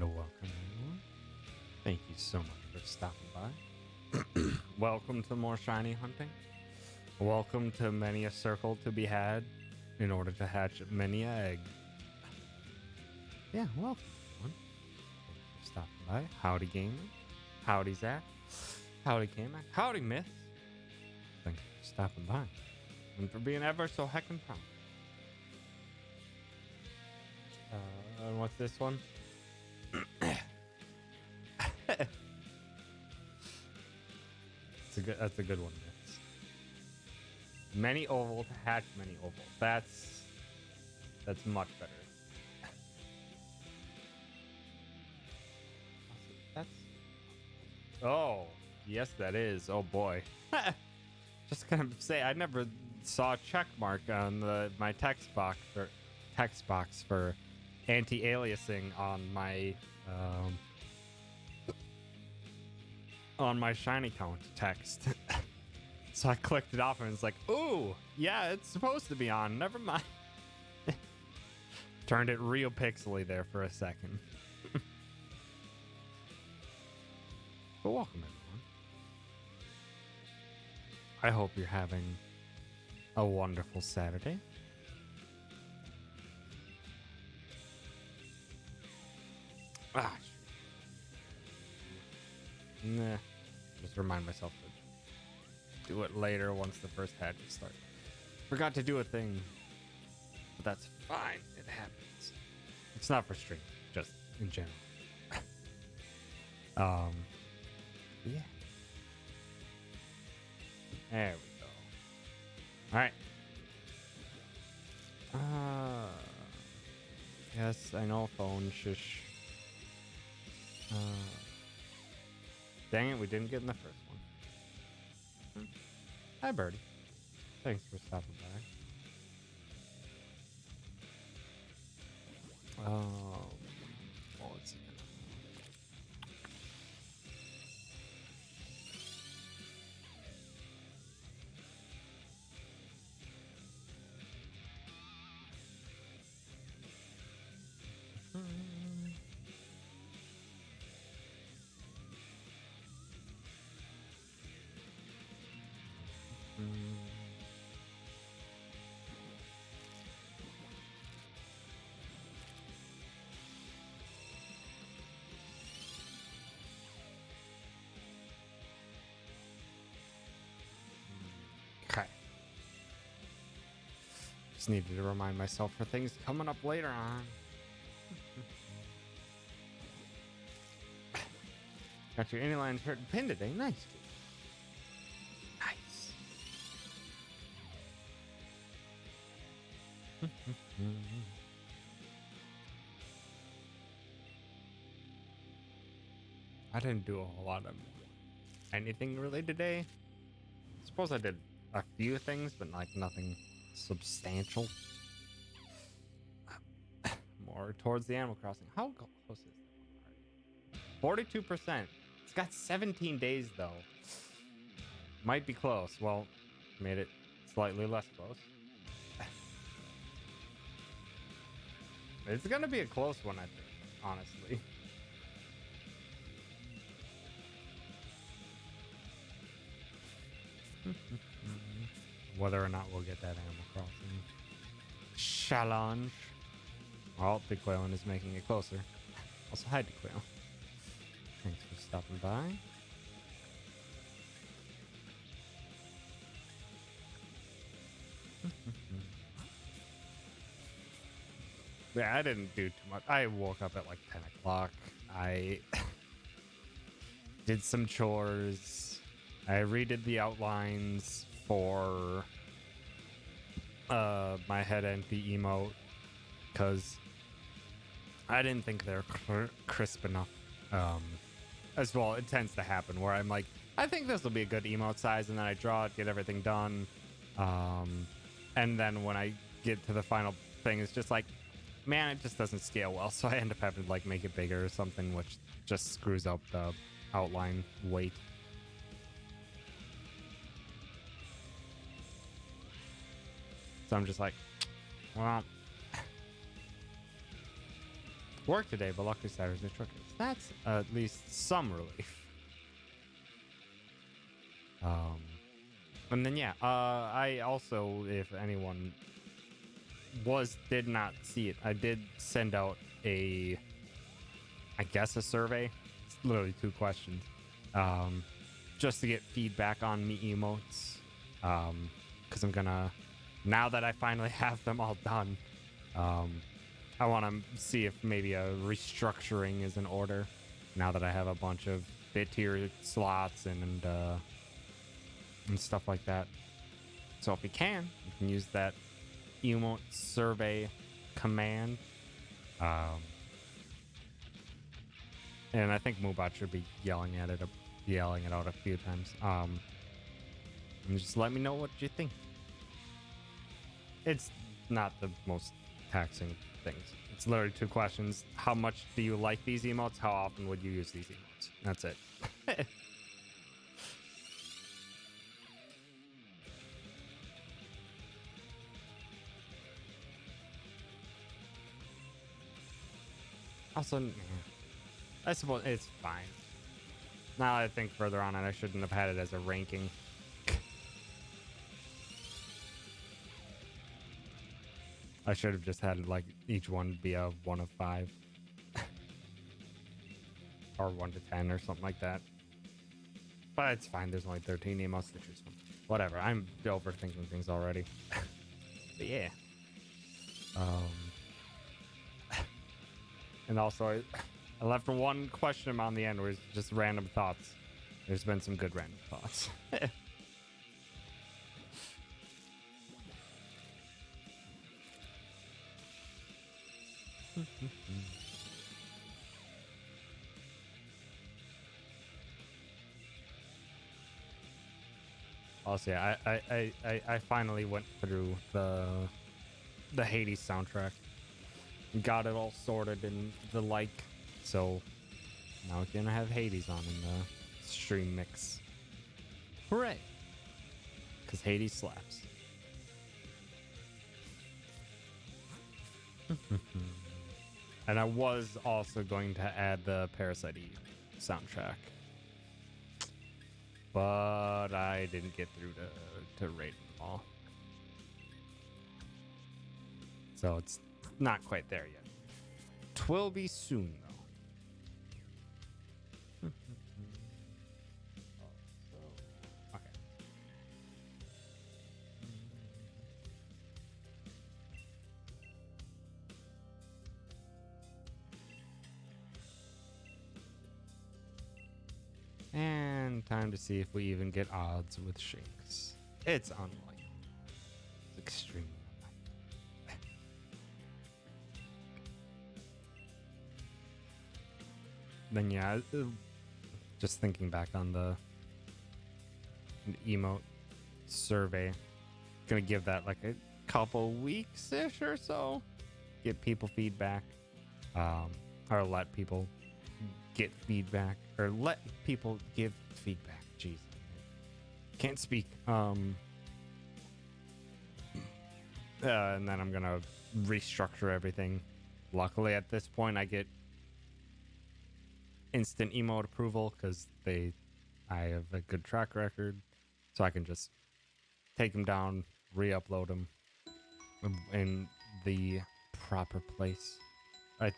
And welcome, everyone. Thank you so much for stopping by. Welcome to more shiny hunting. Welcome to many a circle to be had in order to hatch many a egg. Yeah, welcome, everyone. Thank you for stopping by. Howdy, gamer. Howdy, Zach. Howdy, K-Mac. Howdy, Myth. Thank you for stopping by and for being ever so heckin' proud. And what's this one? That's a good one. Many oval to hatch many oval. That's much better. That's oh yes, that is. Oh boy. Just gonna say I never saw a check mark on my text box for anti-aliasing on my shiny count text. So I clicked it off and it's like, ooh, yeah, it's supposed to be on. Never mind. Turned it real pixely there for a second. But welcome, everyone. I hope you're having a wonderful Saturday. Ah, nah. Just remind myself to do it later once the first hatches start. Forgot to do a thing, but that's fine. It happens. It's not for stream, just in general. Yeah. There we go. All right. Yes, I know phone shush. Dang it, we didn't get in the first one. Hi, Birdie. Thanks for stopping by. Well, let's see. Okay. Just needed to remind myself for things coming up later on. Got your Indyline shirt and pin today. Nice. Nice. I didn't do a whole lot of anything really today. Suppose I did a few things, but like nothing substantial. More towards the Animal Crossing. How close is that one already? 42%. It's got 17 days though. Might be close. Well, made it slightly less close. It's gonna be a close one, I think, honestly. Whether or not we'll get that Animal Crossing challenge. Well, Big Quailin is making it closer. Also, hi to Quail. Thanks for stopping by. Yeah, I didn't do too much. I woke up at like 10 o'clock. I did some chores. I redid the outlines for my head empty emote because I didn't think they're crisp enough. As well, it tends to happen where I'm like, I think this will be a good emote size, and then I draw it, get everything done, and then when I get to the final thing, it's just like, man, it just doesn't scale well, so I end up having to like make it bigger or something, which just screws up the outline weight. So I'm just like, well, Work today, but luckily Saturday's no truckers. That's at least some relief. And then yeah, I also, if anyone did not see it, I did send out a survey. It's literally 2 questions, just to get feedback on me emotes, because I'm gonna, now that I finally have them all done, I want to see if maybe a restructuring is in order now that I have a bunch of bit tier slots and stuff like that. So if you can use that emote survey command. And I think Moobot should be yelling it out a few times. And just let me know what you think. It's not the most taxing things. It's literally 2 questions. How much do you like these emotes? How often would you use these emotes? That's it. Also, I suppose it's fine. Now that I think further on it, I shouldn't have had it as a ranking. I should have just had like each one be a 1 of 5. Or 1 to 10 or something like that. But it's fine, there's only 13 emotes to choose from. Whatever, I'm overthinking things already. But yeah. And also, I left 1 question on the end where it's just random thoughts. There's been some good random thoughts. Also, yeah, I finally went through the Hades soundtrack. Got it all sorted and the like. So now we're gonna have Hades on in the stream mix. Hooray! Because Hades slaps. And I was also going to add the Parasite Eve soundtrack, but I didn't get through to rate them all. So it's not quite there yet. 'Twill be soon, though. Okay. And time to see if we even get odds with Shinx. It's unlikely. It's extremely unlikely. Then yeah, just thinking back on the emote survey, gonna give that like a couple weeks-ish or so. Get people feedback, or let people get feedback, or let people give feedback. Jeez, can't speak. And then I'm gonna restructure everything. Luckily, at this point, I get instant emote approval because I have a good track record, so I can just take them down, re-upload them in the proper place. I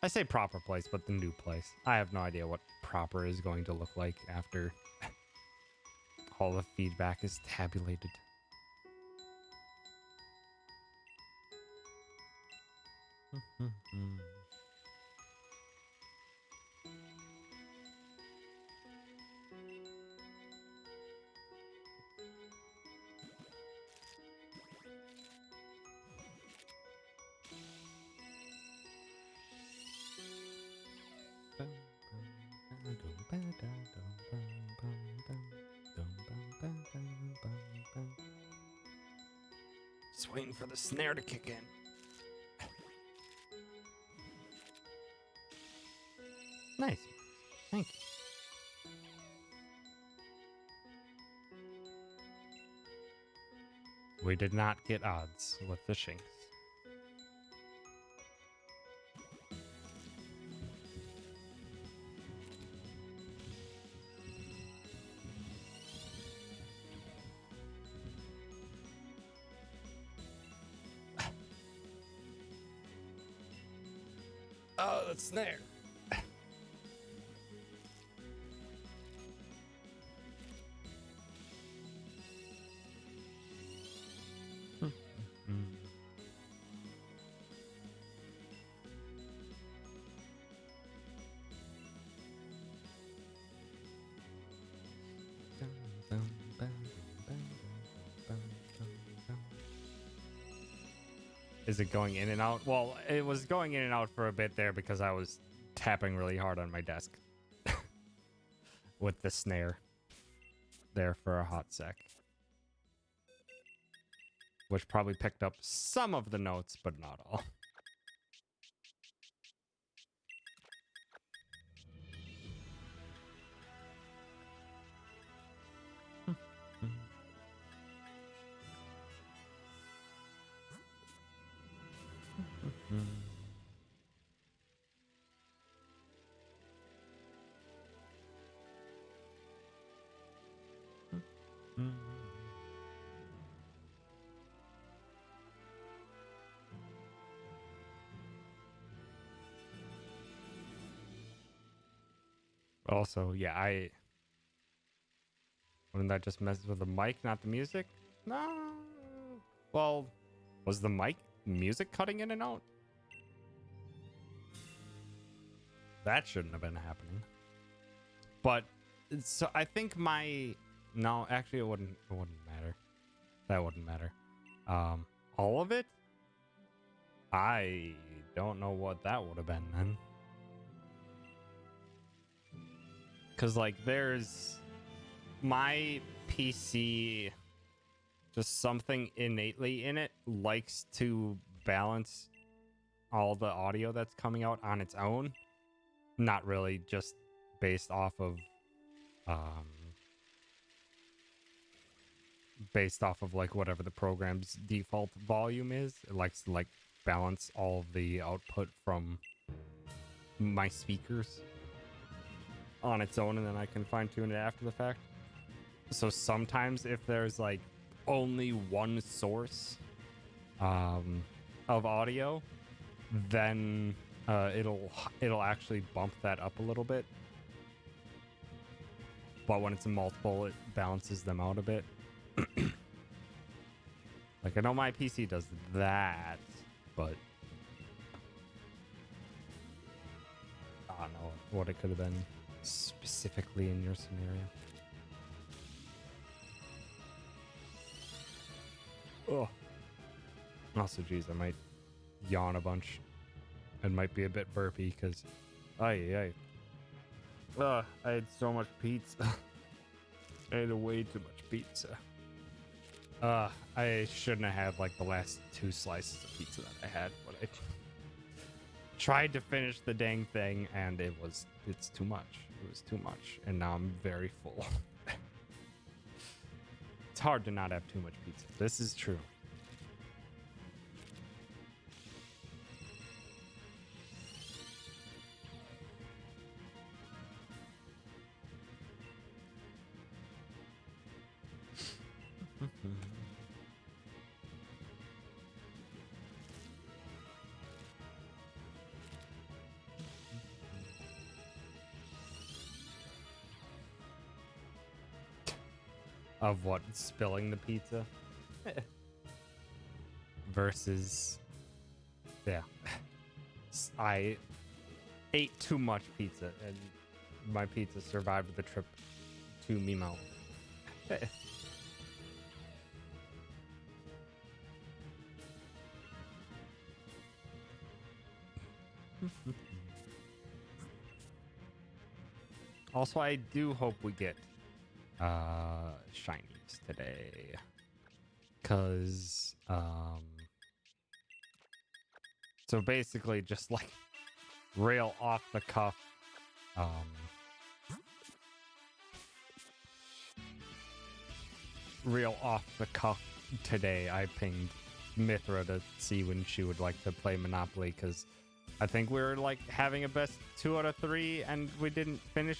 say proper place, but the new place. I have no idea what proper is going to look like after all the feedback is tabulated. Just waiting for the snare to kick in. Nice. Thank you. We did not get odds with the Shinx. Oh, the snare. Is it going in and out? Well, it was going in and out for a bit there because I was tapping really hard on my desk with the snare there for a hot sec, which probably picked up some of the notes, but not all. Also, yeah, wouldn't that just mess with the mic, not the music? No. Well, was the mic music cutting in and out? That shouldn't have been happening. But so I think no, actually it wouldn't matter. That wouldn't matter. All of it? I don't know what that would have been then. Cause like there's my PC, just something innately in it likes to balance all the audio that's coming out on its own. Not really just based off of like whatever the program's default volume is. It likes to like balance all of the output from my speakers on its own, and then I can fine tune it after the fact. So sometimes if there's like only one source of audio, then it'll actually bump that up a little bit. But when it's a multiple, it balances them out a bit. Like I know my PC does that, but I don't know what it could have been specifically in your scenario. Oh. Also, geez, I might yawn a bunch. It might be a bit burpy because, I had so much pizza. I ate way too much pizza. I shouldn't have had like the last 2 slices of pizza that I had, but I tried to finish the dang thing, and it's too much. It was too much, and now I'm very full. It's hard to not have too much pizza. This is true. Of what? Spilling the pizza? Versus, yeah. I ate too much pizza, and my pizza survived the trip to me mouth. Also, I do hope we get shinies today, cause so basically just like real off the cuff today I pinged Mithra to see when she would like to play Monopoly, because I think we were like having a best 2 out of 3 and we didn't finish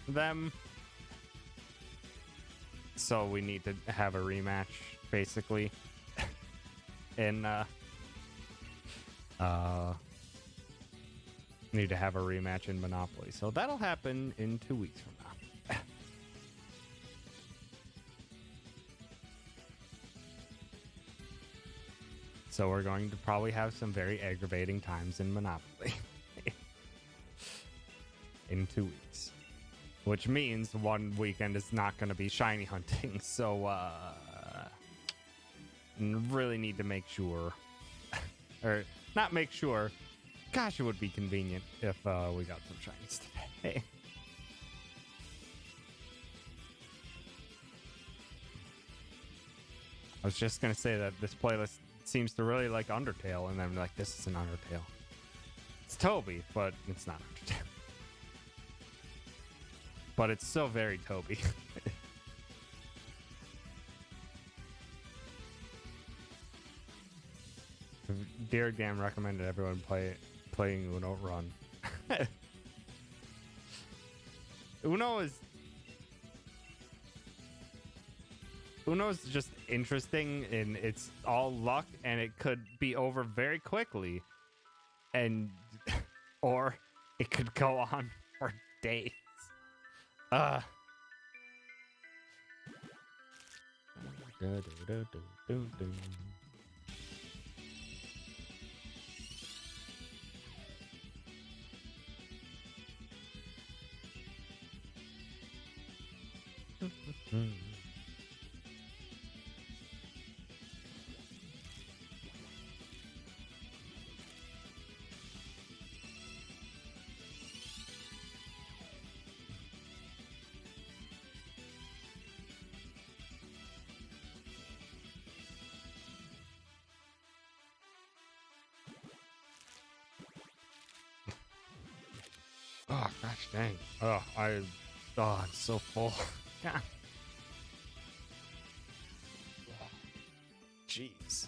them. So we need to have a rematch, basically. need to have a rematch in Monopoly. So that'll happen in 2 weeks from now. So we're going to probably have some very aggravating times in Monopoly in 2 weeks, which means one weekend is not going to be shiny hunting. So really need to make sure, or not make sure. Gosh, it would be convenient if we got some shinies today. I was just gonna say that this playlist seems to really like Undertale, and I'm like, this is an Undertale. It's Toby, but it's not Undertale. But it's still very Toby. Dear Gam recommended everyone playing Uno Run. Uno is just interesting, and it's all luck, and it could be over very quickly, and or it could go on for days. Oh, gosh dang. I'm so full. God. Jeez.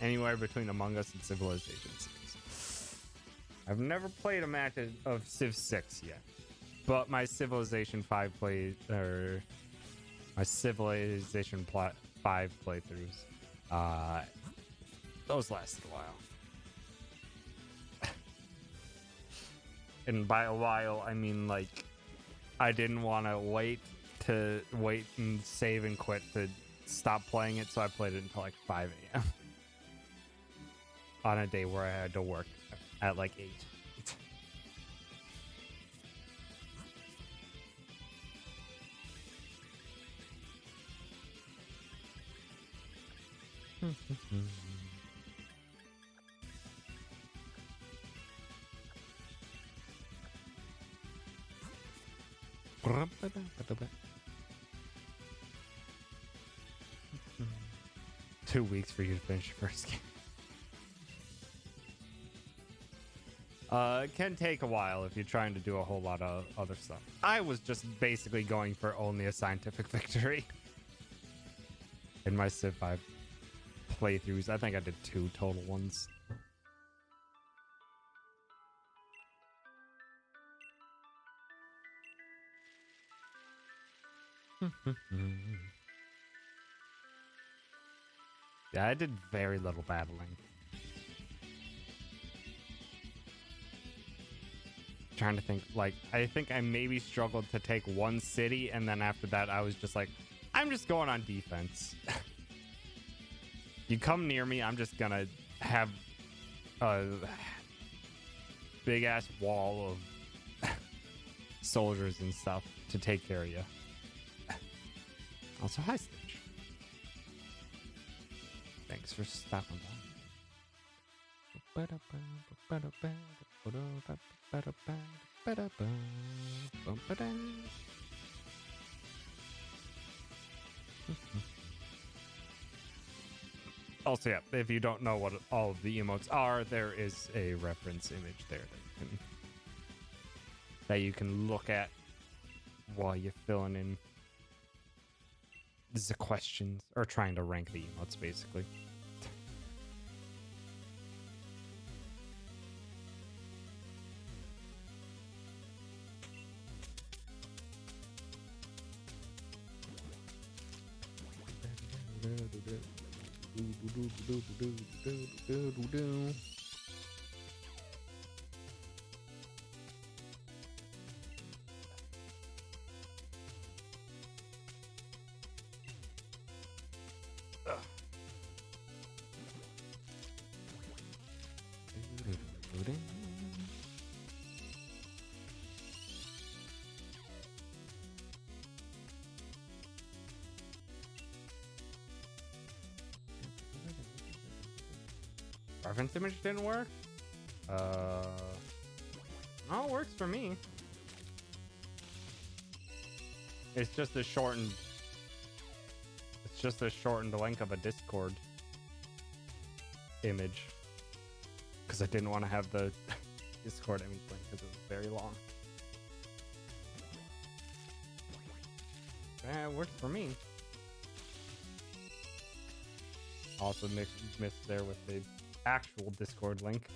Anywhere between Among Us and Civilization 6. I've never played a match of Civ 6 yet, but my Civilization 5 my Civilization 5 playthroughs, those lasted a while. And by a while, I mean like I didn't want to wait and save and quit to stop playing it, so I played it until like 5 a.m. on a day where I had to work at like 8. Two weeks for you to finish your first game. It can take a while if you're trying to do a whole lot of other stuff. I was just basically going for only a scientific victory in my Civ 5 playthroughs. I think I did 2 total ones. Yeah, I did very little battling. Trying to think, like, I think I maybe struggled to take one city, and then after that I was just like, I'm just going on defense. You come near me, I'm just gonna have a big ass wall of soldiers and stuff to take care of you. Also, hi Stitch. Thanks for stopping by. Also, yeah, if you don't know what all of the emotes are, there is a reference image there that you can look at while you're filling in the questions or trying to rank the emotes, basically. Reference image didn't work? No, it works for me. It's just a shortened link of a Discord image. Because I didn't want to have the Discord image link because it was very long. It works for me. Also missed there with the actual Discord link.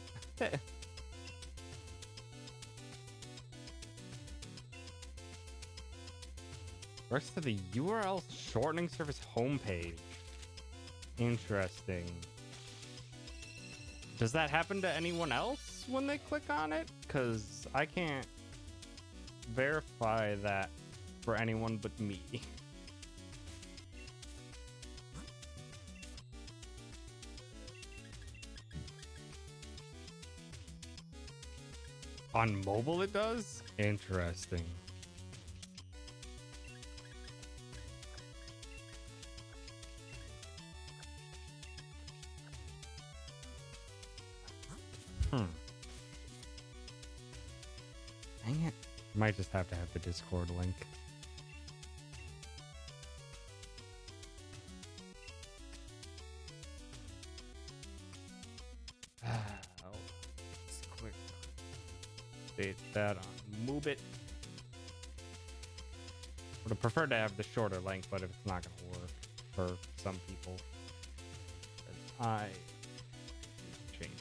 Works to the URL shortening service homepage. Interesting. Does that happen to anyone else when they click on it? Because I can't verify that for anyone but me. On mobile it does? Interesting. Dang it. Might just have to have the Discord link. Let's click. Update that on Moobit. Would have preferred to have the shorter link, but if it's not going to work for some people, then I change.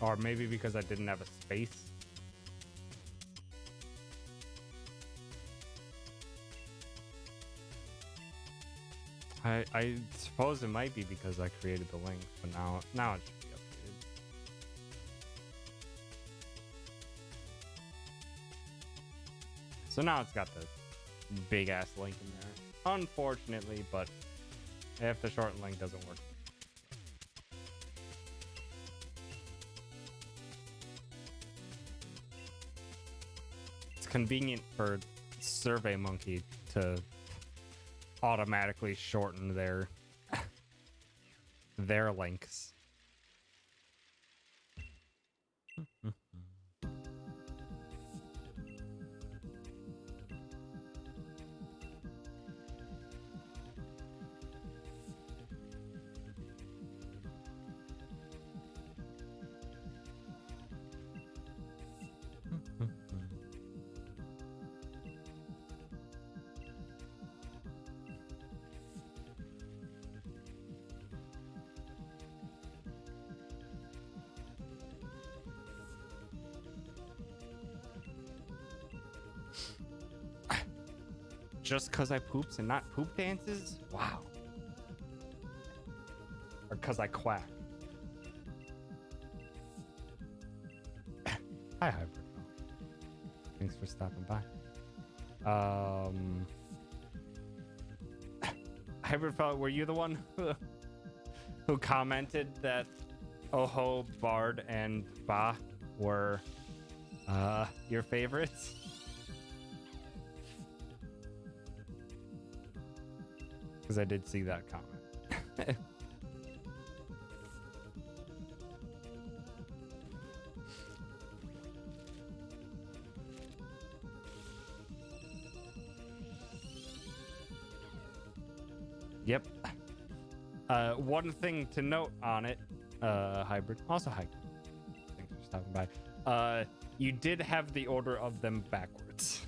Or maybe because I didn't have a space. I suppose it might be because I created the link, but now it should be updated. So now it's got the big ass link in there. Unfortunately, but if the short link doesn't work. Convenient for SurveyMonkey to automatically shorten their links. Just because I poops and not poop dances? Wow. Or because I quack. Hi, Hybrid. Thanks for stopping by. Hybrid Fellow, were you the one who commented that Oho, Bard, and Ba were your favorites? Because I did see that comment. Yep. One thing to note on it, Hybrid. Also, hi. Thanks for stopping by. You did have the order of them backwards.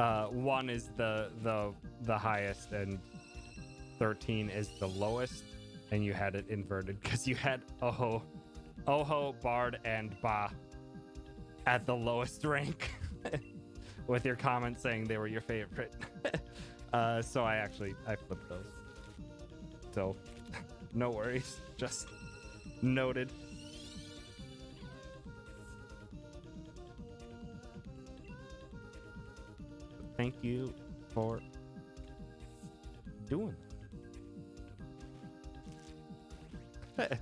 1 is the highest and 13 is the lowest, and you had it inverted because you had Oho, Bard, and Ba at the lowest rank with your comments saying they were your favorite. So I flipped those. So no worries, just noted. Thank you for doing that.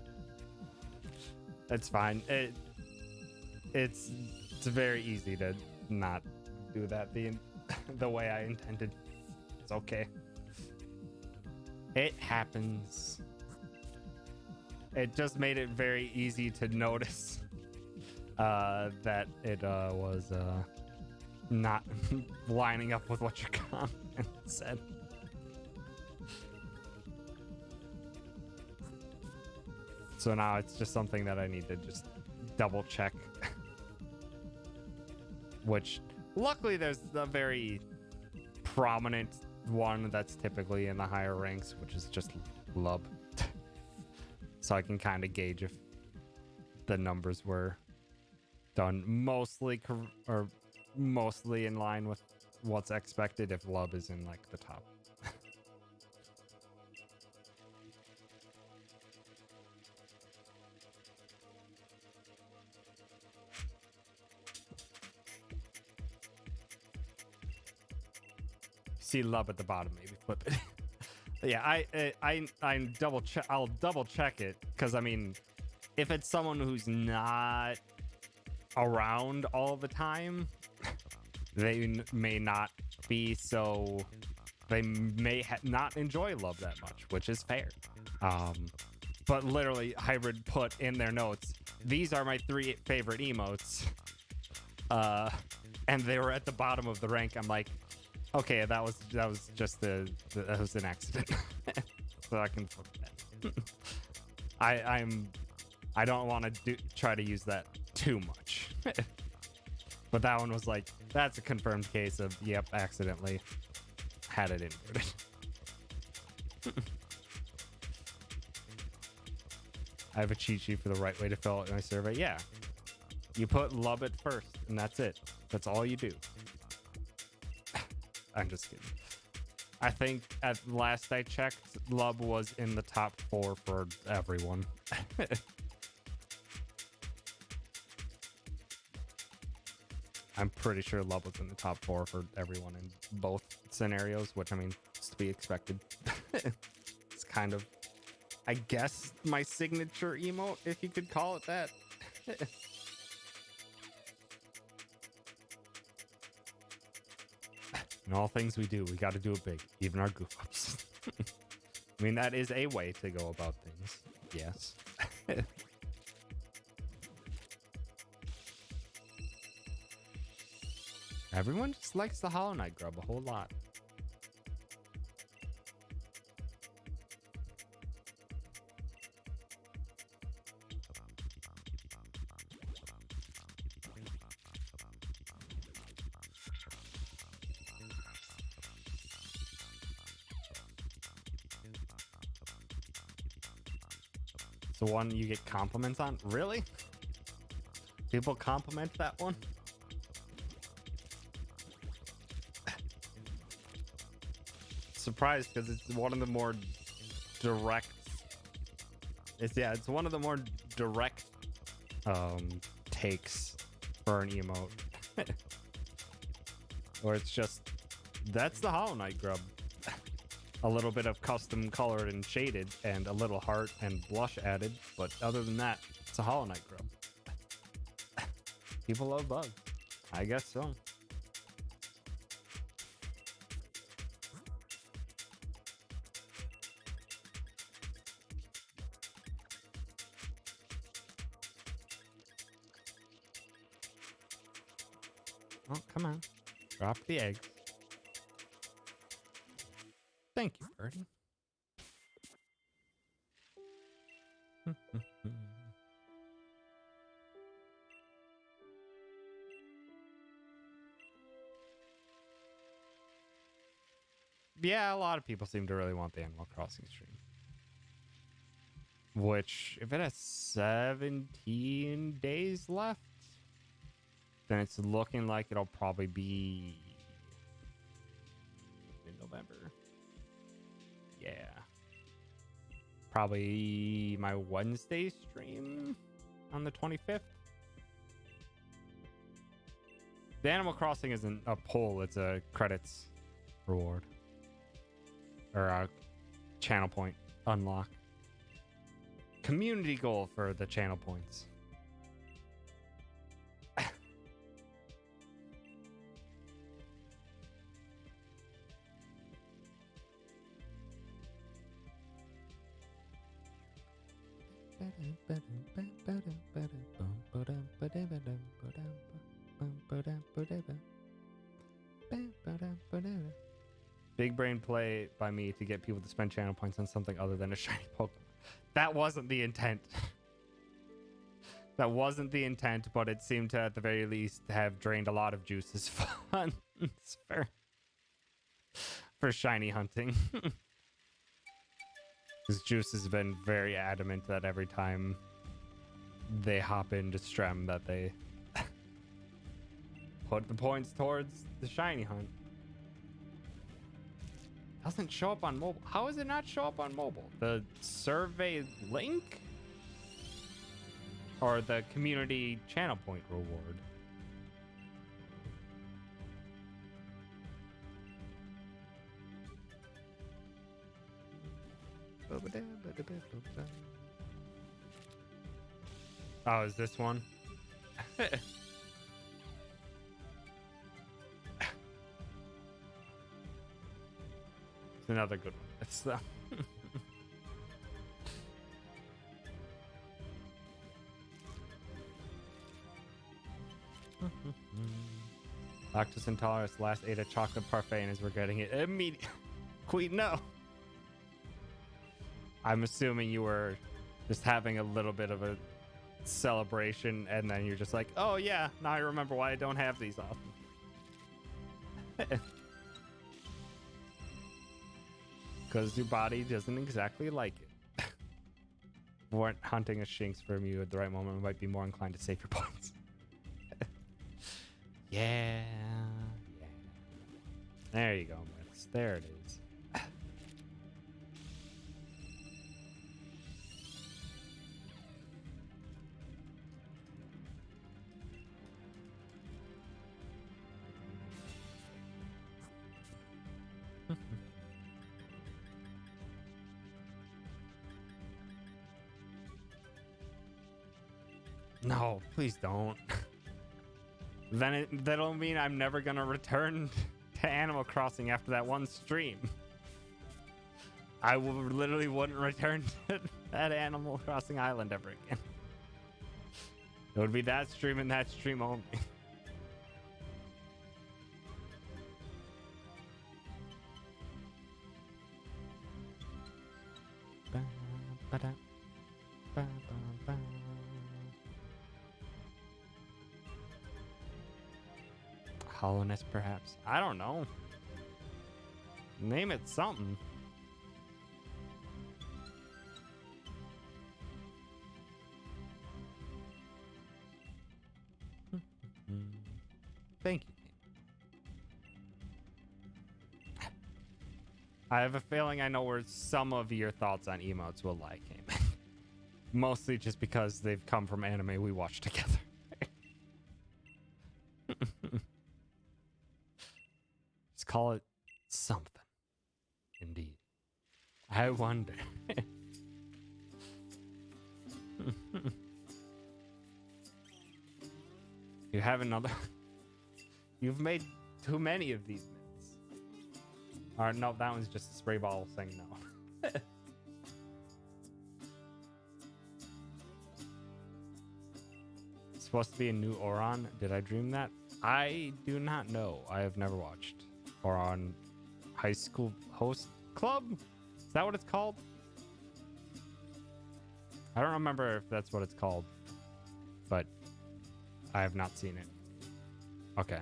It's fine. It's very easy to not do that the way I intended. It's okay. It happens. It just made it very easy to notice that it was not lining up with what your comment said. So now it's just something that I need to just double check. Which, luckily, there's a very prominent one that's typically in the higher ranks, which is just Lub. So I can kind of gauge if the numbers were done mostly in line with what's expected if Lub is in like the top. See Lub at the bottom, maybe flip it. Yeah, I double check. I'll double check it because I mean, if it's someone who's not around all the time, they may not be so. They may not enjoy Lub that much, which is fair. But literally, Hybrid put in their notes, "These are my 3 favorite emotes," and they were at the bottom of the rank. I'm like, okay, that was just that was an accident. So I can flip that. I don't want to try to use that too much. But that one was like, that's a confirmed case of, yep, accidentally had it inverted. I have a cheat sheet for the right way to fill out my survey. Yeah, you put Lub at first, and that's it. That's all you do. I'm just kidding. I think at last I checked, Lub was in the top 4 for everyone. I'm pretty sure Lub was in the top 4 for everyone in both scenarios, which I mean, is to be expected. It's kind of, I guess, my signature emote, if you could call it that. In all things we do, we got to do it big, even our goof ups. I mean, that is a way to go about things. Yes. Everyone just likes the Hollow Knight grub a whole lot. It's the one you get compliments on? Really? People compliment that one? Surprised because it's one of the more direct. It's one of the more direct takes for an emote. Or it's just, that's the Hollow Knight grub. A little bit of custom colored and shaded, and a little heart and blush added, but other than that, it's a Hollow Knight grub. People love bugs. I guess so. Oh, come on. Drop the eggs. Thank you, Birdie. Yeah, a lot of people seem to really want the Animal Crossing stream. Which, if it has 17 days left, then it's looking like it'll probably be in November. Yeah. Probably my Wednesday stream on the 25th. The Animal Crossing isn't a poll, it's a credits reward. Or a channel point unlock. Community goal for the channel points. Big brain play by me to get people to spend channel points on something other than a shiny Pokemon. That wasn't the intent. That wasn't the intent, but it seemed to, at the very least, have drained a lot of Juice's funds for shiny hunting. Because Juice has been very adamant that every time they hop into Strem that they put the points towards the shiny hunt. Doesn't show up on mobile. How does it not show up on mobile? The survey link? Or the community channel point reward? Oh, is this one? It's another good one. It's the lactose intolerance last ate a chocolate parfait and is regretting it immediately. Queen, no. I'm assuming you were just having a little bit of a celebration and then you're just like, oh yeah, now I remember why I don't have these often. Because your body doesn't exactly like it. Weren't hunting a Shinx from you at the right moment might be more inclined to save your points. Yeah. There you go, Mitz. There it is. No, please don't. Then that'll mean I'm never gonna return to Animal Crossing after that one stream. I literally wouldn't return to that Animal Crossing island ever again. It would be that stream and that stream only. Hollowness, perhaps. I don't know. Name it something. Thank you. I have a feeling I know where some of your thoughts on emotes will lie, Cayman. Mostly just because they've come from anime we watched together. Just call it something. Indeed. I wonder. You have another. You've made too many of these mints. Or no, that one's just a spray bottle saying no. It's supposed to be a new Oron. Did I dream that? I do not know. I have never watched Oron High School Host Club. Is that what it's called? I don't remember if that's what it's called, but I have not seen it. Okay.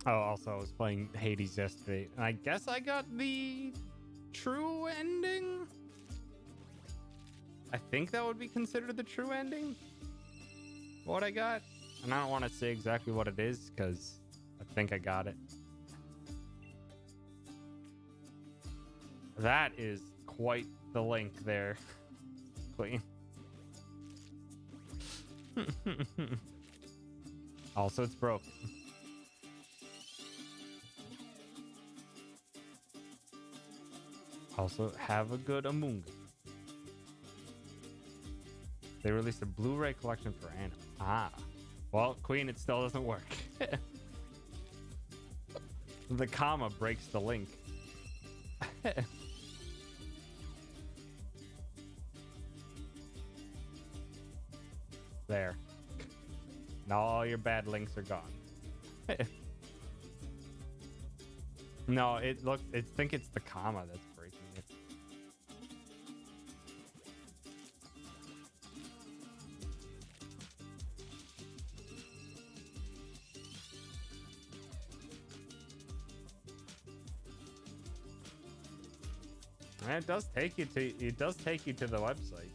Oh, also, I was playing Hades yesterday, and I guess I got the true ending? I think that would be considered the true ending? What I got? And I don't want to say exactly what it is, because I think I got it. That is quite the link there, Queen. Also, it's broken. Also, have a good Amoonga. They released a Blu-ray collection for anime. Ah. Well, Queen, it still doesn't work. The comma breaks the link. There. Now all your bad links are gone. No, I think it's the comma that's breaking it. And it does take you to the website.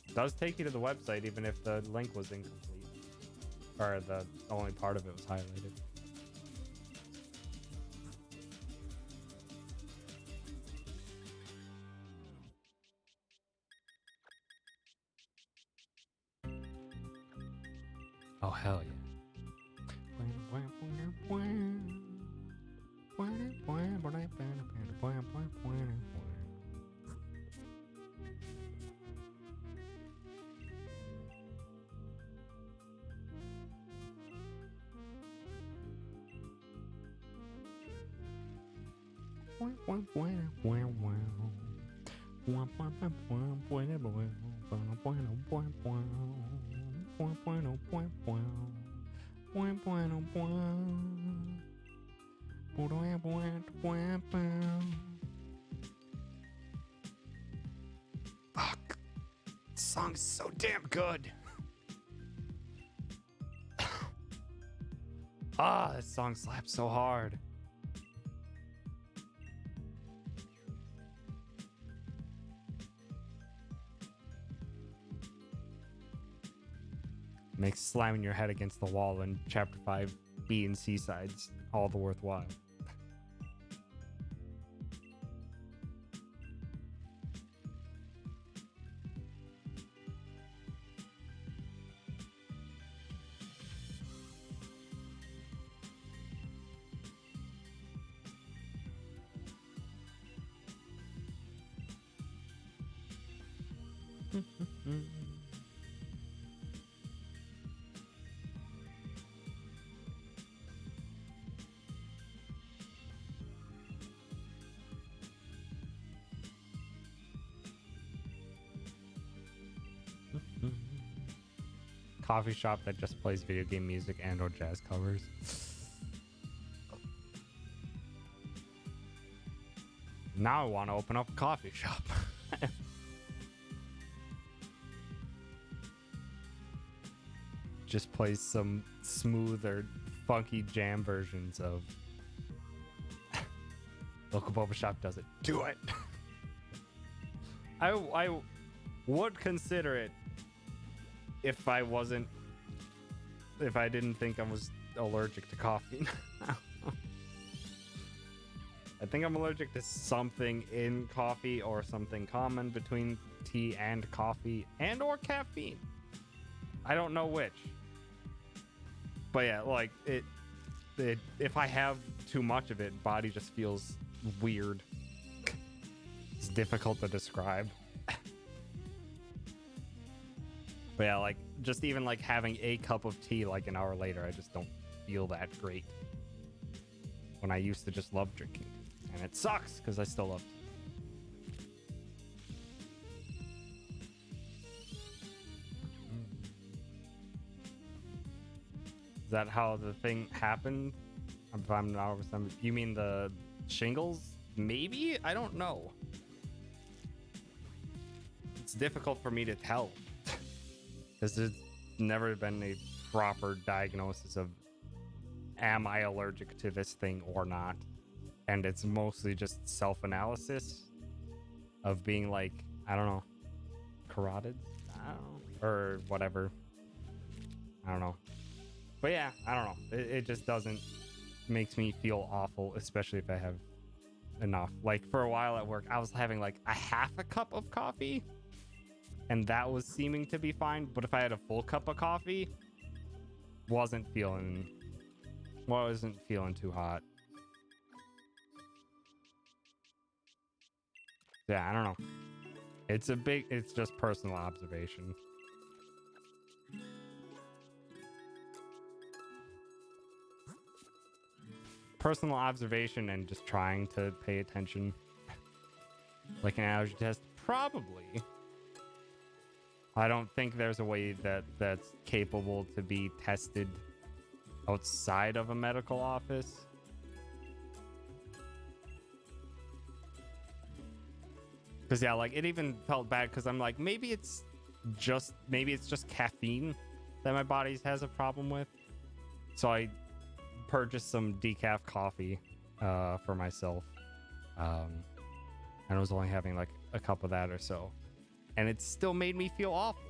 It does take you to the website even if the link was incomplete. Or the only part of it was highlighted. Oh, hell yeah. Fuck. This song's so damn good. Ah, this song slaps so hard. Makes slamming your head against the wall in Chapter 5 B and C sides all the worthwhile. Coffee shop that just plays video game music and or jazz covers. Now I want to open up a coffee shop. Just plays some smooth or funky jam versions of local boba shop does it. Do it. I would consider it if I didn't think I was allergic to coffee. I think I'm allergic to something in coffee or something common between tea and coffee and or caffeine. I don't know which. But yeah, like it if I have too much of it, body just feels weird. It's difficult to describe. But yeah, like just even like having a cup of tea like an hour later, I just don't feel that great. when I used to just love drinking. And it sucks because I still love tea. Is that how the thing happened? If I'm not, you mean the shingles? Maybe? I don't know. It's difficult for me to tell because there's never been a proper diagnosis of am I allergic to this thing or not, and it's mostly just self-analysis of being like, I don't know, carotid, I don't know, or whatever, I don't know. But yeah, I don't know, it just doesn't, makes me feel awful, especially if I have enough. Like for a while at work I was having like a half a cup of coffee and that was seeming to be fine, but if I had a full cup of coffee, wasn't feeling too hot. Yeah, I don't know, it's just personal observation. Personal observation and just trying to pay attention. Like an allergy test, probably. I don't think there's a way that's capable to be tested outside of a medical office. Because yeah, like it even felt bad because I'm like, maybe it's just caffeine that my body has a problem with. So I purchased some decaf coffee for myself, and I was only having like a cup of that or so, and it still made me feel awful.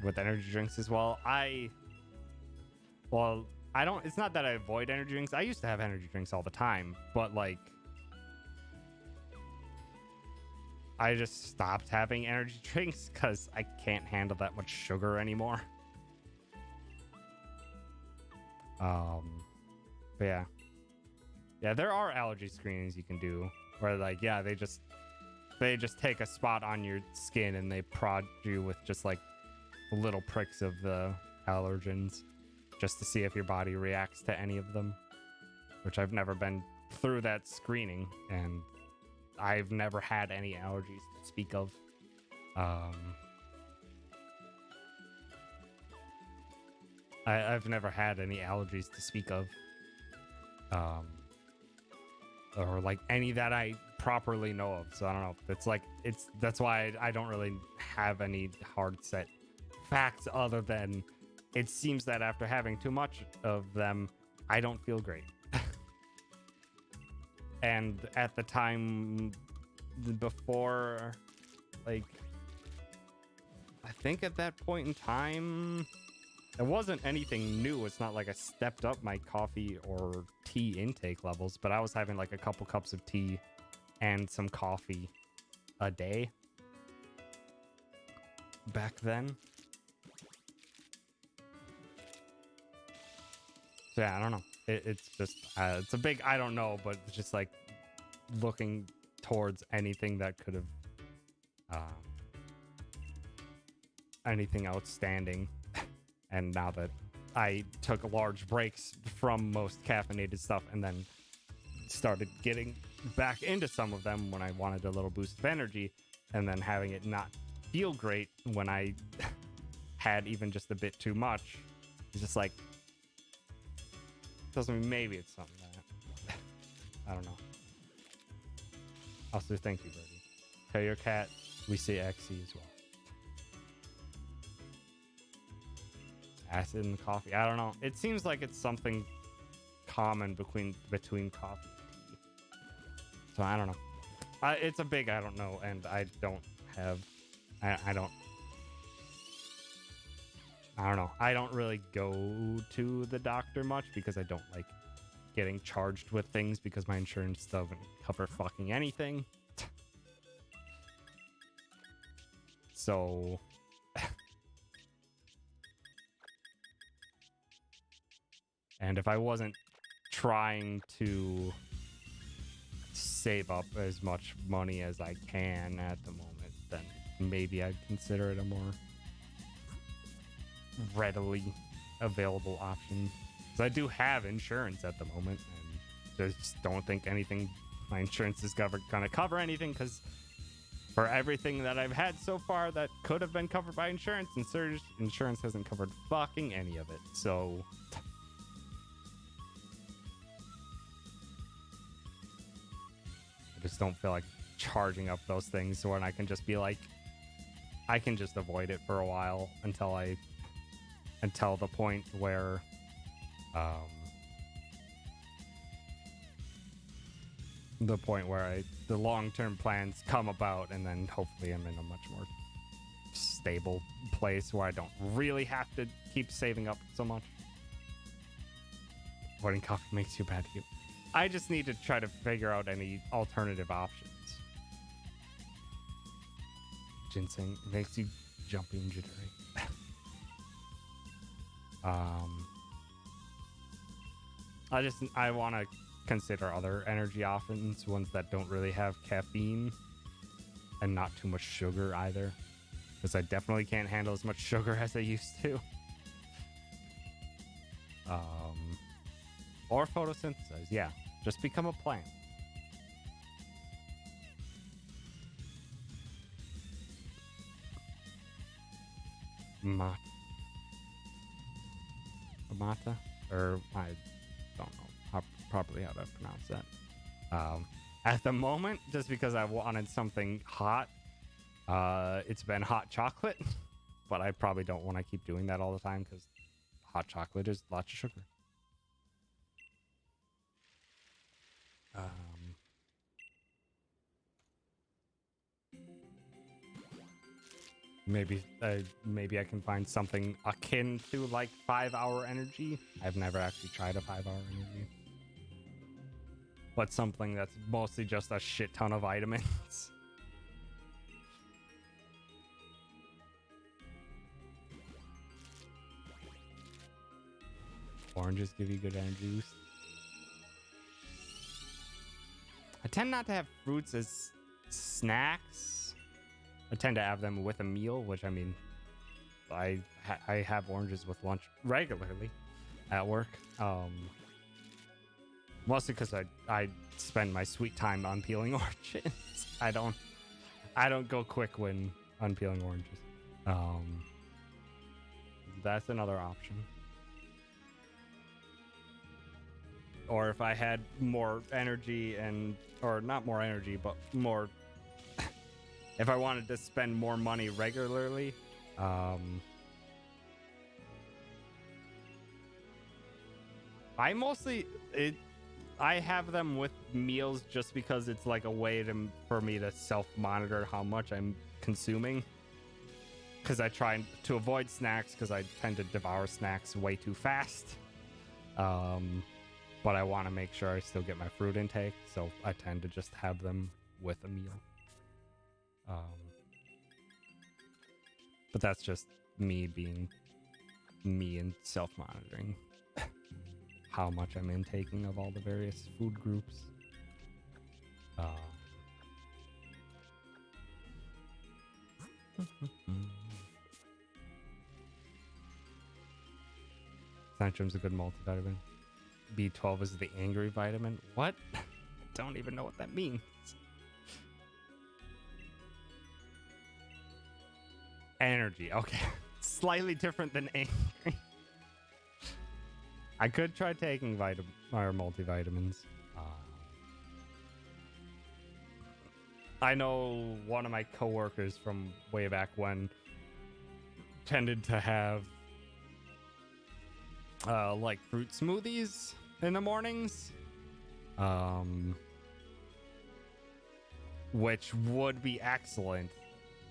With energy drinks as well, I don't, it's not that I avoid energy drinks. I used to have energy drinks all the time, but like I just stopped having energy drinks because I can't handle that much sugar anymore. But yeah, there are allergy screenings you can do where like, yeah, they just take a spot on your skin and they prod you with just like little pricks of the allergens just to see if your body reacts to any of them, which I've never been through that screening and I've never had any allergies to speak of. I've never had any allergies to speak of. Or like any that I properly know of. So I don't know. That's why I don't really have any hard set facts other than it seems that after having too much of them, I don't feel great. And at the time before, like, I think at that point in time, it wasn't anything new. It's not like I stepped up my coffee or tea intake levels, but I was having like a couple cups of tea and some coffee a day back then. So yeah, I don't know. It's just, it's a big, I don't know, but it's just like looking towards anything that could have, anything outstanding. And now that I took large breaks from most caffeinated stuff and then started getting back into some of them when I wanted a little boost of energy, and then having it not feel great when I had even just a bit too much, it's just like, doesn't mean maybe it's something that I don't know. Also, thank you, Birdie. Tell your cat we say XC as well. Acid in the coffee. I don't know. It seems like it's something common between coffee and tea. So I don't know. It's a big I don't know, and I don't have. I don't know. I don't really go to the doctor much because I don't like getting charged with things because my insurance doesn't cover fucking anything. So and if I wasn't trying to save up as much money as I can at the moment, then maybe I'd consider it a more readily available options. Because I do have insurance at the moment, and I just don't think anything, my insurance is gonna cover anything, because for everything that I've had so far that could have been covered by insurance, insurance hasn't covered fucking any of it. So I just don't feel like charging up those things when I can just be like, I can just avoid it for a while until the point where the long-term plans come about, and then hopefully I'm in a much more stable place where I don't really have to keep saving up so much. Avoiding coffee makes you bad. I just need to try to figure out any alternative options. Ginseng makes you jumpy and jittery. I want to consider other energy options, ones that don't really have caffeine and not too much sugar either, because I definitely can't handle as much sugar as I used to. Or photosynthesize. Yeah, just become a plant. Mata, or I don't know properly how to pronounce that. At the moment, just because I wanted something hot, it's been hot chocolate, but I probably don't want to keep doing that all the time, because hot chocolate is lots of sugar. Maybe I can find something akin to like 5-hour energy. I've never actually tried a 5-hour energy, but something that's mostly just a shit ton of vitamins. Oranges give you good energy boost. I tend not to have fruits as snacks. I tend to have them with a meal, which, I mean, I have oranges with lunch regularly at work. Mostly because I spend my sweet time unpeeling oranges. I don't go quick when unpeeling oranges. That's another option. Or if I had more energy or not more energy, but more, if I wanted to spend more money regularly, I have them with meals just because it's like a way for me to self-monitor how much I'm consuming. Because I try to avoid snacks, because I tend to devour snacks way too fast. But I want to make sure I still get my fruit intake, so I tend to just have them with a meal. But that's just me being me and self-monitoring how much I'm intaking of all the various food groups. Centrum's a good multivitamin. B12 is the angry vitamin. What? Don't even know what that means. Energy. Okay. Slightly different than angry. I could try taking multivitamins. I know one of my coworkers from way back when tended to have like fruit smoothies in the mornings, which would be excellent.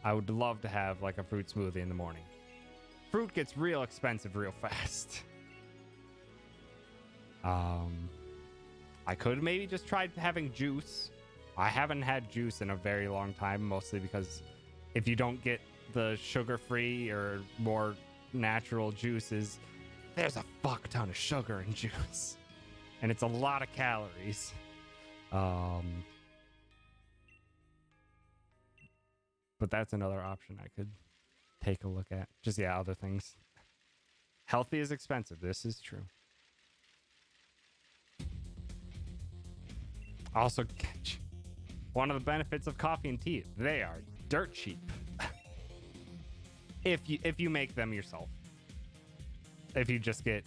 I would love to have like a fruit smoothie in the morning. Fruit gets real expensive real fast. I could maybe just try having juice. I haven't had juice in a very long time, mostly because if you don't get the sugar-free or more natural juices, there's a fuck ton of sugar in juice. And it's a lot of calories. But that's another option I could take a look at. Just, yeah, other things. Healthy is expensive. This is true. Also, one of the benefits of coffee and tea, they are dirt cheap. if you make them yourself. If you just get,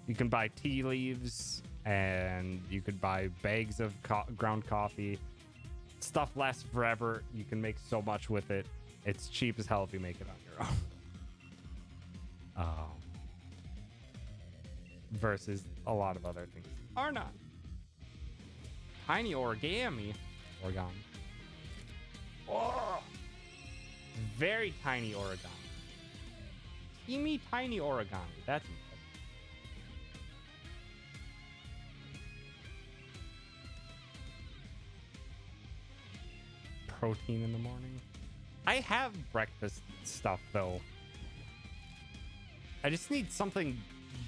you can buy tea leaves and you could buy bags of ground coffee. Stuff lasts forever. You can make so much with it. It's cheap as hell if you make it on your own. Versus a lot of other things are not. Tiny origami. Oh, very tiny origami. Teeny tiny origami. That's impressive. Protein in the morning. I have breakfast stuff though. I just need something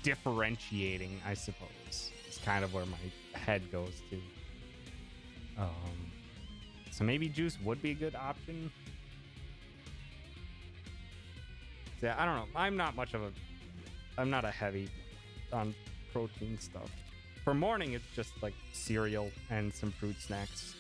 differentiating, I suppose. It's kind of where my head goes to. So maybe juice would be a good option. Yeah, I don't know. I'm not a heavy on protein stuff. For morning, it's just like cereal and some fruit snacks.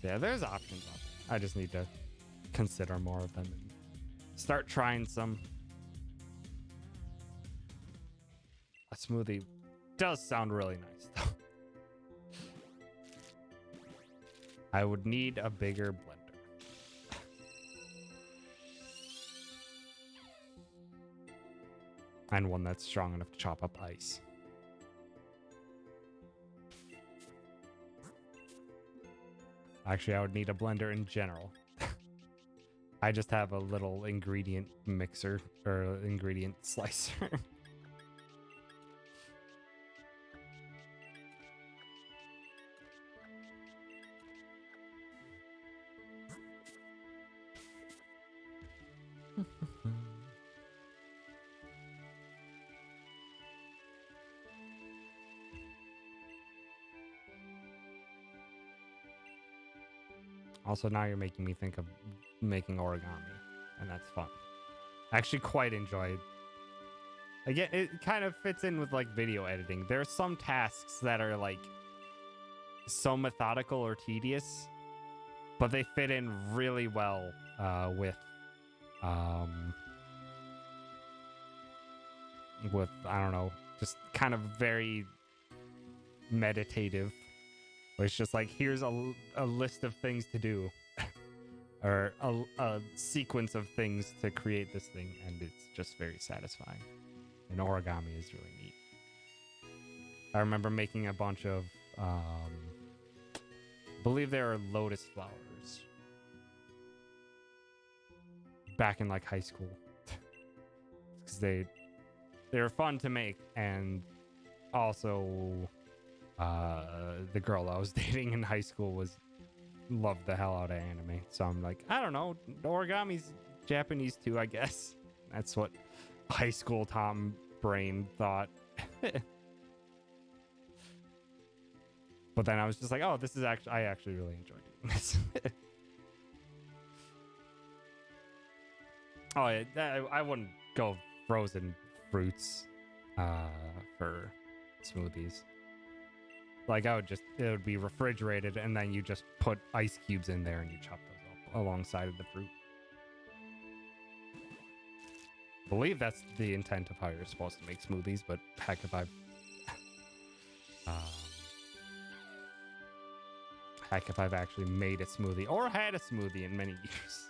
Yeah, there's options out there. I just need to consider more of them and start trying some. A smoothie does sound really nice, though. I would need a bigger blender. And one that's strong enough to chop up ice. Actually, I would need a blender in general. I just have a little ingredient mixer or ingredient slicer. Also, now you're making me think of making origami, and that's fun. I actually quite enjoyed. Again, it kind of fits in with like video editing. There are some tasks that are like so methodical or tedious, but they fit in really well with I don't know, just kind of very meditative. Where it's just like, here's a list of things to do. Or a sequence of things to create this thing, and it's just very satisfying. And origami is really neat. I remember making a bunch of, I believe they are lotus flowers. Back in like high school. Because they were fun to make, and also the girl I was dating in high school loved the hell out of anime. So I'm like, I don't know, origami's Japanese too, I guess. That's what high school Tom brain thought. But then I was just like, oh, this is actually, I actually really enjoy doing this. Oh, yeah, I wouldn't go frozen fruits for smoothies. Like, it would be refrigerated, and then you just put ice cubes in there and you chop those up alongside of the fruit. I believe that's the intent of how you're supposed to make smoothies, but heck if I've actually made a smoothie or had a smoothie in many years.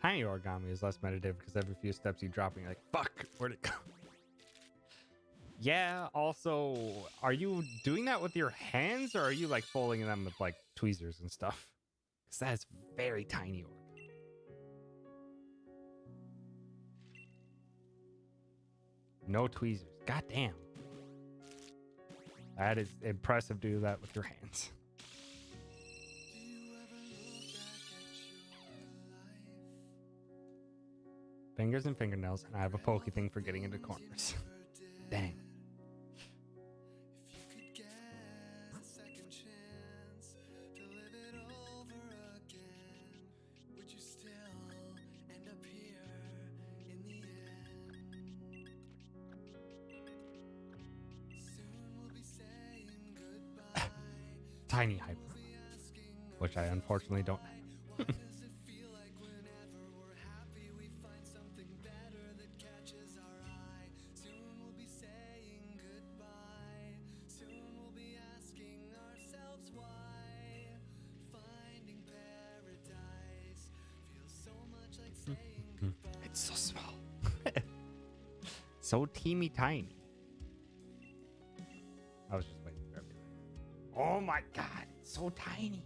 Tiny origami is less meditative because every few steps you dropping, like, fuck, where'd it go? Yeah, also, are you doing that with your hands or are you like folding them with like tweezers and stuff? Because that is very tiny origami. No tweezers. God damn. That is impressive to do that with your hands. Fingers and fingernails, and I have a pokey thing for getting into corners. Dang. Tiny hyper, which I unfortunately don't have. It's so small. So teeny tiny. I was just waiting for everything. Oh my god, it's so tiny.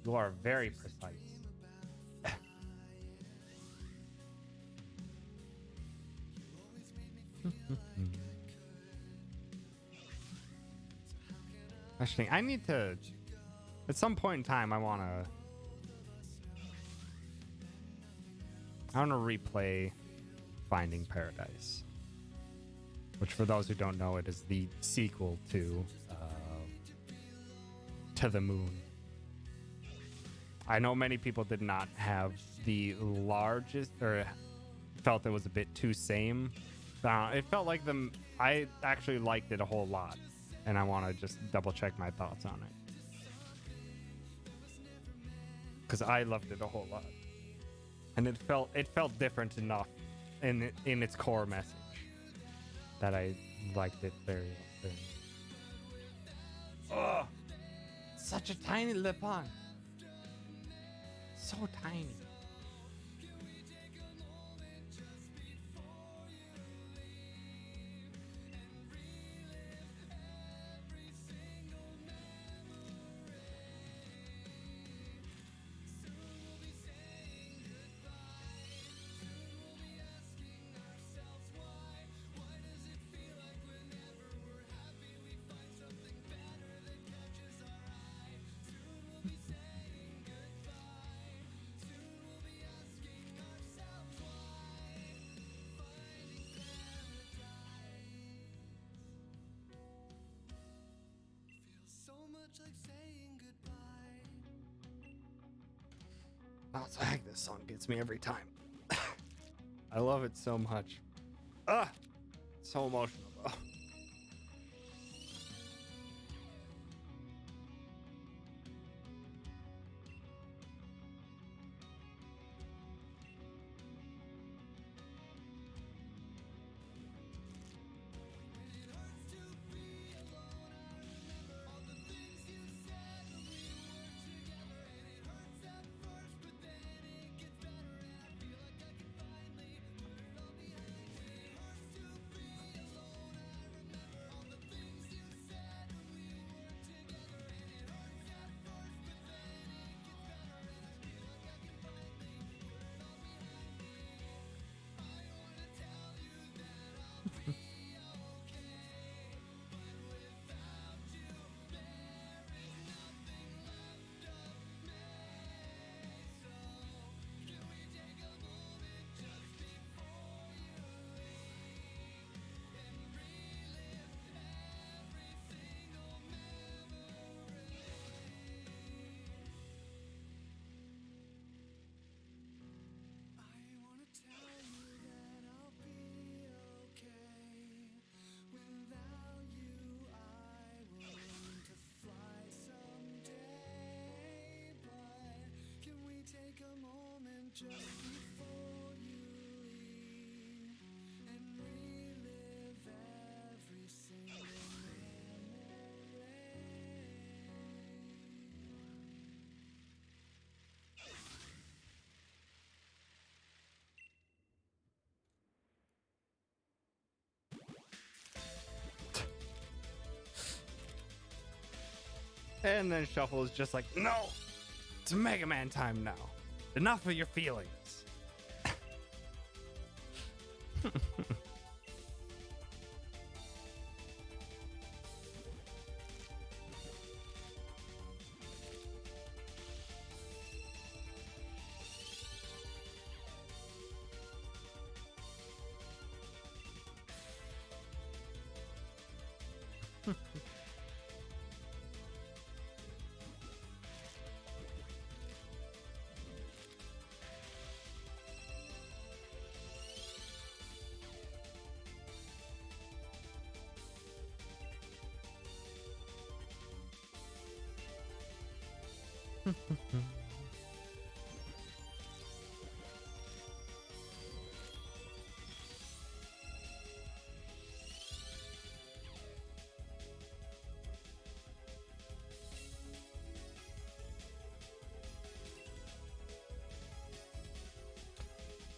You are very precise. Actually, I need to, at some point in time, I want to replay Finding Paradise, which, for those who don't know, it is the sequel to the Moon. I know many people did not have the largest, or felt it was a bit too same. It felt like I actually liked it a whole lot, and I want to just double check my thoughts on it, because I loved it a whole lot, and it felt different enough in its core message that I liked it very much. Oh, such a tiny Lipon. So tiny. Oh, heck, this song gets me every time. I love it so much. So emotional, though. Just before you leave and relive every single memory. And then Shuffle is just like, no, it's Mega Man time now. Enough of your feelings.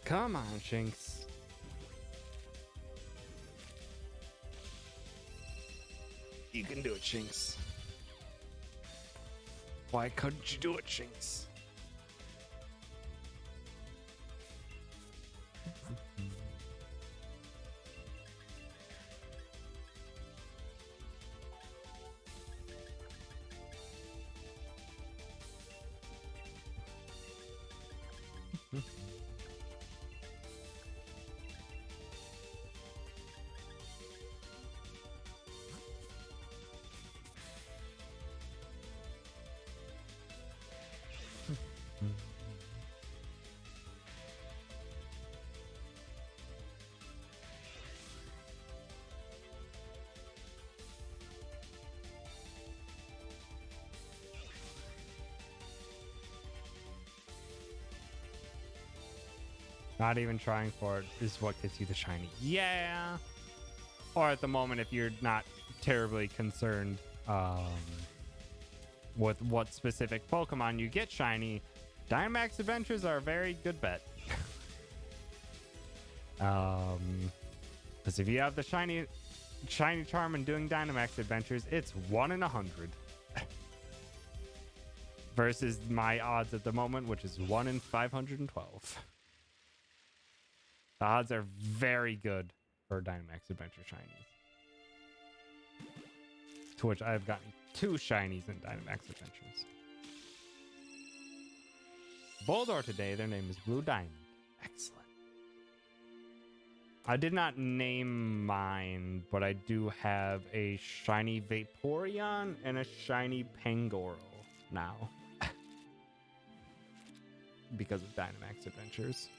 Come on, Shinx. You can do it, Shinx. Why couldn't you do it, Shinx? Not even trying for it is what gets you the shiny. Yeah. Or at the moment, if you're not terribly concerned with what specific Pokemon you get shiny, Dynamax Adventures are a very good bet. Because if you have the shiny charm and doing Dynamax Adventures, it's 1 in 100. Versus my odds at the moment, which is 1 in 512. The odds are very good for Dynamax Adventure shinies. To which I've gotten 2 shinies in Dynamax Adventures. Boldor today, their name is Blue Diamond. Excellent. I did not name mine, but I do have a shiny Vaporeon and a shiny Pangoro now. Because of Dynamax Adventures.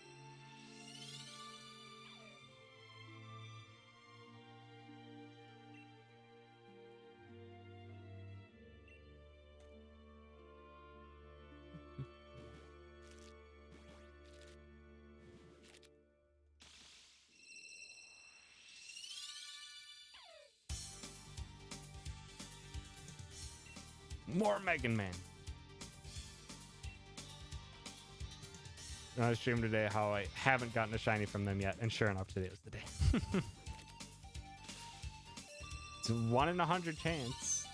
More Mega Man. I streamed today how I haven't gotten a shiny from them yet, and sure enough, today was the day. It's 1 in 100 chance.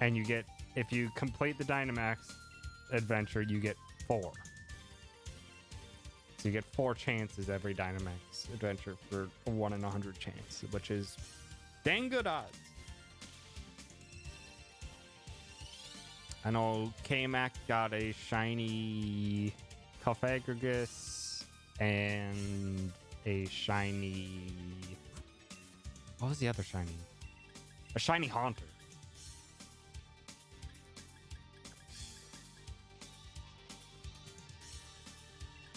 And you get, if you complete the Dynamax adventure, you get 4. So you get 4 chances every Dynamax adventure for a 1 in 100 chance, which is dang good odds. I know K-Mac got a shiny Cofagrigus and a shiny... What was the other shiny? A shiny Haunter.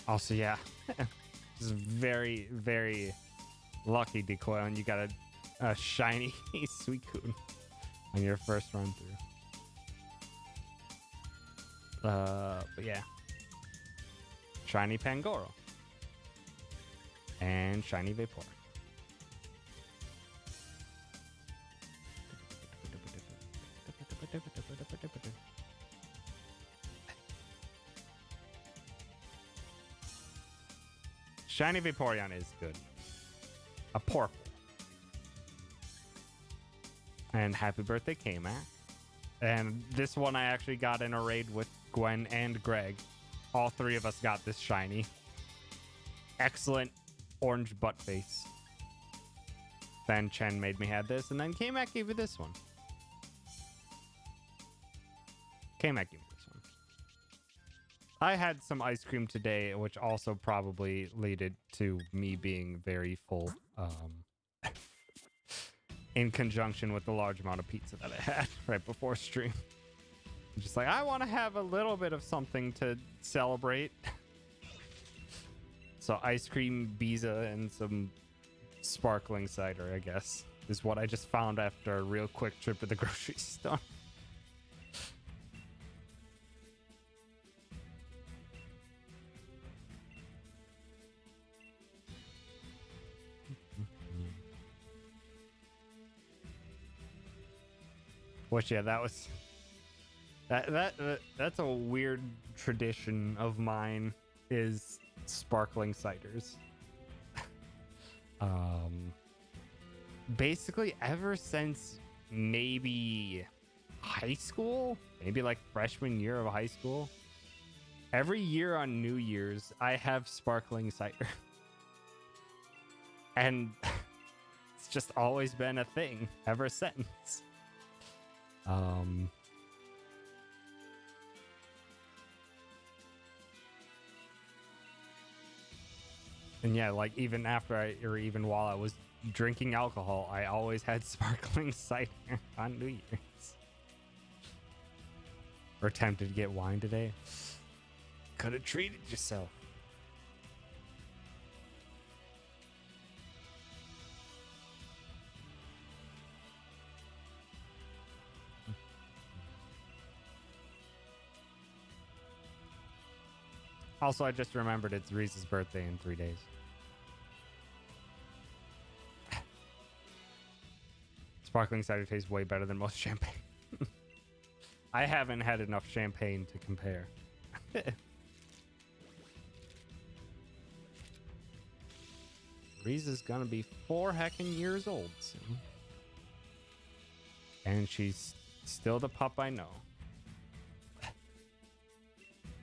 Also, yeah. This is very, very lucky, Decoy, and you got a shiny Suicune on your first run through. But yeah. Shiny Pangoro. And shiny Vapor. Shiny Vaporeon is good. A purple. And happy birthday, K-Mac. And this one I actually got in a raid with Gwen and Greg. All three of us got this shiny. Excellent orange butt face. Then Chen made me have this, and then K-Mac gave me this one. K-Mac gave me this one. I had some ice cream today, which also probably led to me being very full. In conjunction with the large amount of pizza that I had right before stream. Just like, I want to have a little bit of something to celebrate. So ice cream, Biza, and some sparkling cider, I guess, is what I just found after a real quick trip to the grocery store. Which, yeah, that was that's a weird tradition of mine, is sparkling ciders. Basically ever since maybe high school, maybe like freshman year of high school, every year on New Year's I have sparkling cider. And it's just always been a thing ever since. And yeah, like even even while I was drinking alcohol, I always had sparkling cider on New Year's. Or tempted to get wine today. Could have treated yourself. Also, I just remembered it's Reese's birthday in 3 days. Sparkling cider tastes way better than most champagne. I haven't had enough champagne to compare. Reese is gonna be 4 heckin' years old soon. And she's still the pup I know.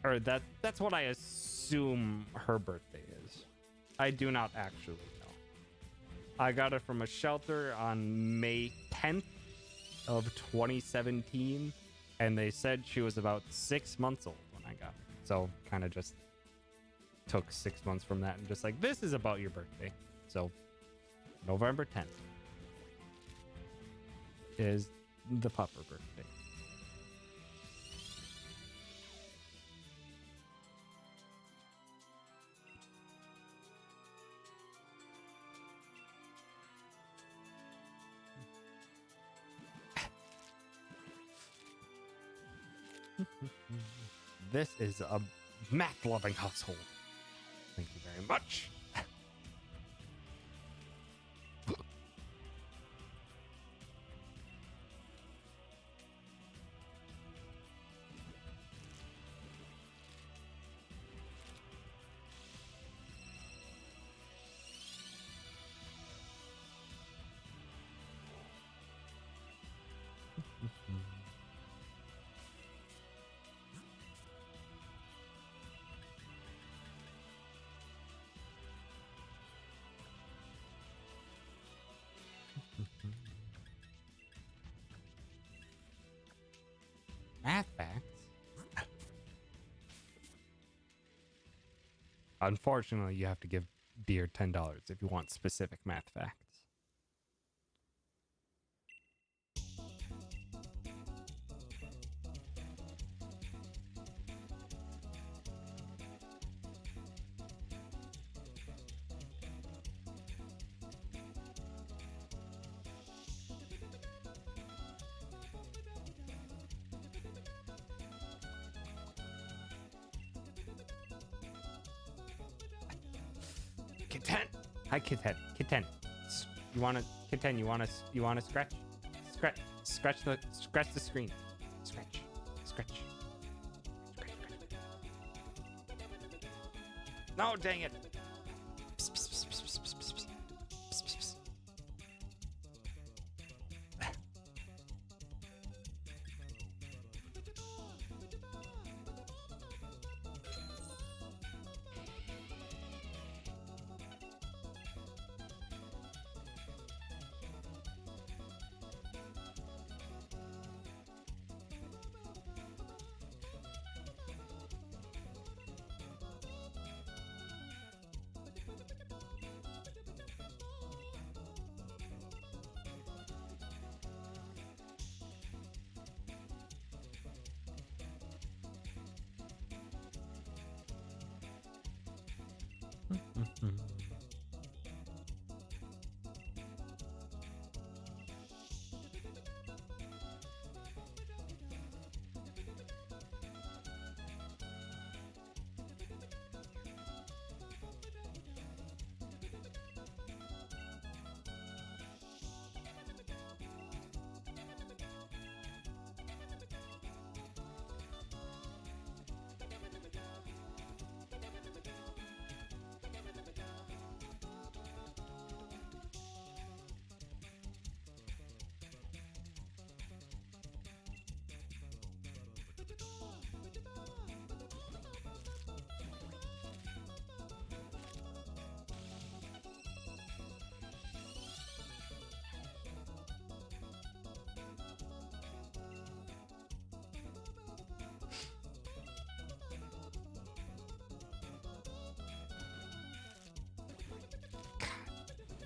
Or that's what I assume her birthday is. I do not actually know. I got it from a shelter on May 10th of 2017, and they said she was about 6 months old when I got her. So kind of just took 6 months from that and just like, this is about your birthday. So November 10th is the pupper birthday. This is a math-loving household. Thank you very much. Math facts? Unfortunately, you have to give Beer $10 if you want specific math facts. Kitten. Hi, Kitten. Kitten. You wanna Kitten? You wanna scratch? Scratch the screen. Scratch. No, dang it.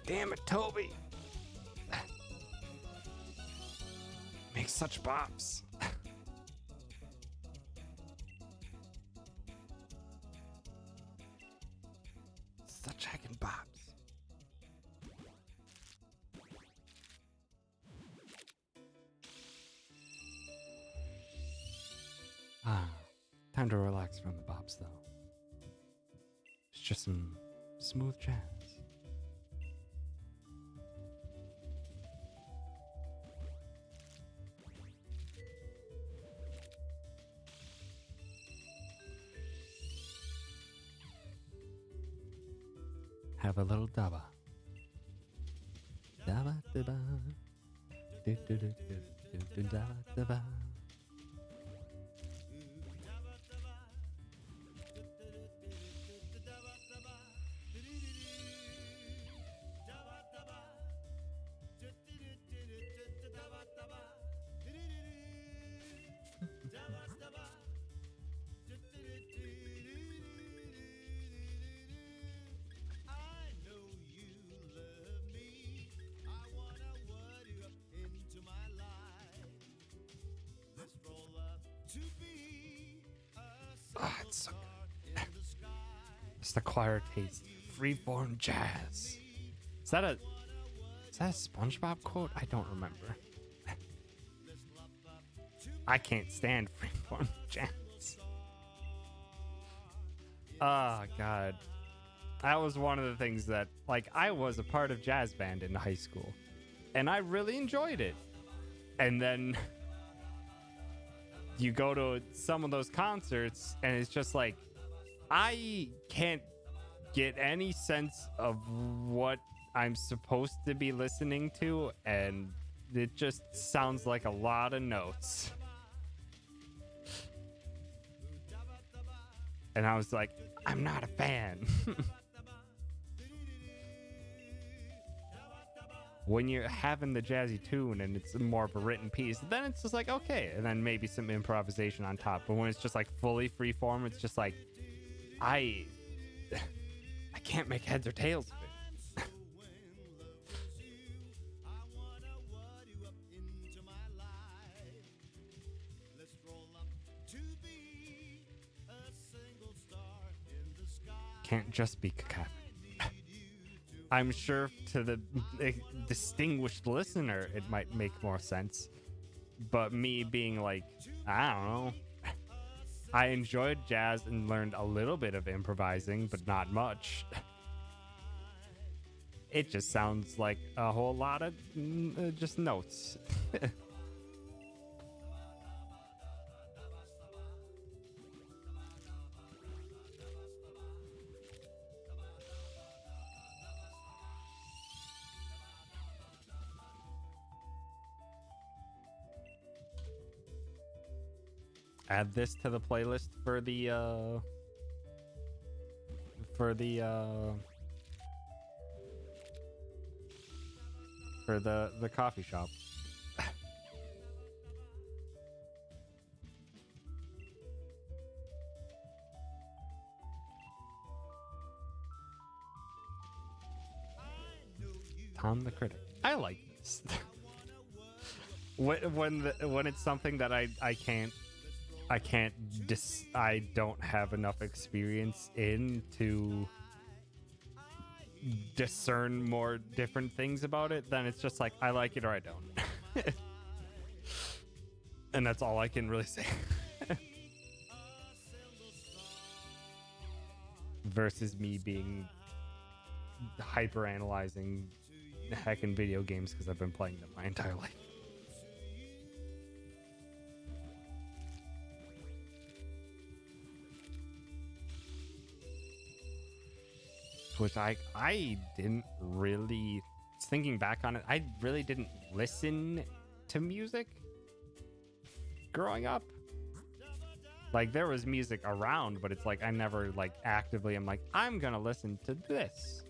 Damn it, Toby. Makes such bops. Such heckin' bops. Ah, time to relax from the bops, though. It's just some smooth jazz. Have a little daba. Daba daba. Do do do do do do daba daba. Ah, it's so good. Just acquired taste. Freeform jazz. Is that a SpongeBob quote? I don't remember. I can't stand freeform jazz. Oh god. That was one of the things that, like, I was a part of jazz band in high school. And I really enjoyed it. And then you go to some of those concerts and it's just like, I can't get any sense of what I'm supposed to be listening to, and it just sounds like a lot of notes. And I was like, I'm not a fan. When you're having the jazzy tune and it's more of a written piece, then it's just like, okay, and then maybe some improvisation on top. But when it's just like fully free form, it's just like, I can't make heads or tails of it. Can't just be cacophony. I'm sure to the distinguished listener, it might make more sense. But me being like, I don't know. I enjoyed jazz and learned a little bit of improvising, but not much. It just sounds like a whole lot of just notes. Add this to the playlist for the coffee shop. Tom the Critic. I like this. when it's something that I don't have enough experience in to discern more different things about it, then it's just like, I like it or I don't. And that's all I can really say. Versus me being hyper analyzing heckin' video games because I've been playing them my entire life. Which I didn't really, thinking back on it, I really didn't listen to music growing up. Like, there was music around, but it's like I never like actively I'm like, I'm gonna listen to this.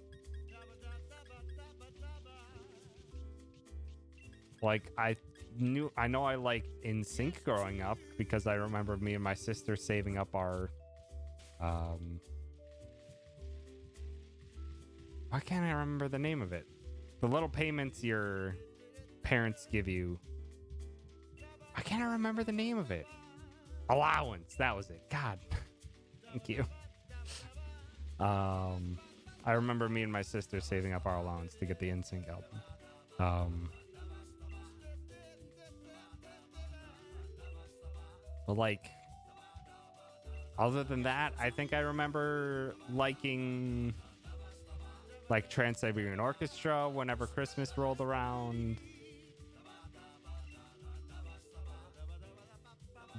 Like, I know I liked NSYNC growing up because I remember me and my sister saving up our why can't I remember the name of it? the little payments your parents give you. I can't remember the name of it. Allowance. That was it. God. Thank you. I remember me and my sister saving up our allowance to get the NSYNC album. But like, other than that, I think I remember liking like Trans-Siberian Orchestra whenever Christmas rolled around.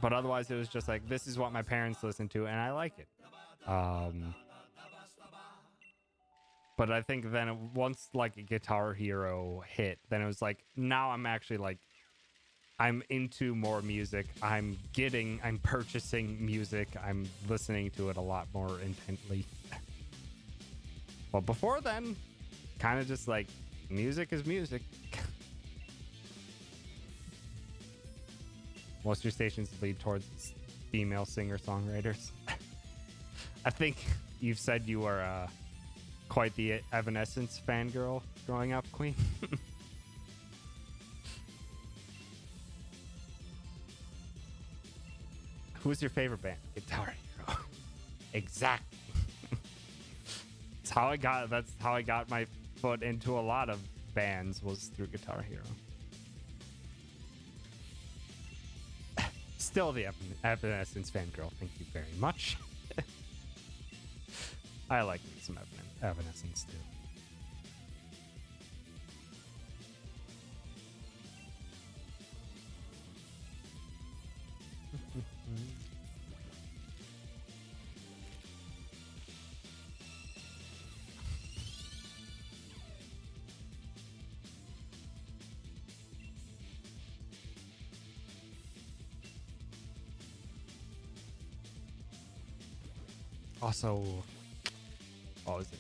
But otherwise, it was just like, this is what my parents listen to, and I like it. But I think then once like Guitar Hero hit, then it was like, now I'm actually like, I'm into more music. I'm purchasing music. I'm listening to it a lot more intently. Well, before then, kind of just like, music is music. Most of your stations lead towards female singer-songwriters. I think you've said you were quite the Evanescence fangirl growing up, Queen. Who's your favorite band? Guitar Hero. Exactly. That's how I got my foot into a lot of bands, was through Guitar Hero. Still the Evanescence fangirl. Thank you very much. I like some Evanescence too. Also, what was it?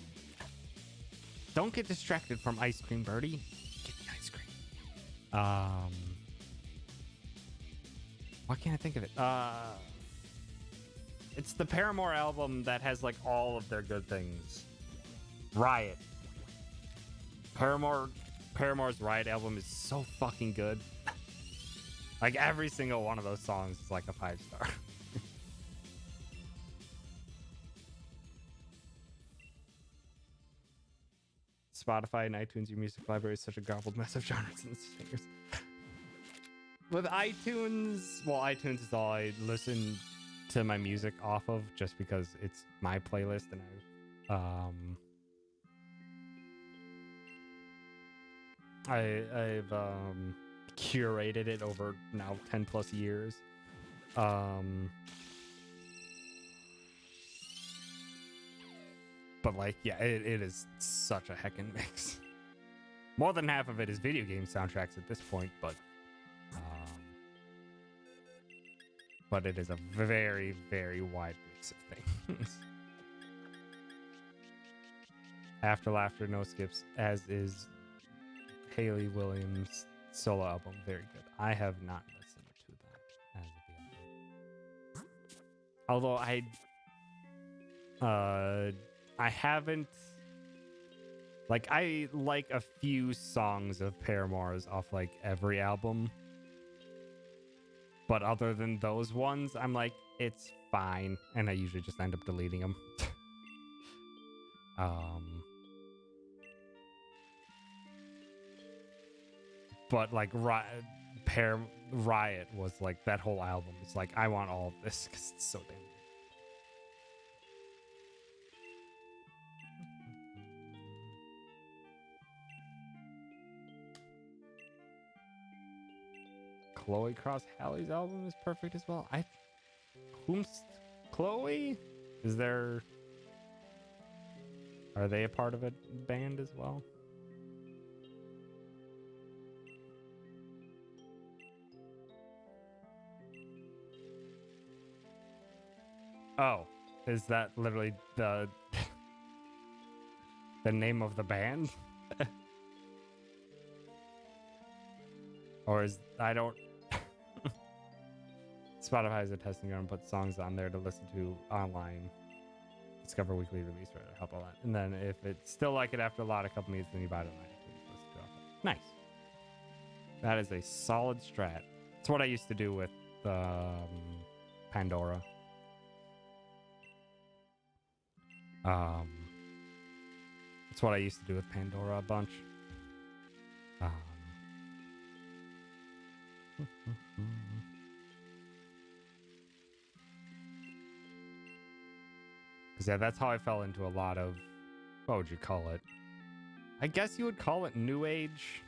Don't get distracted from ice cream, Birdie. Get the ice cream. Why can't I think of it? It's the Paramore album that has like all of their good things. Riot. Paramore's Riot album is so fucking good. Like every single one of those songs is like a 5-star. Spotify and iTunes, your music library is such a garbled mess of genres and singers. With iTunes, well, iTunes is all I listen to my music off of, just because it's my playlist, and I've curated it over now 10 plus years. But like, yeah, it is such a heckin' mix. More than half of it is video game soundtracks at this point, but it is a very, very wide mix of things. After Laughter, no skips, as is Hayley Williams' solo album. Very good. I have not listened to that as of yet. Although I haven't, like, I like a few songs of Paramore's off like every album, but other than those ones, I'm like, it's fine, and I usually just end up deleting them. But like Riot was like, that whole album is like, I want all of this because it's so damn good. Chloe Cross Halley's album is perfect as well. Whom's Chloe? Are they a part of a band as well? Oh, is that literally the name of the band? Or I don't. Spotify is a testing ground, put songs on there to listen to online. Discover weekly release, right? Help a lot. And then if it's still like it after a couple minutes, then you buy it on iTunes. Listen to Nice. That is a solid strat. It's what I used to do with Pandora. It's what I used to do with Pandora a bunch. Because yeah, that's how I fell into a lot of, what would you call it? I guess you would call it new age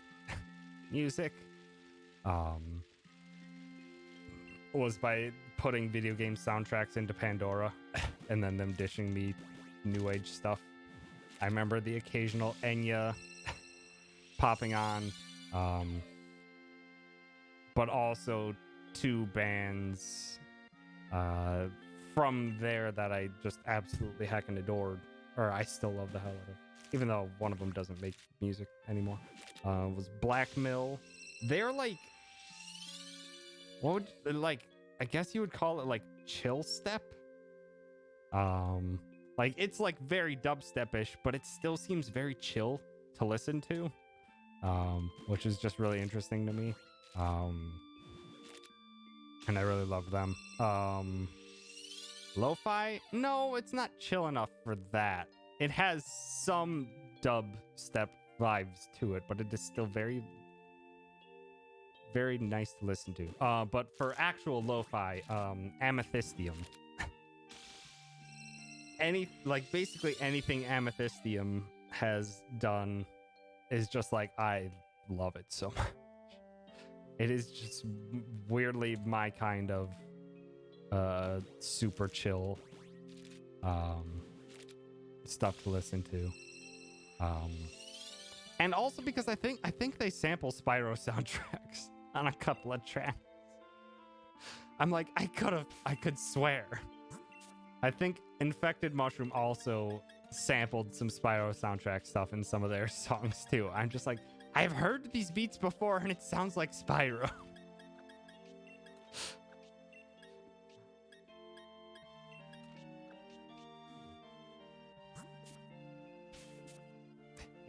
music. Was by putting video game soundtracks into Pandora and then them dishing me new age stuff. I remember the occasional Enya popping on, but also two bands from there that I just absolutely heckin' adored, or I still love the hell out of, even though one of them doesn't make music anymore. Was Black Mill. They're like, what would, like, I guess you would call it like chill step. Like it's like very dubstep-ish, but it still seems very chill to listen to, which is just really interesting to me. And I really love them. Lo-fi? No, it's not chill enough for that. It has some dubstep vibes to it, but it is still very, very nice to listen to. But for actual lo-fi, Amethystium. Basically anything Amethystium has done is just like, I love it so much. It is just weirdly my kind of super chill stuff to listen to. And also because I think they sample Spyro soundtracks on a couple of tracks. I'm like, I could swear. I think Infected Mushroom also sampled some Spyro soundtrack stuff in some of their songs too. I'm just like, I've heard these beats before and it sounds like Spyro.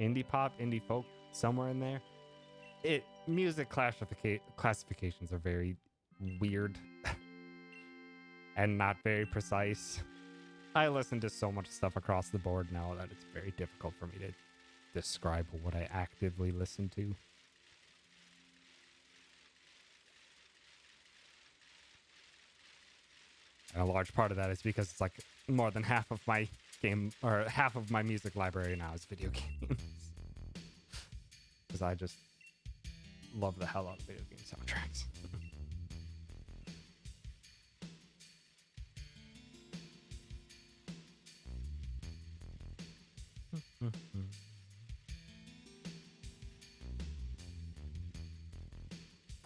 Indie pop, indie folk, somewhere in there. Music classifications are very weird and not very precise. I listen to so much stuff across the board now that it's very difficult for me to describe what I actively listen to. And a large part of that is because it's like more than half of my half of my music library now is video games. Because I just love the hell out of video game soundtracks.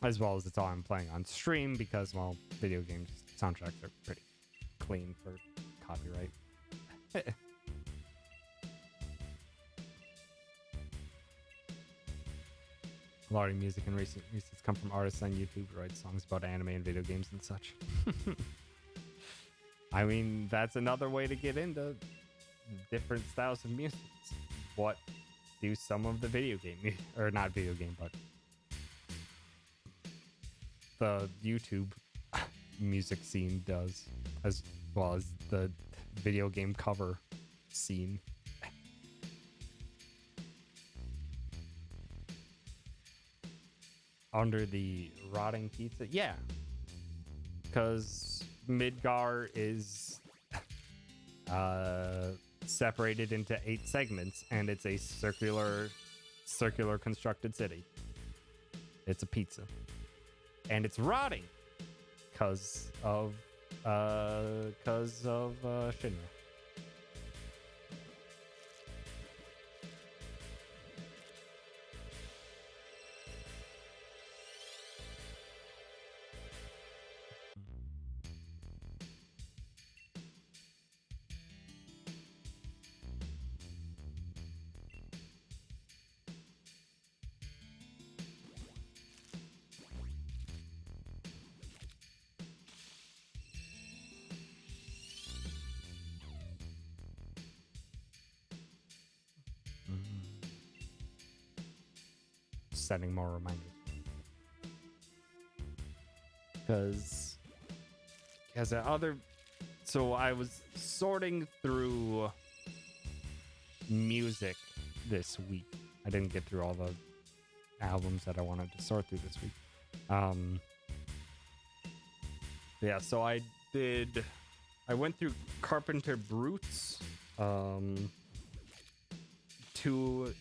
As well as it's all I'm playing on stream because, well, video games soundtracks are pretty clean for copyright. A lot of music in recent come from artists on YouTube who write songs about anime and video games and such. I mean, that's another way to get into different styles of music. What do some of the video game, or not video game, but the YouTube music scene does, as well as the video game cover scene. Under the rotting pizza? Yeah. Because Midgar is separated into 8 segments, and it's a circular constructed city. It's a pizza. And it's rotting because of Shinra. sending more reminders. Because as a other, so I was sorting through music this week. I didn't get through all the albums that I wanted to sort through this week. Yeah, so I went through Carpenter Brut's two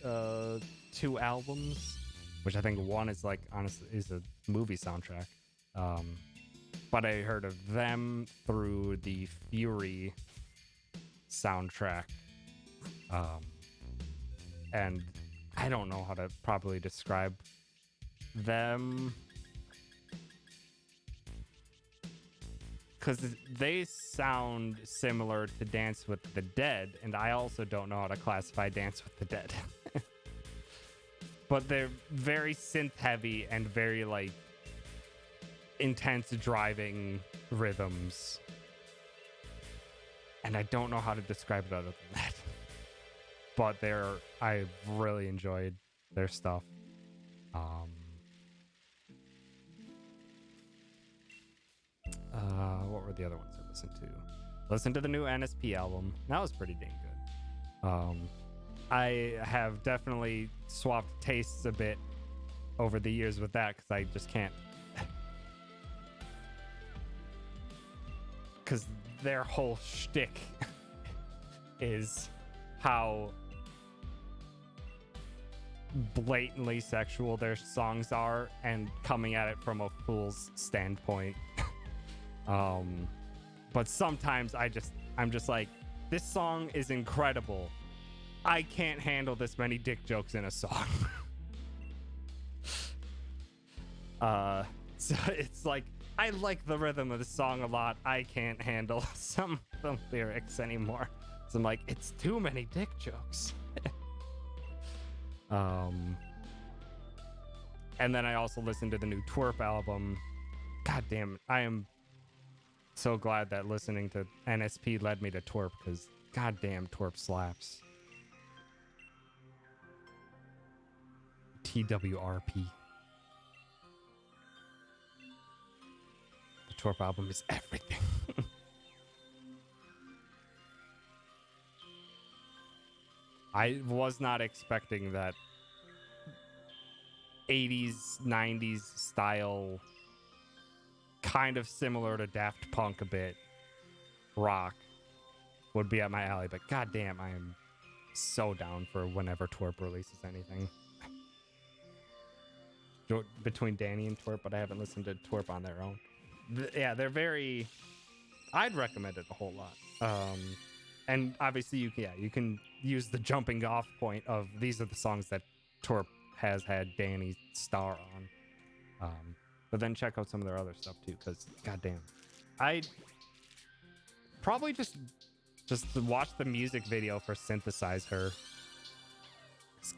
albums, which I think one is like honestly is a movie soundtrack. But I heard of them through the Fury soundtrack. And I don't know how to properly describe them, because they sound similar to Dance with the Dead, and I also don't know how to classify Dance with the Dead. But they're very synth heavy and very like intense driving rhythms, and I don't know how to describe it other than that. But I've really enjoyed their stuff. What were the other ones I listened to? Listened to the new NSP album. That was pretty dang good. I have definitely swapped tastes a bit over the years with that, because I just can't. Because their whole shtick is how blatantly sexual their songs are, and coming at it from a fool's standpoint. But sometimes I'm just like, this song is incredible. I can't handle this many dick jokes in a song. So it's like, I like the rhythm of the song a lot. I can't handle some of the lyrics anymore. So I'm like, it's too many dick jokes. And then I also listened to the new Twerp album. God damn it. I am so glad that listening to NSP led me to Twerp, because goddamn Twerp slaps. TWRP. The Twerp album is everything. I was not expecting that 80s, 90s style, kind of similar to Daft Punk a bit, rock would be up my alley. But goddamn, I am so down for whenever Twerp releases anything. Between Danny and Twerp, but I haven't listened to Twerp on their own. Yeah, they're very... I'd recommend it a whole lot. And obviously, you can use the jumping off point of these are the songs that Twerp has had Danny star on. But then check out some of their other stuff too, because goddamn, I probably just watch the music video for Synthesize Her.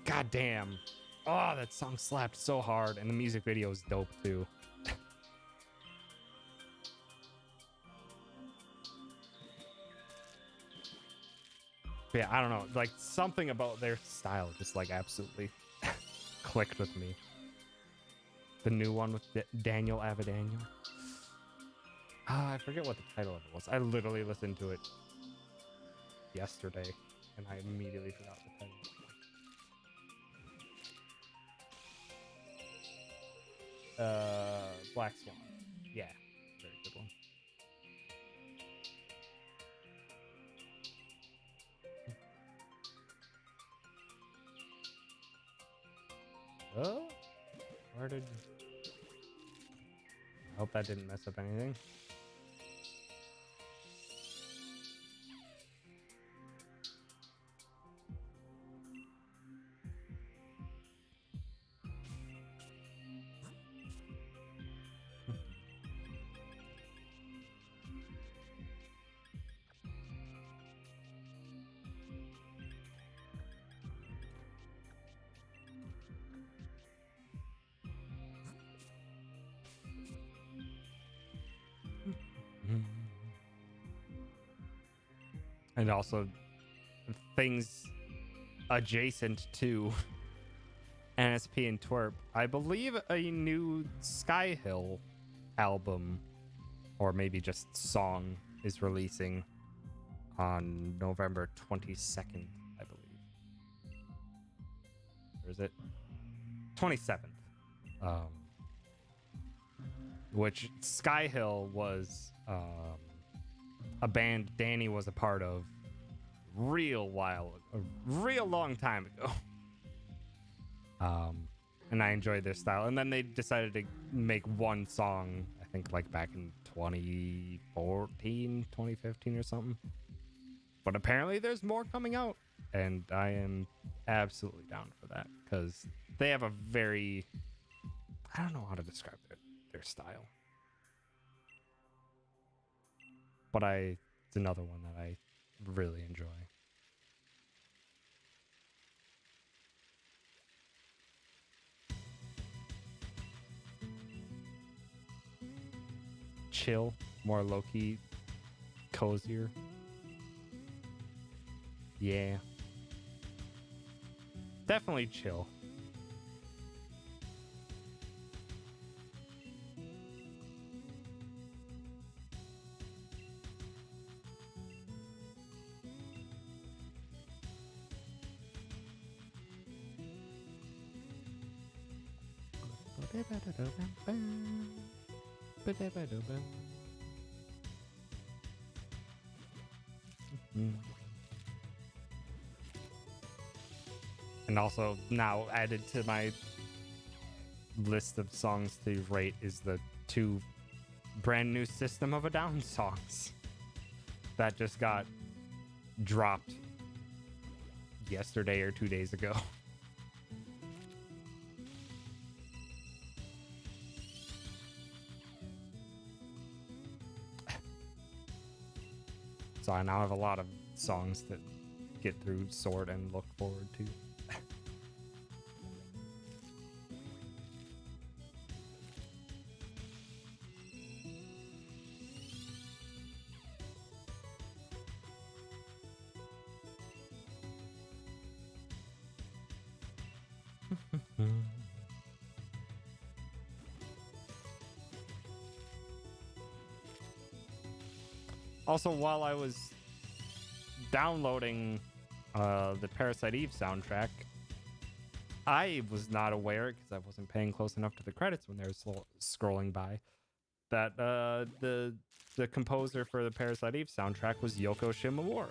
Goddamn, oh, that song slapped so hard, and the music video is dope too. Yeah, I don't know, like something about their style just like absolutely clicked with me. The new one with Daniel Avadaniel. I forget what the title of it was. I literally listened to it yesterday, and I immediately forgot the title. Black Swan. Yeah, very good one. Oh, where did... I hope that didn't mess up anything. And also things adjacent to NSP and Twerp. I believe a new Sky Hill album, or maybe just song, is releasing on November 22nd, I believe. Or is it 27th? Which Sky Hill was a band Danny was a part of a real long time ago. And I enjoyed their style. And then they decided to make one song, I think like back in 2014, 2015 or something. But apparently there's more coming out. And I am absolutely down for that. Because they have a very... I don't know how to describe their style. But it's another one that I really enjoy. Chill, more low-key, cozier. Yeah. Definitely chill. And also now added to my list of songs to rate is the 2 brand new System of a Down songs that just got dropped yesterday or 2 days ago. So I now have a lot of songs to get through, sort, and look forward to. Also, while I was downloading the Parasite Eve soundtrack, I was not aware, because I wasn't paying close enough to the credits when they were scrolling by, that the composer for the Parasite Eve soundtrack was Yoko Shimomura,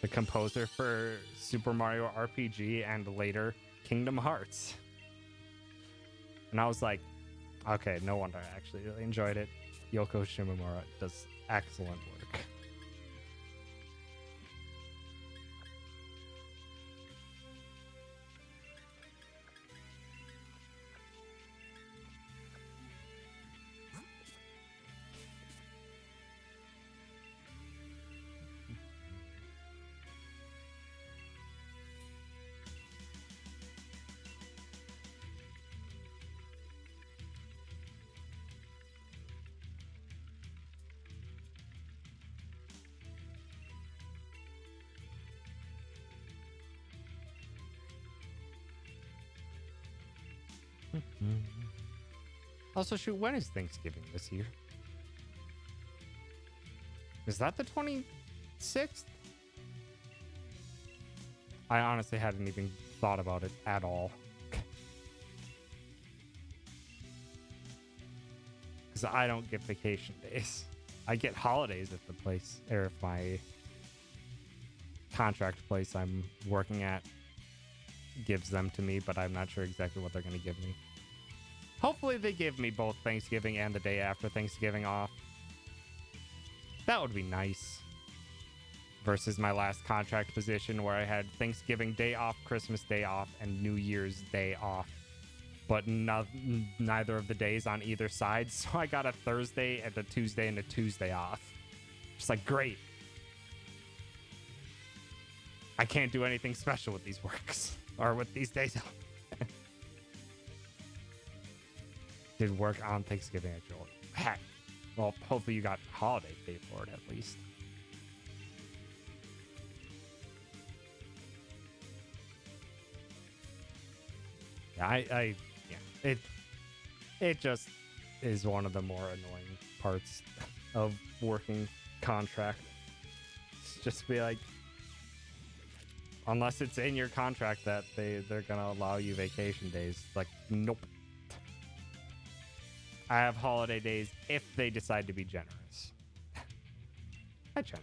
the composer for Super Mario RPG and later Kingdom Hearts. And I was like, okay, no wonder I actually really enjoyed it. Yoko Shimomura does excellent work. Also, shoot, when is Thanksgiving this year? Is that the 26th? I honestly hadn't even thought about it at all. Because I don't get vacation days. I get holidays if the place, or if my contract place I'm working at gives them to me, but I'm not sure exactly what they're going to give me. Hopefully they give me both Thanksgiving and the day after Thanksgiving off. That would be nice. Versus my last contract position where I had Thanksgiving Day off, Christmas Day off, and New Year's Day off. But neither of the days on either side. So I got a Thursday and a Tuesday and a Tuesday off. Just like, great. I can't do anything special with these works. Or with these days off. Did work on Thanksgiving actually. Heck. Well, hopefully you got holiday pay for it at least. Yeah, it just is one of the more annoying parts of working contract. It's just be like, unless it's in your contract that they're gonna allow you vacation days. Like, nope. I have holiday days if they decide to be generous. Hi, Chen.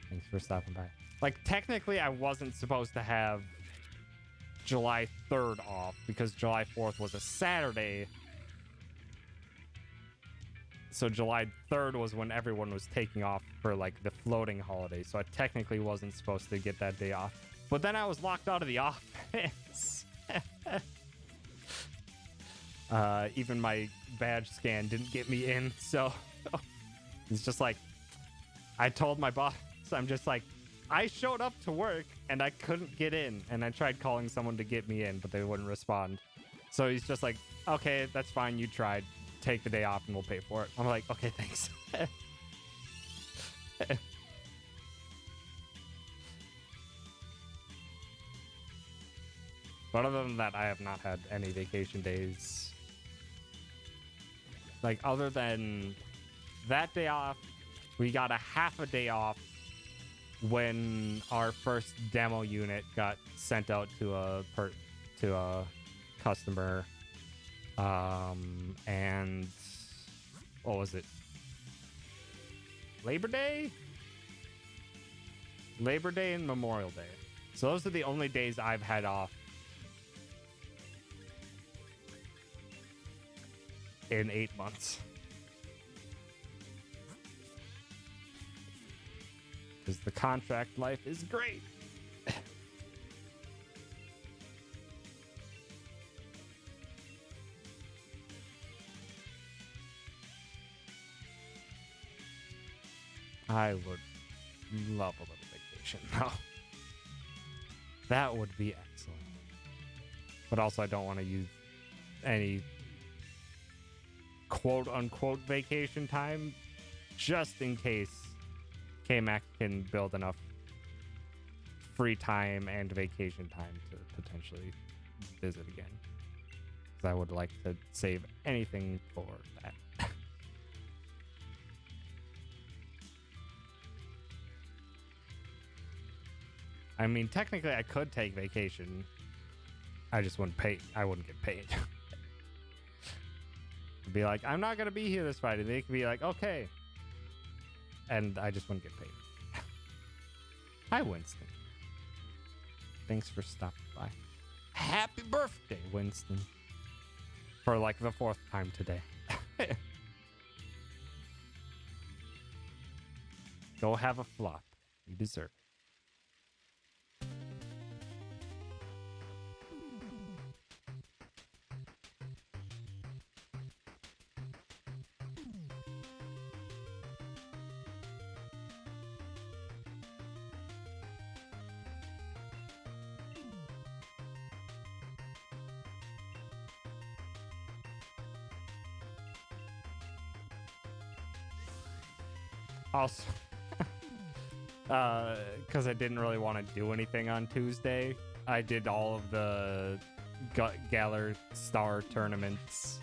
Thanks for stopping by. Like, technically, I wasn't supposed to have July 3rd off because July 4th was a Saturday. So July 3rd was when everyone was taking off for, like, the floating holiday. So I technically wasn't supposed to get that day off. But then I was locked out of the office. Even my badge scan didn't get me in. So it's just like, I told my boss, I'm just like, I showed up to work and I couldn't get in. And I tried calling someone to get me in, but they wouldn't respond. So he's just like, okay, that's fine. You tried. Take the day off and we'll pay for it. I'm like, okay, thanks. But other than that, I have not had any vacation days. Like, other than that day off, we got a half a day off when our first demo unit got sent out to a customer. And what was it? Labor Day and Memorial Day. So those are the only days I've had off in 8 months. Because the contract life is great. I would love a little vacation though. That would be excellent. But also I don't want to use any quote unquote vacation time just in case KMAC can build enough free time and vacation time to potentially visit again. Because I would like to save anything for that. I mean, technically, I could take vacation. I just wouldn't pay. I wouldn't get paid. Be like, I'm not gonna be here this Friday. They could be like, okay, and I just wouldn't get paid. Hi, Winston. Thanks for stopping by. Happy birthday, Winston. For like the 4th time today. Go have a flop. You deserve it. Also, because I didn't really want to do anything on Tuesday, I did all of the Galar Star tournaments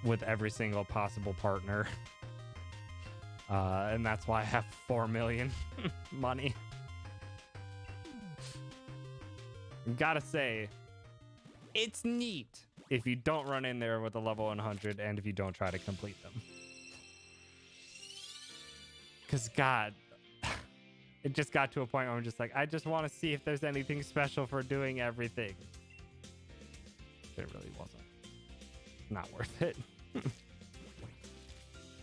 with every single possible partner. And that's why I have 4 million money. Gotta say, it's neat if you don't run in there with a level 100 and if you don't try to complete them. Because, God, it just got to a point where I'm just like, I just want to see if there's anything special for doing everything. It really wasn't. Not worth it.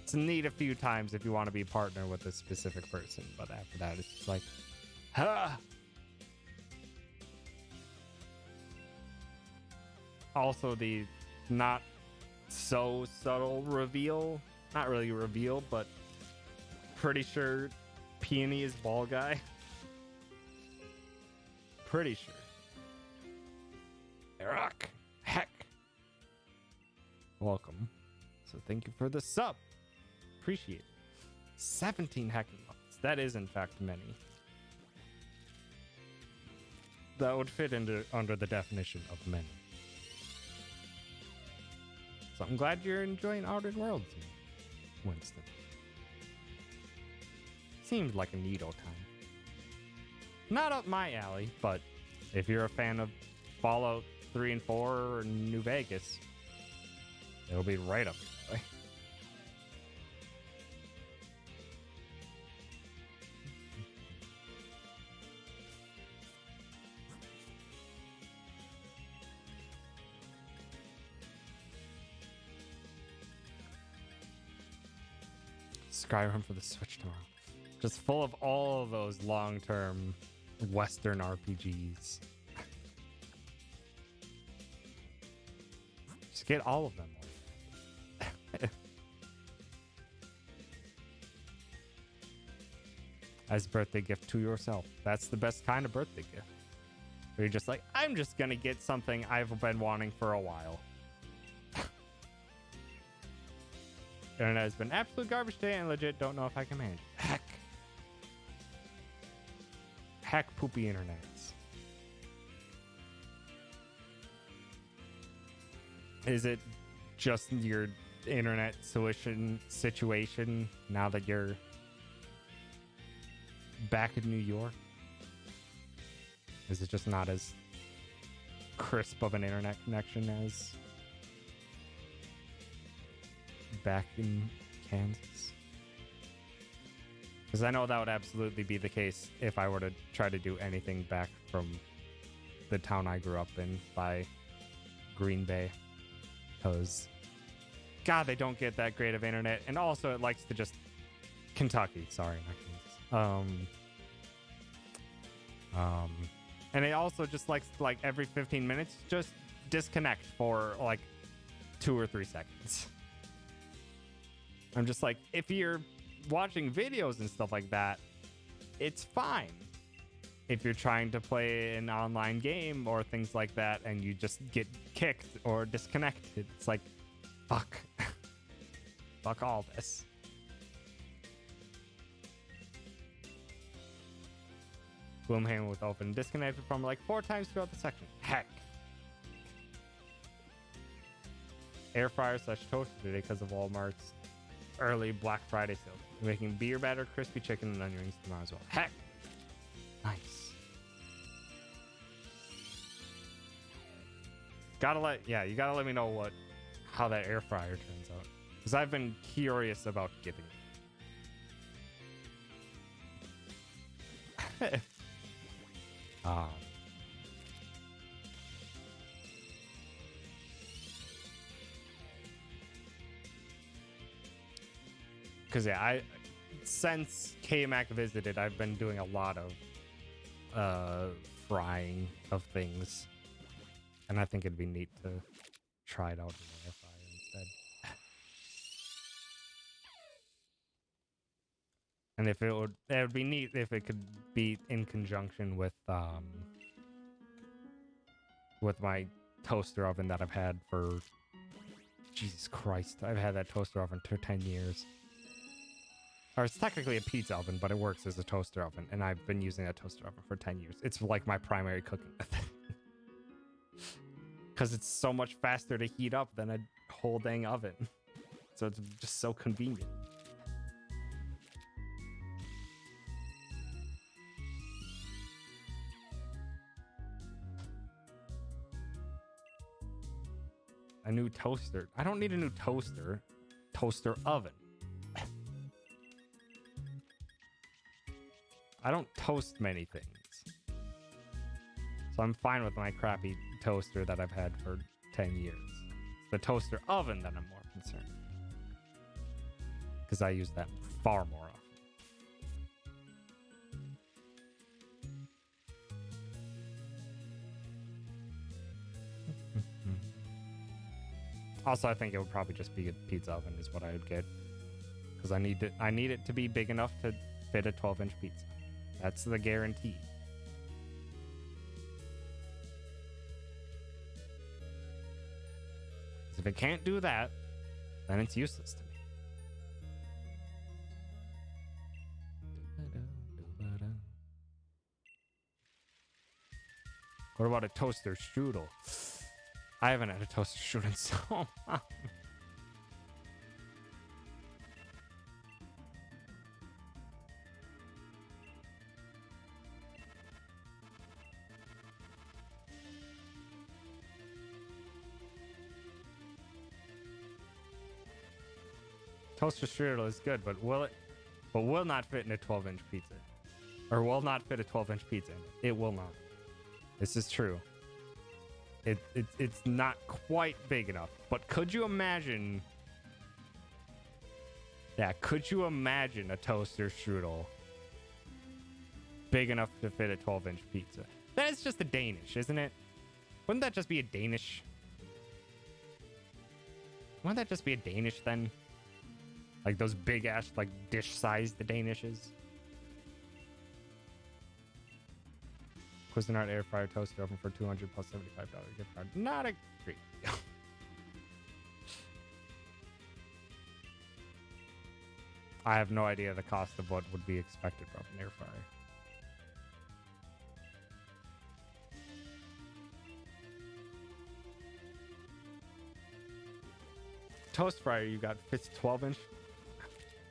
It's neat a few times if you want to be partner with a specific person, but after that, it's just like, huh. Also, the not so subtle reveal, not really reveal, but pretty sure Peony is ball guy. Pretty sure. Eric, heck. Welcome. So thank you for the sub. Appreciate it. 17 hacking months. That is in fact many. that would fit under the definition of many. So I'm glad you're enjoying Outer Worlds, Winston. Seemed like a neato time. Not up my alley, but if you're a fan of Fallout 3 and 4 or New Vegas, it'll be right up your alley. Skyrim for the Switch tomorrow. Just full of all of those long-term Western RPGs. Just get all of them. As a birthday gift to yourself. That's the best kind of birthday gift. Where you're just like, I'm just gonna get something I've been wanting for a while. Internet has been absolute garbage today and legit don't know if I can manage it. Heck poopy internets. Is it just your internet situation now that you're back in New York? Is it just not as crisp of an internet connection as back in Kansas? Because I know that would absolutely be the case if I were to try to do anything back from the town I grew up in by Green Bay. Because, God, they don't get that great of internet. And also, it likes to just... Kentucky, sorry, not Kansas. And it also just likes to, like, every 15 minutes, just disconnect for, like, 2 or 3 seconds. I'm just like, if you're watching videos and stuff like that, it's fine. If you're trying to play an online game or things like that and you just get kicked or disconnected, it's like, fuck. Fuck all this. Gloomhaven was open, disconnected from like 4 times throughout the section. Heck. Air fryer / toaster today because of Walmart's early Black Friday sale. Making beer batter, crispy chicken, and onion rings tomorrow as well. Heck. Nice. You gotta let me know how that air fryer turns out. Because I've been curious about getting it. Because since K-Mac visited, I've been doing a lot of frying of things, and I think it'd be neat to try it out in the air fryer instead. And if it would be neat if it could be in conjunction with my toaster oven that I've had for Jesus Christ, I've had that toaster oven for 10 years. Or it's technically a pizza oven, but it works as a toaster oven, and I've been using that toaster oven for 10 years. It's like my primary cooking method. Because it's so much faster to heat up than a whole dang oven. So it's just so convenient. A new toaster. I don't need a new toaster. Toaster oven. I don't toast many things. So I'm fine with my crappy toaster that I've had for 10 years. It's the toaster oven that I'm more concerned with. Because I use that far more often. Also, I think it would probably just be a pizza oven is what I would get. Because I need it to be big enough to fit a 12-inch pizza. That's the guarantee. If it can't do that, then it's useless to me. What about a toaster strudel? I haven't had a toaster strudel in so long. Toaster strudel is good, but will not fit in a 12-inch pizza. Or will not fit a 12-inch pizza in it. It will not. This is true. It's not quite big enough. But could you imagine... Yeah, could you imagine a toaster strudel big enough to fit a 12-inch pizza? That is just a Danish, isn't it? Wouldn't that just be a Danish? Wouldn't that just be a Danish then? Like those big ass, like dish-sized Danishes. Cuisinart air fryer toaster oven for $200 plus $75 gift card. Not a great deal. I have no idea the cost of what would be expected from an air fryer. Toast fryer you got fits 12-inch.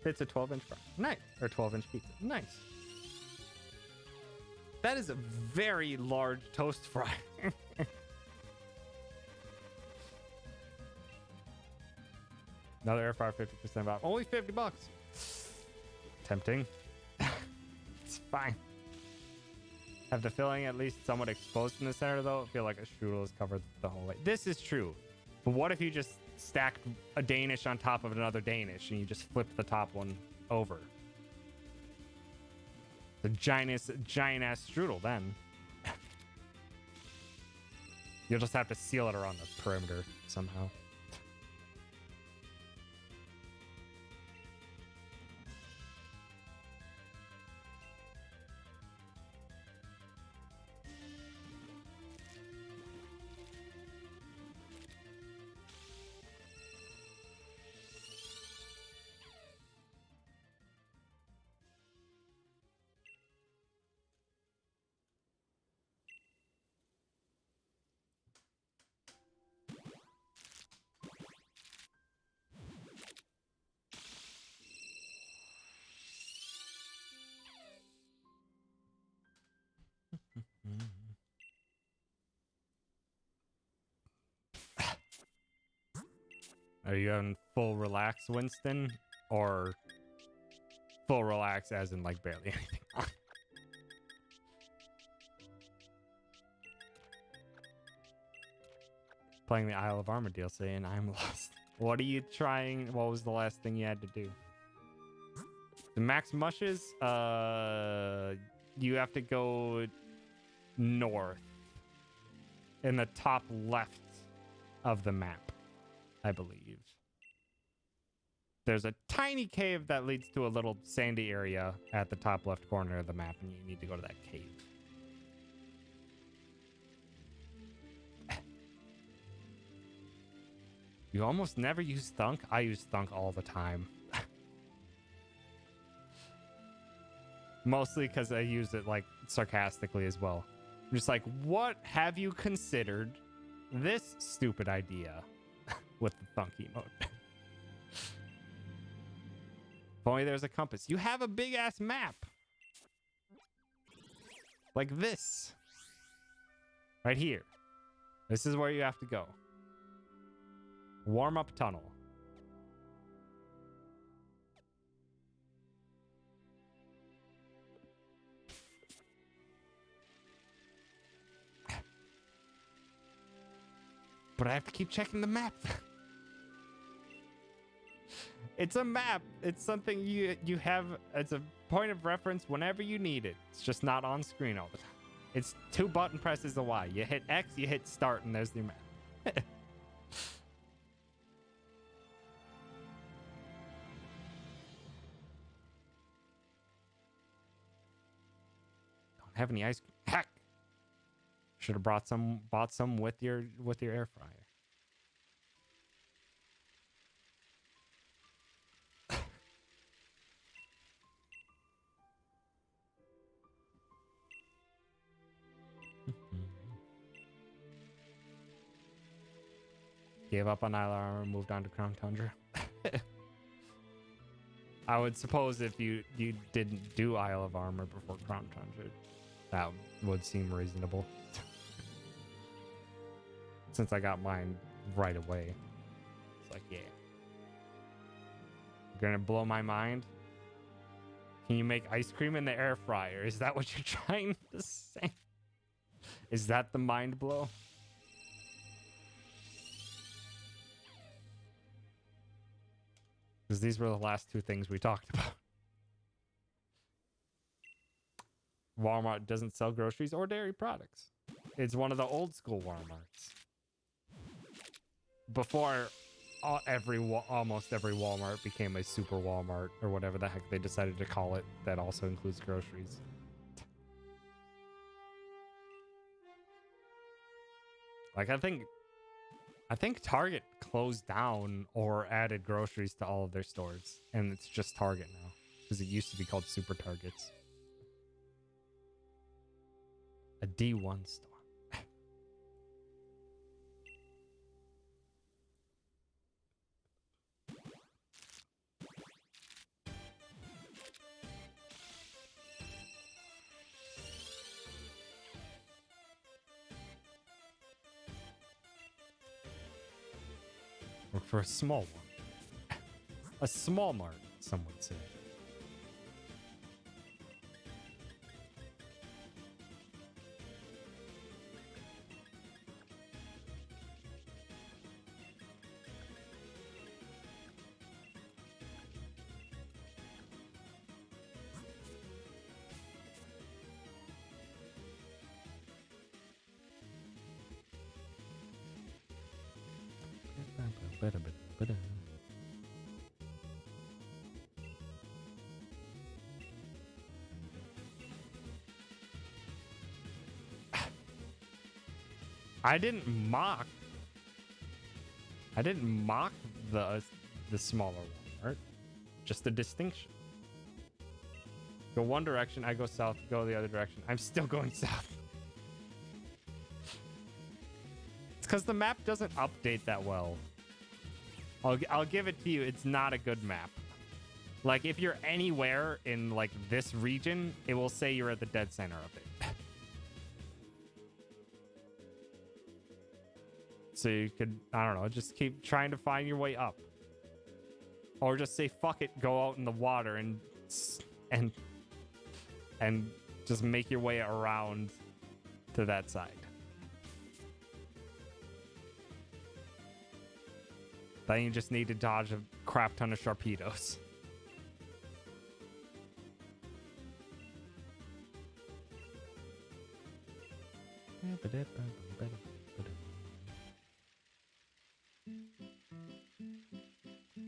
Fits a 12-inch fryer. Nice. Or 12-inch pizza. Nice. That is a very large toast fryer. Another air fryer 50% off. Only $50. Tempting. It's fine. Have the filling at least somewhat exposed in the center though? I feel like a strudel is covered the whole way. This is true. But what if you just stacked a Danish on top of another Danish and you just flipped the top one over? The giant ass strudel then. You'll just have to seal it around the perimeter somehow. Are you on full relax, Winston? Or full relax as in like barely anything on? Playing the Isle of Armor DLC and I'm lost. What are you trying? What was the last thing you had to do? The max mushes, you have to go north in the top left of the map, I believe. There's a tiny cave that leads to a little sandy area at the top left corner of the map, and you need to go to that cave. You almost never use Thunk? I use Thunk all the time. Mostly because I use it like sarcastically as well. I'm just like, what have you considered this stupid idea with the Thunk emote? If only there's a compass. You have a big ass map. Like this. Right here. This is where you have to go. Warm up tunnel. But I have to keep checking the map. It's a map. It's something you have as a point of reference whenever you need it. It's just not on screen all the time. It's 2 button presses away. You hit X, you hit start, and there's the map. Don't have any ice cream. Heck. Should have bought some with your air fryer. Gave up on Isle of Armor, moved on to Crown Tundra. I would suppose if you didn't do Isle of Armor before Crown Tundra, that would seem reasonable. Since I got mine right away. It's like, yeah. You're gonna blow my mind? Can you make ice cream in the air fryer? Is that what you're trying to say? Is that the mind blow? Because these were the last two things we talked about. Walmart doesn't sell groceries or dairy products. It's one of the old school Walmarts. Before almost every Walmart became a super Walmart or whatever the heck they decided to call it that also includes groceries. Like I think Target closed down or added groceries to all of their stores and it's just Target now because it used to be called Super Targets. A D1 store. Or for a small one. A small mart, some would say. I didn't mock the smaller Walmart. Just a distinction. Go one direction, I go south, go the other direction. I'm still going south. It's because the map doesn't update that well. I'll give it to you, it's not a good map. Like, if you're anywhere in, like, this region, it will say you're at the dead center of it. So you could, I don't know, just keep trying to find your way up. Or just say, fuck it, go out in the water and just make your way around to that side. Then you just need to dodge a crap ton of Sharpedos.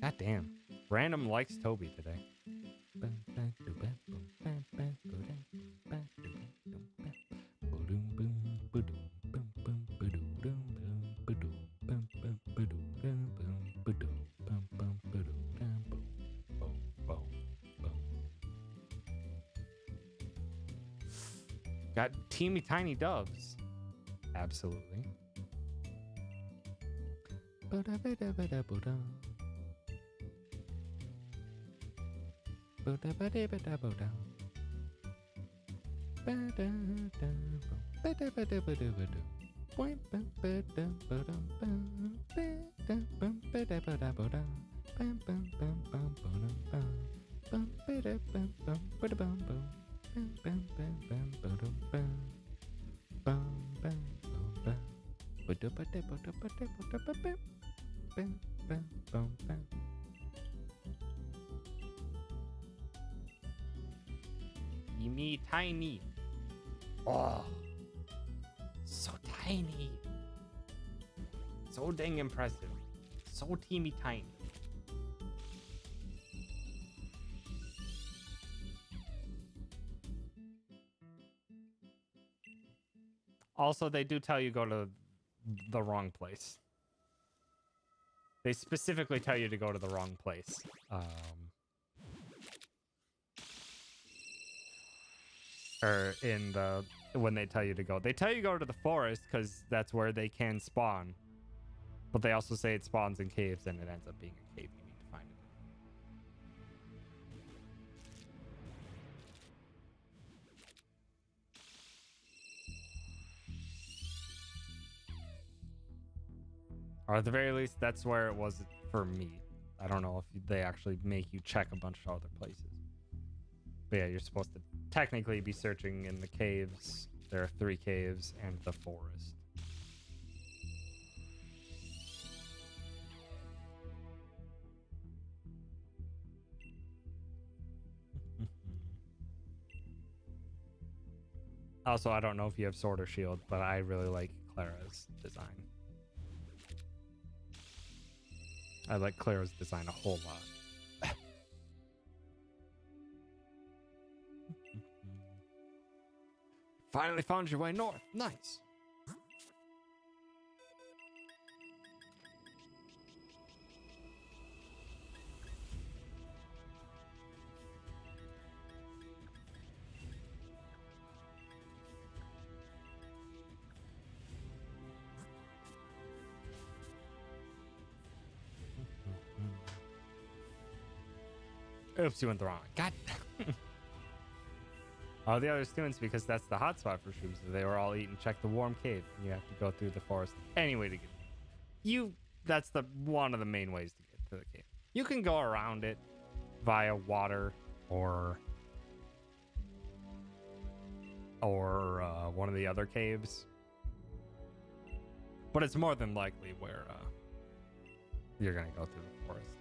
God damn. Random likes Toby today. Got teeny tiny doves. Absolutely. Teeny tiny. Oh, so tiny. So dang impressive. So teeny tiny. Also, they do tell you go to the wrong place. They specifically tell you to go to the wrong place. Or in the when they tell you to go. They tell you to go to the forest because that's where they can spawn. But they also say it spawns in caves and it ends up being a cave. You need to find it. Or at the very least, that's where it was for me. I don't know if they actually make you check a bunch of other places. But yeah, you're supposed to technically be searching in the caves. There are 3 caves and the forest. Also, I don't know if you have sword or shield, but I really like Clara's design. I like Clara's design a whole lot. Finally found your way north. Nice. Oops, you went the wrong way. God. Oh, the other students, because that's the hotspot for shrooms. They were all eating. Check the warm cave. You have to go through the forest. Anyway, to get you. That's the one of the main ways to get to the cave. You can go around it via water or one of the other caves, but it's more than likely where you're gonna go through the forest.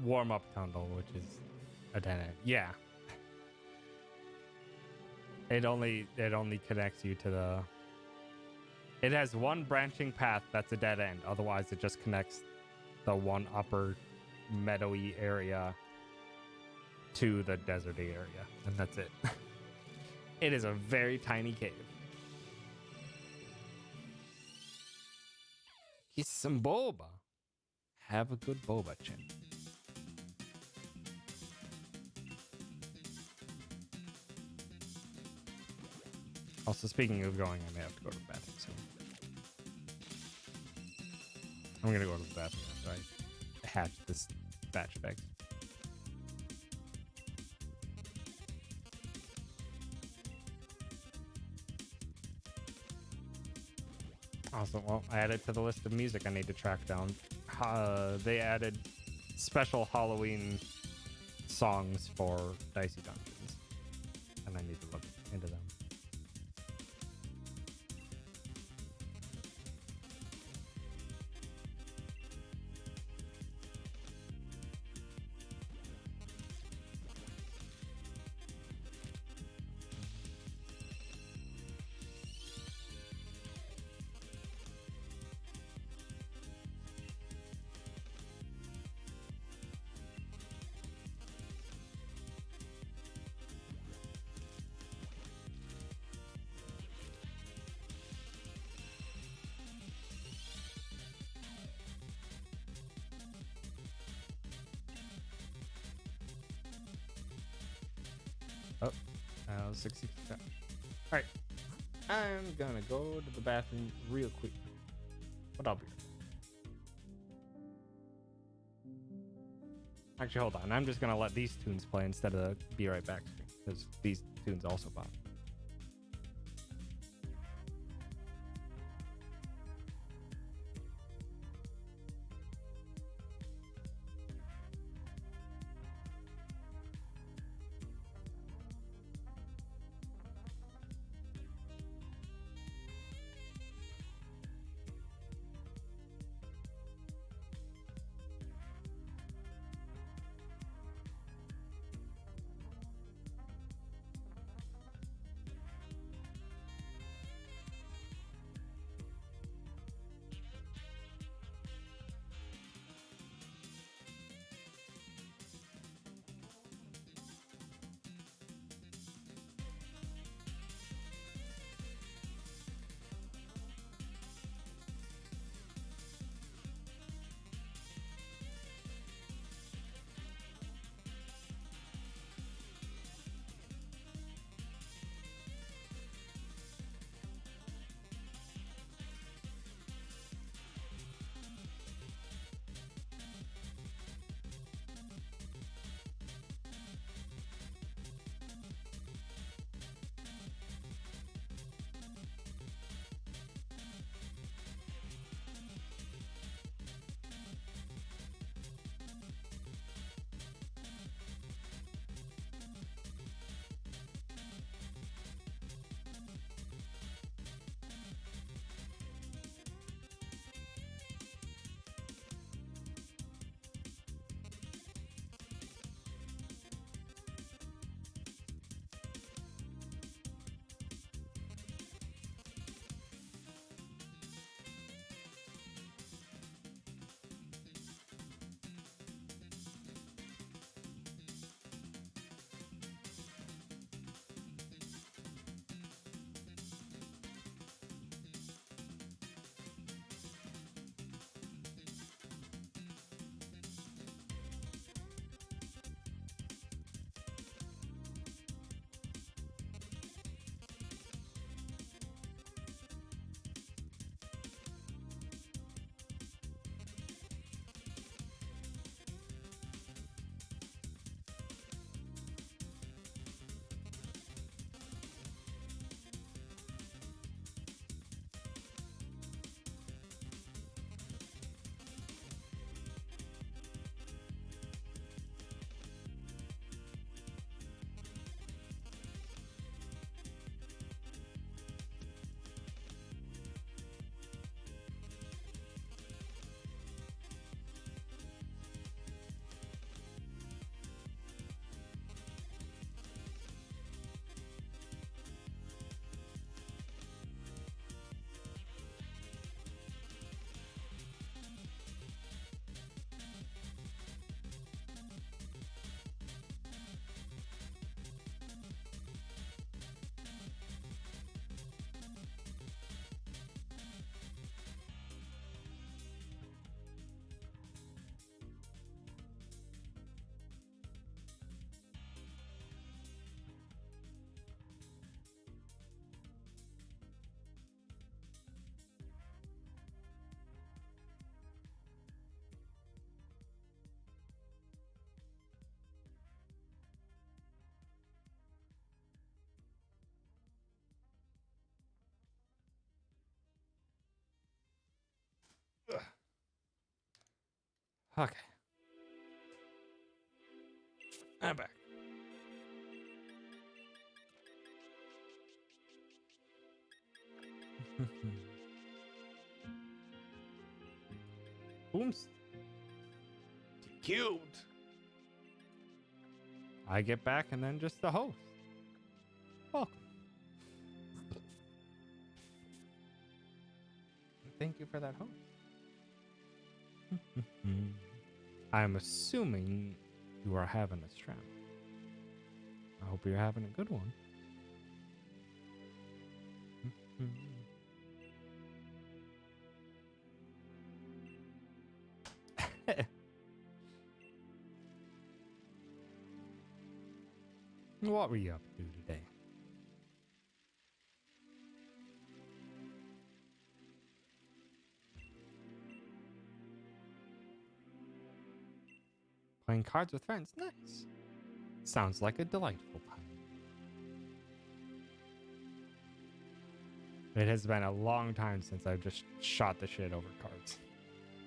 Warm up tunnel, which is a dead end. Yeah. It only connects you to the. It has one branching path that's a dead end. Otherwise, it just connects the one upper meadowy area to the deserty area, and that's it. It is a very tiny cave. Get some boba. Have a good boba, Chin. Also, speaking of going, I may have to go to the bathroom soon. I'm gonna go to the bathroom after I hatch this batch of eggs. Awesome. Well, I added to the list of music I need to track down. They added special Halloween songs for Dicey Dungeons, and I need to look into them. Oh, 60%. All right, I'm gonna go to the bathroom real quick, but I'll be right back. Actually, hold on. I'm just gonna let these tunes play instead of be right back, because these tunes also pop. Okay. I'm back. Ooms. Cubed. I get back and then just the host. Welcome. Thank you for that host. I'm assuming you are having a stream. I hope you're having a good one. What were you up to today? Playing cards with friends. Nice. Sounds like a delightful time. It has been a long time since I've just shot the shit over cards.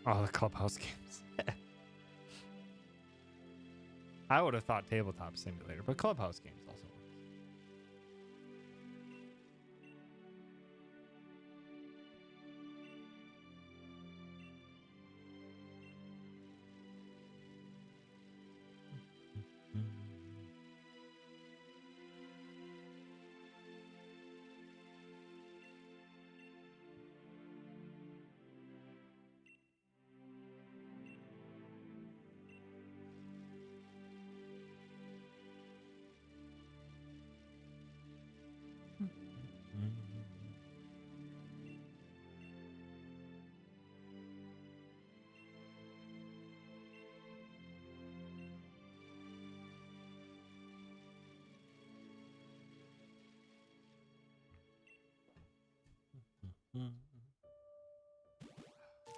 All the Clubhouse games. I would have thought Tabletop Simulator, but Clubhouse games also works.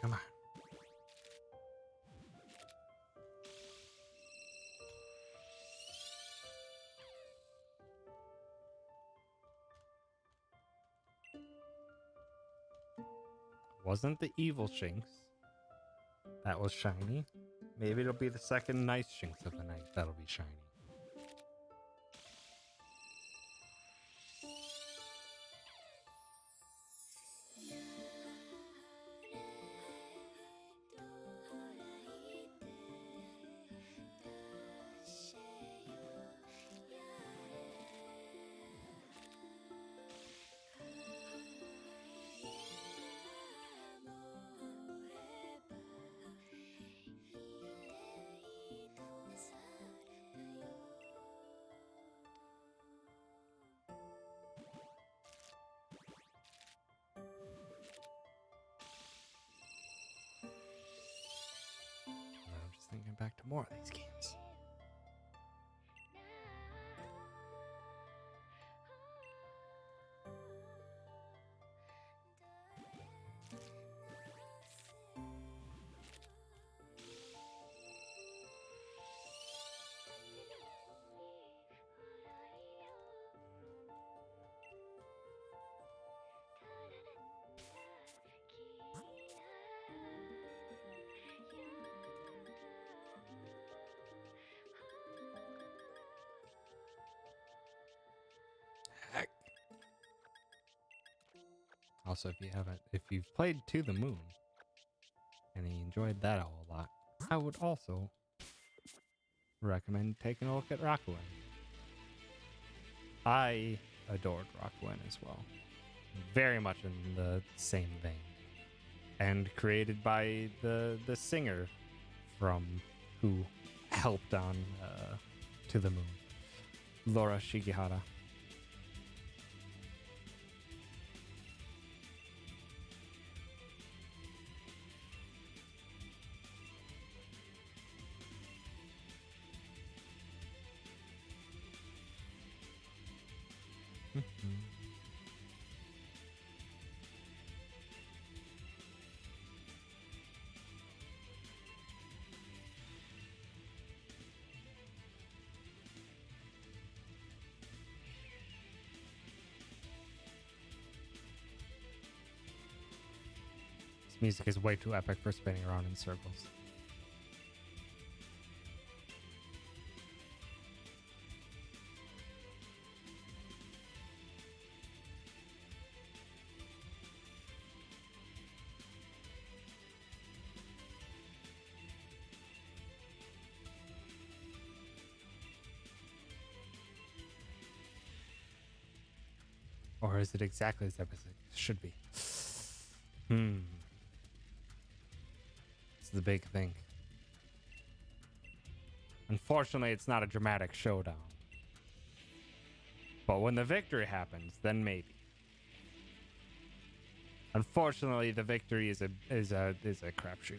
Come on. Wasn't the evil Shinx that was shiny? Maybe it'll be the second nice Shinx of the night that'll be shiny. I'm just thinking back to more of these games. Heck. Also, if you've played To the Moon and you enjoyed that a whole lot, I would also recommend taking a look at Rakuen. I adored Rakuen as well. Very much in the same vein. And created by the singer from who helped on To the Moon, Laura Shigihara. This music is way too epic for spinning around in circles. Or is it exactly as epic as it should be? Hmm. It's the big thing. Unfortunately, it's not a dramatic showdown. But when the victory happens, then maybe. Unfortunately, the victory is a crapshoot.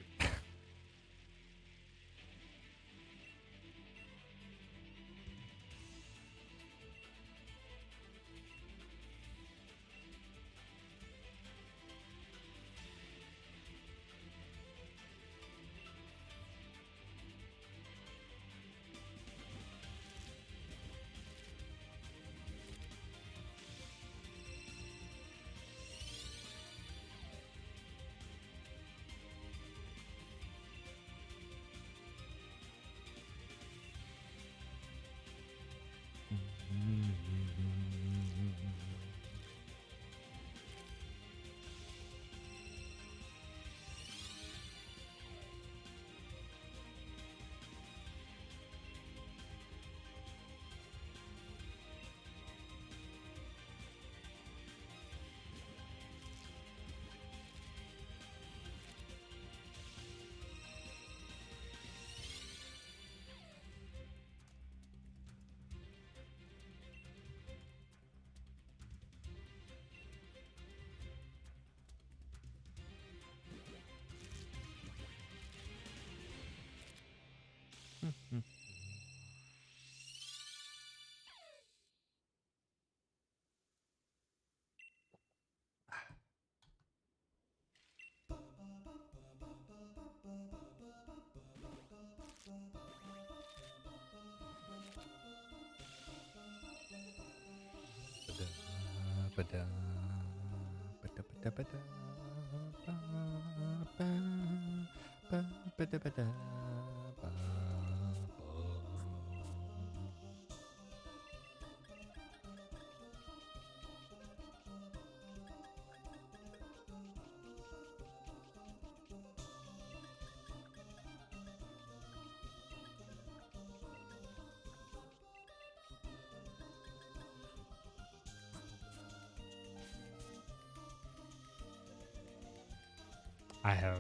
I have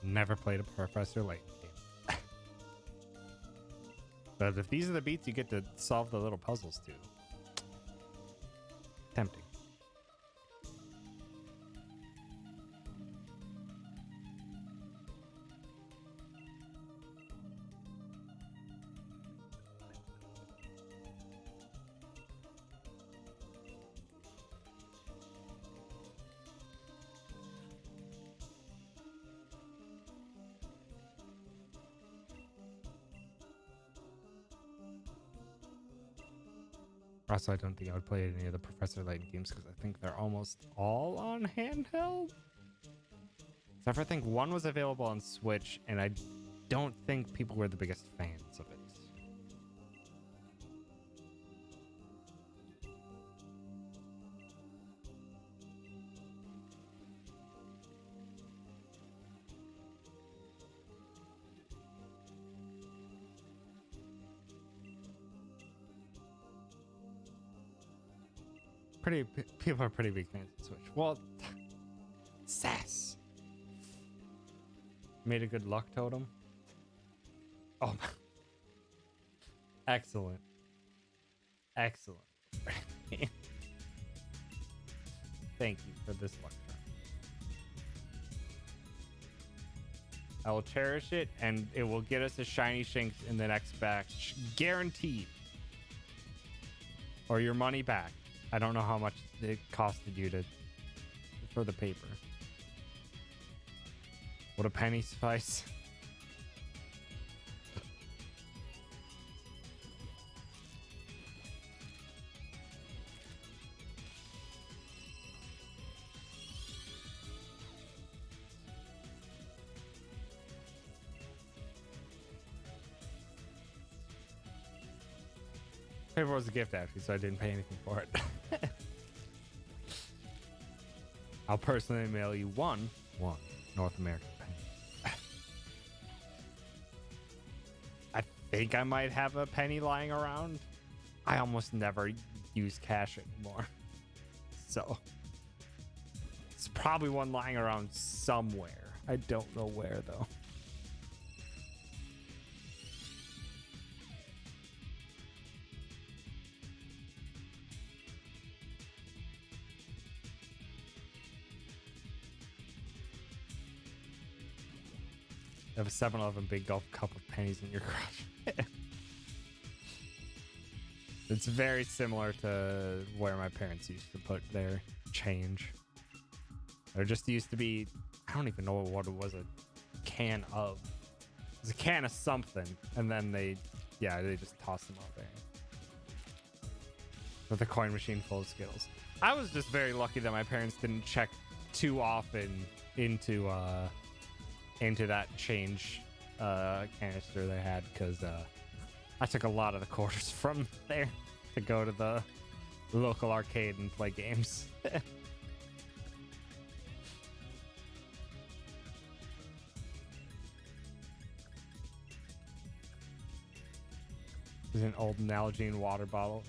never played a Professor Layton game. But if these are the beats you get to solve the little puzzles too. Tempting. Also, I don't think I would play any of the Professor Layton games because I think they're almost all on handheld. Except for I think one was available on Switch, and I don't think people were the biggest fans of it. People are pretty big fans of Switch. Well, sass. Made a good luck totem. Oh, excellent. Excellent. Thank you for this luck totem. I will cherish it, and it will get us a shiny Shinx in the next batch, guaranteed. Or your money back. I don't know how much it costed you for the paper. Would a penny suffice? Paper was a gift actually, so I didn't pay anything for it. I'll personally mail you one North American penny. I think I might have a penny lying around. I almost never use cash anymore. So it's probably one lying around somewhere. I don't know where though. You have a 7-Eleven big gulp cup of pennies in your garage. It's very similar to where my parents used to put their change. There just used to be, I don't even know what it was, a can of. It was a can of something, and then they just tossed them out there. With a coin machine full of Skittles. I was just very lucky that my parents didn't check too often into that change canister they had, because I took a lot of the quarters from there to go to the local arcade and play games. There's an old Nalgene water bottle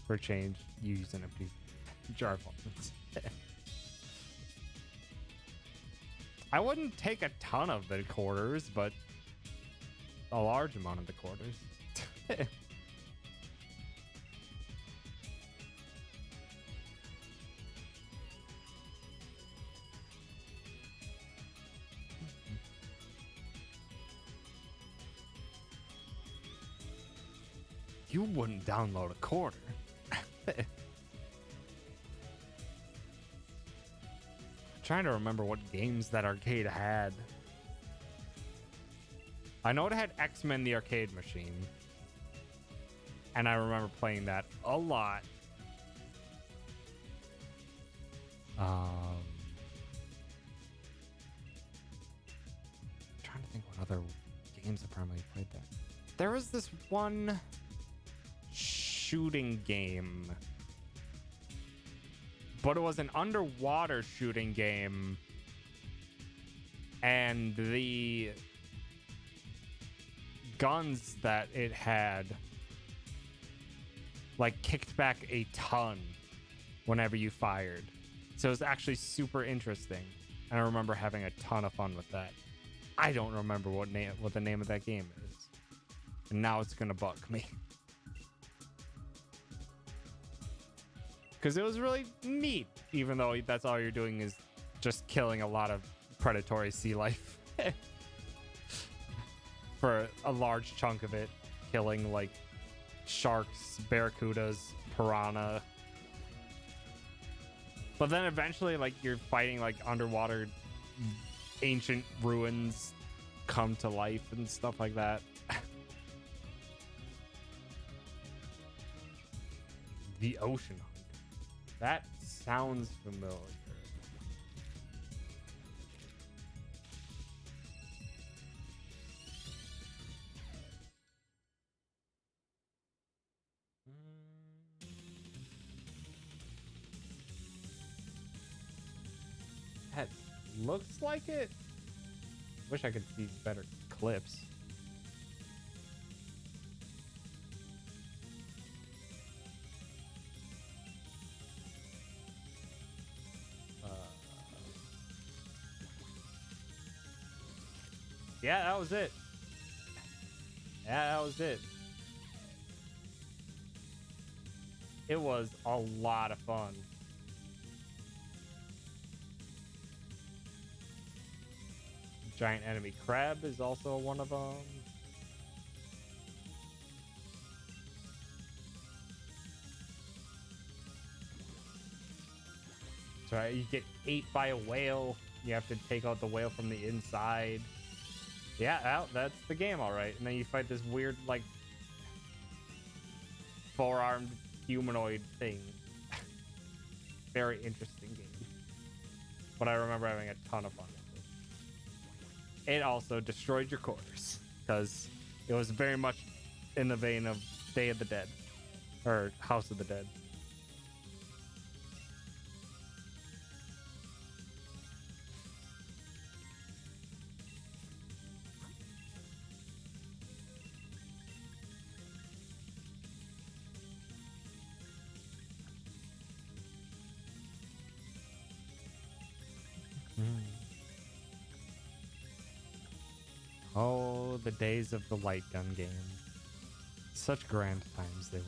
for change. You use an empty jar of almonds. I wouldn't take a ton of the quarters, but a large amount of the quarters. You wouldn't download a quarter. Trying to remember what games that arcade had. I know it had X-Men the arcade machine, and I remember playing that a lot. Trying to think what other games I primarily played there. There was this one shooting game, but it was an underwater shooting game, and the guns that it had like kicked back a ton whenever you fired. So it was actually super interesting, and I remember having a ton of fun with that. I don't remember what the name of that game is, and now it's gonna bug me. Because it was really neat, even though that's all you're doing is just killing a lot of predatory sea life. For a large chunk of it, killing like sharks, barracudas, piranha. But then eventually, like, you're fighting like underwater ancient ruins come to life and stuff like that. The Ocean Hunt. That sounds familiar. That looks like it. Wish I could see better clips. Yeah, that was it. Yeah, that was it. It was a lot of fun. Giant enemy crab is also one of them. So you get ate by a whale. You have to take out the whale from the inside. Yeah, that's the game, all right. And then you fight this weird, like, four-armed humanoid thing. Very interesting game. But I remember having a ton of fun with it. It also destroyed your quarters, because it was very much in the vein of Day of the Dead, or House of the Dead. Mm. Oh, the days of the light gun game. Such grand times they were.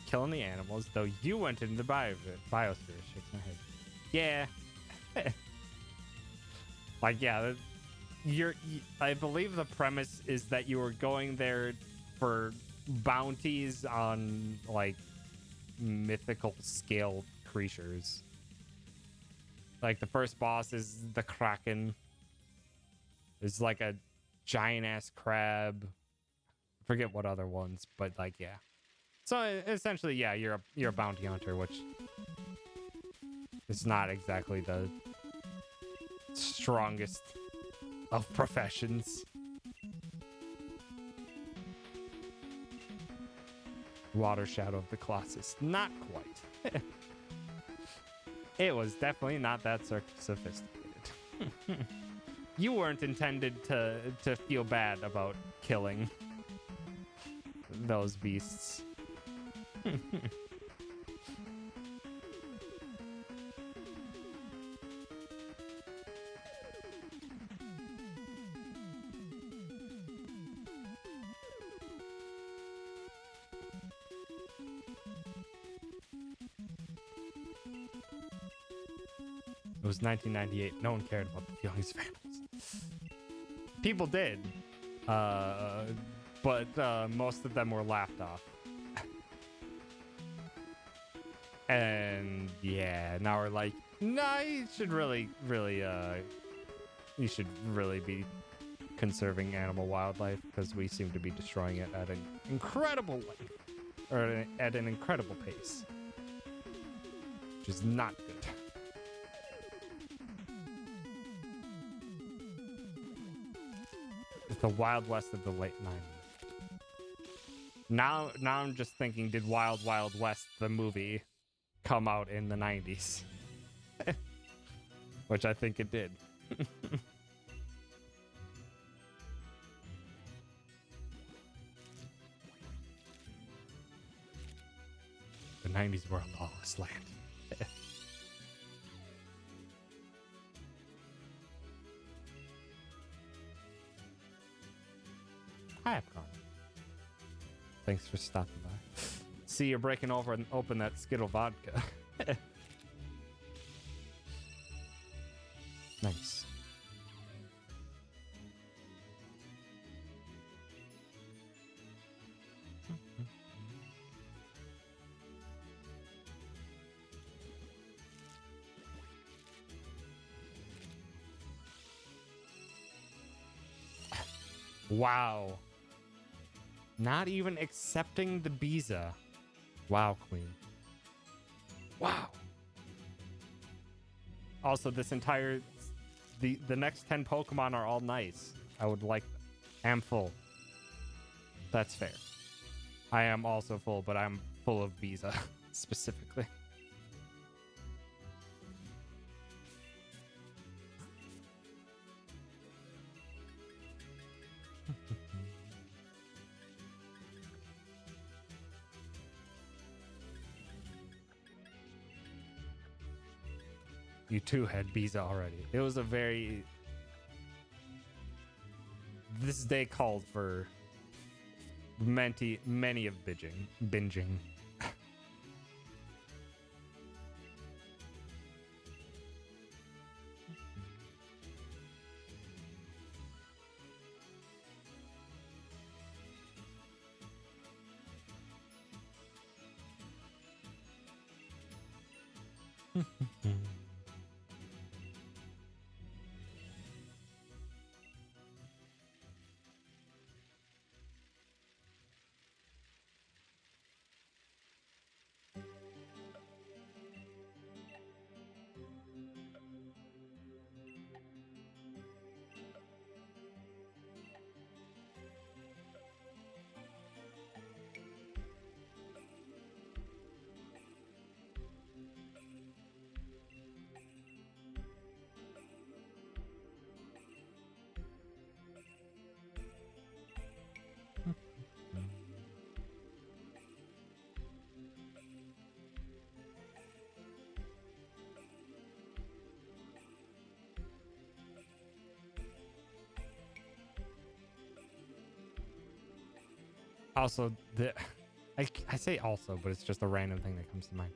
Killing the animals, though you went into the biosphere. Shakes my head. Yeah. Like, yeah, I believe the premise is that you were going there for bounties on, like, mythical scale creatures. Like, the first boss is the Kraken. It's like a giant ass crab. Forget what other ones, but like, yeah. So essentially, yeah, you're a bounty hunter, which is not exactly the strongest of professions. Water Shadow of the Colossus, not quite. It was definitely not that sophisticated. You weren't intended to feel bad about killing those beasts. It was 1998. No one cared about the feelings of animals. People did, but most of them were laughed off. And yeah, now we're like, nah, you should really be conserving animal wildlife because we seem to be destroying it at an incredible length, or at an incredible pace, which is not good. The Wild West of the late 90s. Now I'm just thinking, did Wild Wild West, the movie, come out in the 90s? Which I think it did. The 90s were a lawless land. Hi, Epcon. Thanks for stopping by. See, you're breaking over and open that Skittle vodka. Nice. Wow. Not even accepting the Biza. Wow, Queen. Wow. Also, this entire... The next 10 Pokemon are all nice. I would like... am full. That's fair. I am also full, but I'm full of Biza, specifically. You too had Biza already. It was a very... This day called for many of binging. Also, I say also, but it's just a random thing that comes to mind.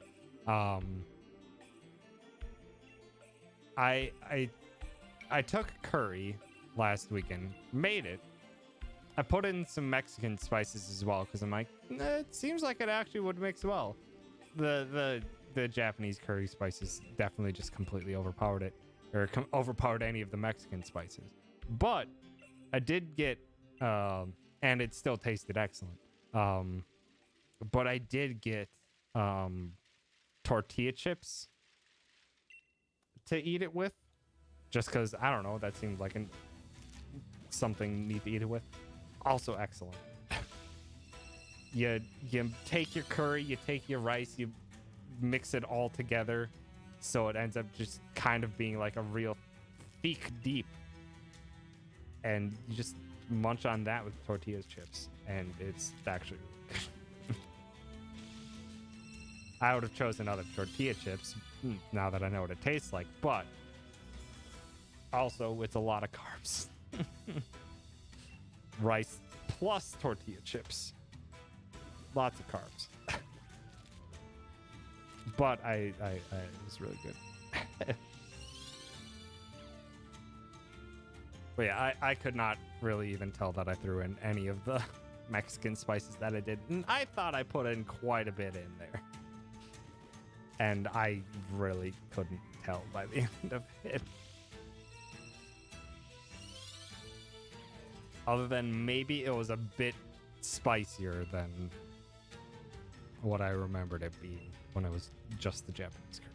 I took curry last weekend, made it. I put in some Mexican spices as well because I'm like, it seems like it actually would mix well. The Japanese curry spices definitely just completely overpowered it, or overpowered any of the Mexican spices. But I did get, and it still tasted excellent. But I did get tortilla chips to eat it with, just because I don't know, that seemed like something neat to eat it with. Also excellent. You take your curry, you take your rice, you mix it all together, so it ends up just kind of being like a real thick deep, and you just munch on that with tortilla chips, and it's actually I would have chosen other tortilla chips now that I know what it tastes like, but also it's a lot of carbs. Rice plus tortilla chips. Lots of carbs. But it was really good. But yeah, I could not really even tell that I threw in any of the Mexican spices that I did. And I thought I put in quite a bit in there. And I really couldn't tell by the end of it. Other than maybe it was a bit spicier than what I remembered it being when it was just the Japanese curry.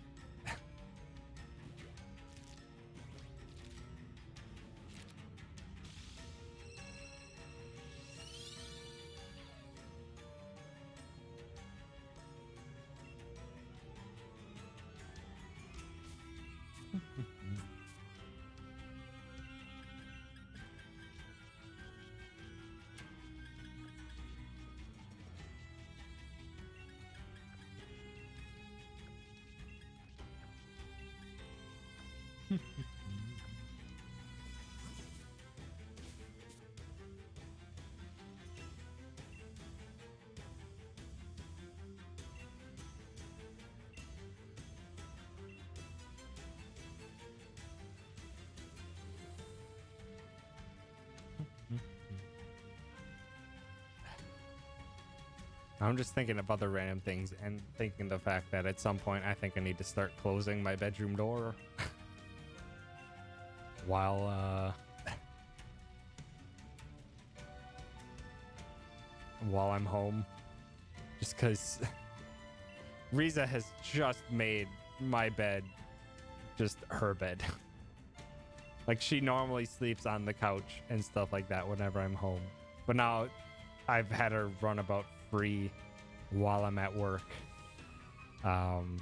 I'm just thinking of other random things and thinking the fact that at some point I think I need to start closing my bedroom door while I'm home, just because Riza has just made my bed just her bed. Like, she normally sleeps on the couch and stuff like that whenever I'm home, but now I've had her run about free while I'm at work. And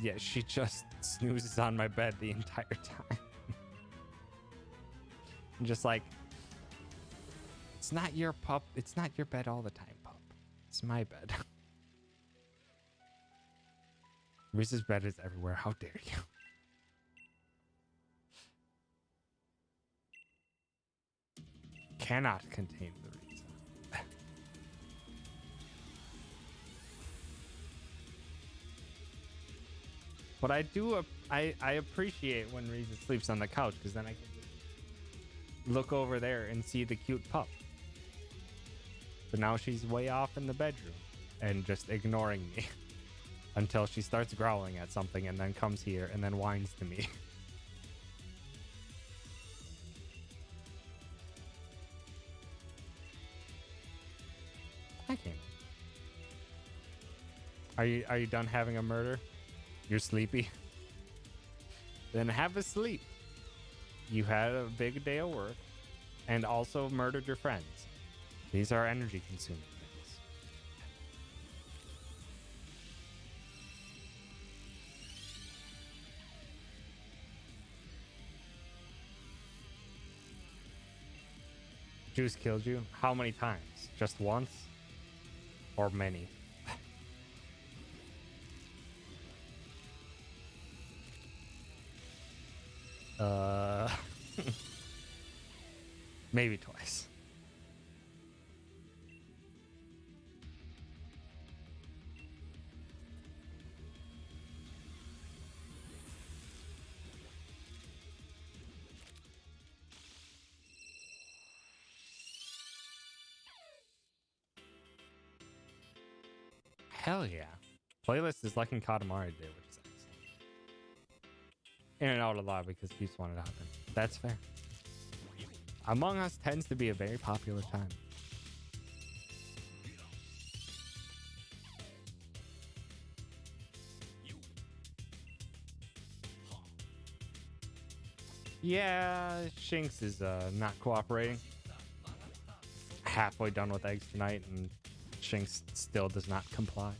yeah, she just snoozes on my bed the entire time. I'm just like, it's not your pup. It's not your bed all the time, pup. It's my bed. Reese's bed is everywhere. How dare you? Cannot contain the Riza. But I do, I appreciate when Riza sleeps on the couch, because then I can look over there and see the cute pup. But now she's way off in the bedroom and just ignoring me until she starts growling at something and then comes here and then whines to me. I can't. Are you done having a murder? You're sleepy? Then have a sleep. You had a big day of work and also murdered your friends. These are energy consuming things. Juice killed you? How many times? Just once? Or many? Maybe twice. Hell yeah. Playlist is like in Katamari Day, which is excellent. In and out a lot because peeps wanted to happen. That's fair. Among Us tends to be a very popular time. Yeah, Shinx is not cooperating. Halfway done with eggs tonight, and Shinx still does not comply.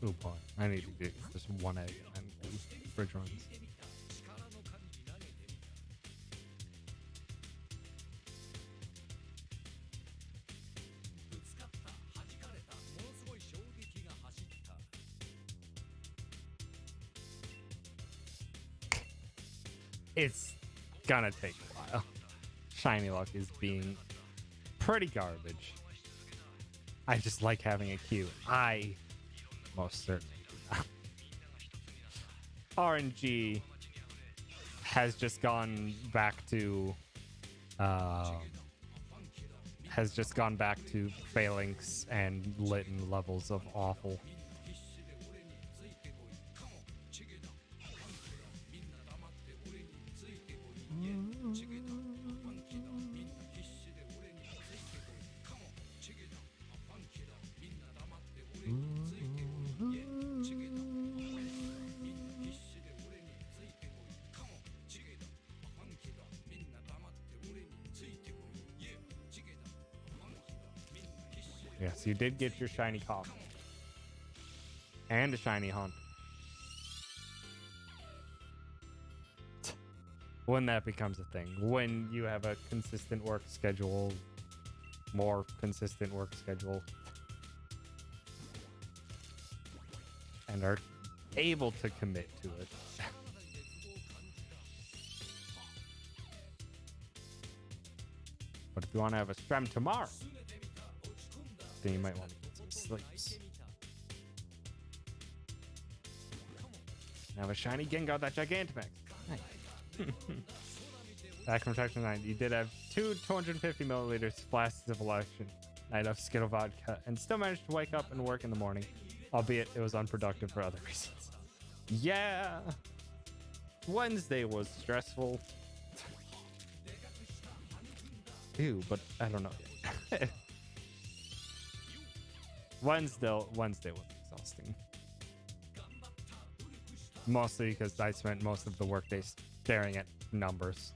Oh boy, I need to do just one egg and do bridge runs. It's gonna take a while. Shiny Luck is being pretty garbage. I just like having a queue. I most certainly do not. RNG has just gone back to phalanx and Litten levels of awful. Yes, you did get your shiny coffin. And a shiny hunt. When that becomes a thing. When you have a consistent work schedule. More consistent work schedule. And are able to commit to it. But if you want to have a stream tomorrow, then you might want to get some sleeps. And have a shiny Gengar, that Gigantamax. Nice. Back from Section 9, you did have 250 milliliters flasks of election night of Skittle vodka and still managed to wake up and work in the morning, albeit it was unproductive for other reasons. Yeah. Wednesday was stressful. Ew, but I don't know yet. Wednesday was exhausting. Mostly because I spent most of the workday staring at numbers.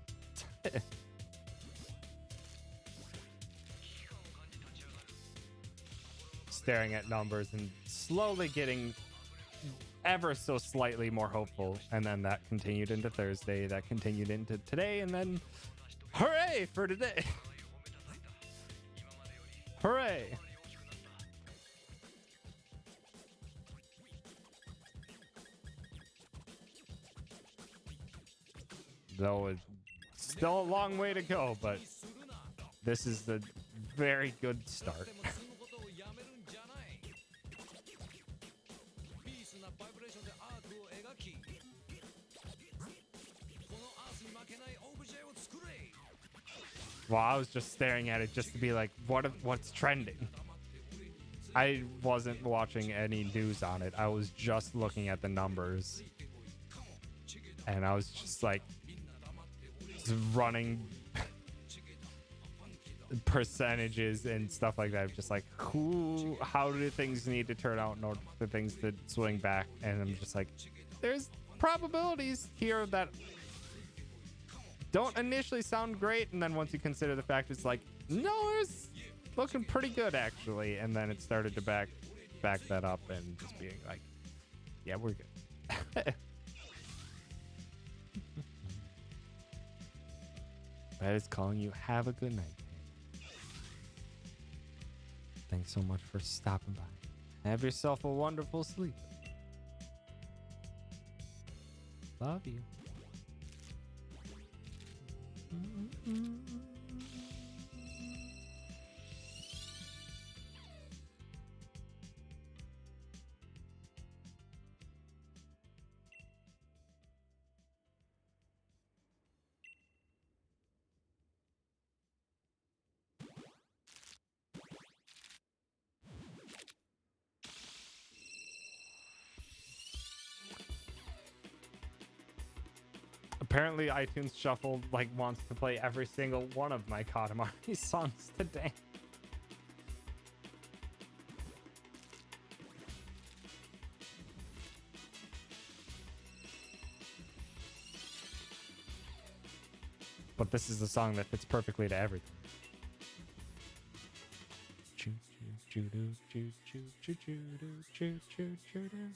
Staring at numbers and slowly getting ever so slightly more hopeful. And then that continued into Thursday, that continued into today, and then hooray for today. Hooray. Though it's still a long way to go, but this is the very good start. Well, I was just staring at it just to be like, what's trending? I wasn't watching any news on it. I was just looking at the numbers. And I was just like, just running percentages and stuff like that. Just like, how do things need to turn out in order for things to swing back? And I'm just like, there's probabilities here that don't initially sound great, and then once you consider the fact, it's like, no, it's looking pretty good actually. And then it started to back that up and just being like, yeah, we're good. That is calling you. Have a good night. Thanks so much for stopping by. Have yourself a wonderful sleep. Love you. Apparently iTunes Shuffle like wants to play every single one of my Katamari songs today. But this is the song that fits perfectly to everything. Choo choo choo doo choo choo choo choo doo choo choo choo doo.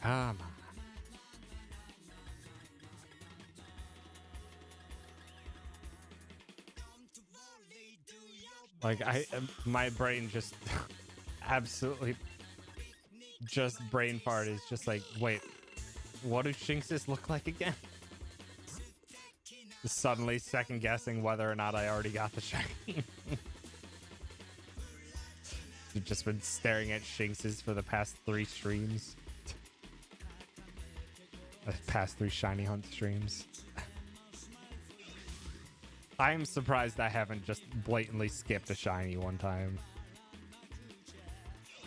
Come on. Like my brain just absolutely just brain fart is just like, wait, what do Shinxes look like again? Suddenly second guessing whether or not I already got the shiny. You've just been staring at Shinxes for the past 3 streams. The past 3 shiny hunt streams. I am surprised I haven't just blatantly skipped a shiny one time.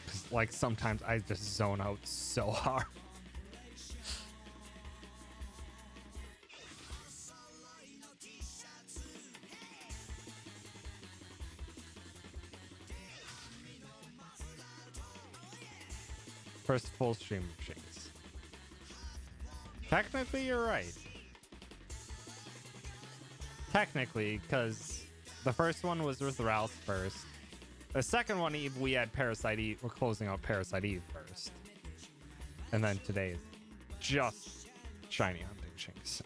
'Cause, like, sometimes I just zone out so hard. First full stream of Shinx. Technically, you're right. Technically, because the first one was with Ralph first. The second one, we had Parasite Eve. We're closing out Parasite Eve first. And then today is just shiny hunting Shinx.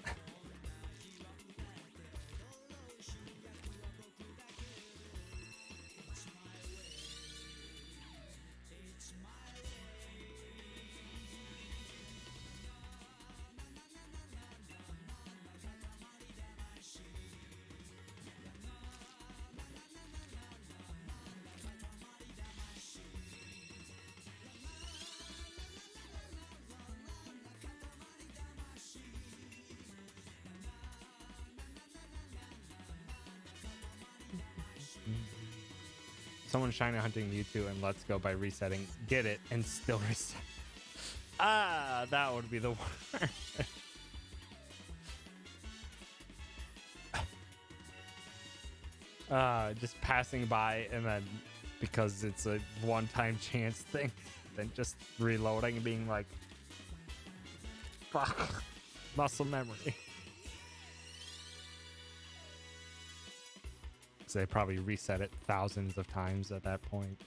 Someone shiny hunting Mewtwo and Let's Go by resetting. Get it and still reset. Ah, that would be the worst. Just passing by and then because it's a one-time chance thing, then just reloading and being like, fuck, muscle memory. So they probably reset it thousands of times at that point.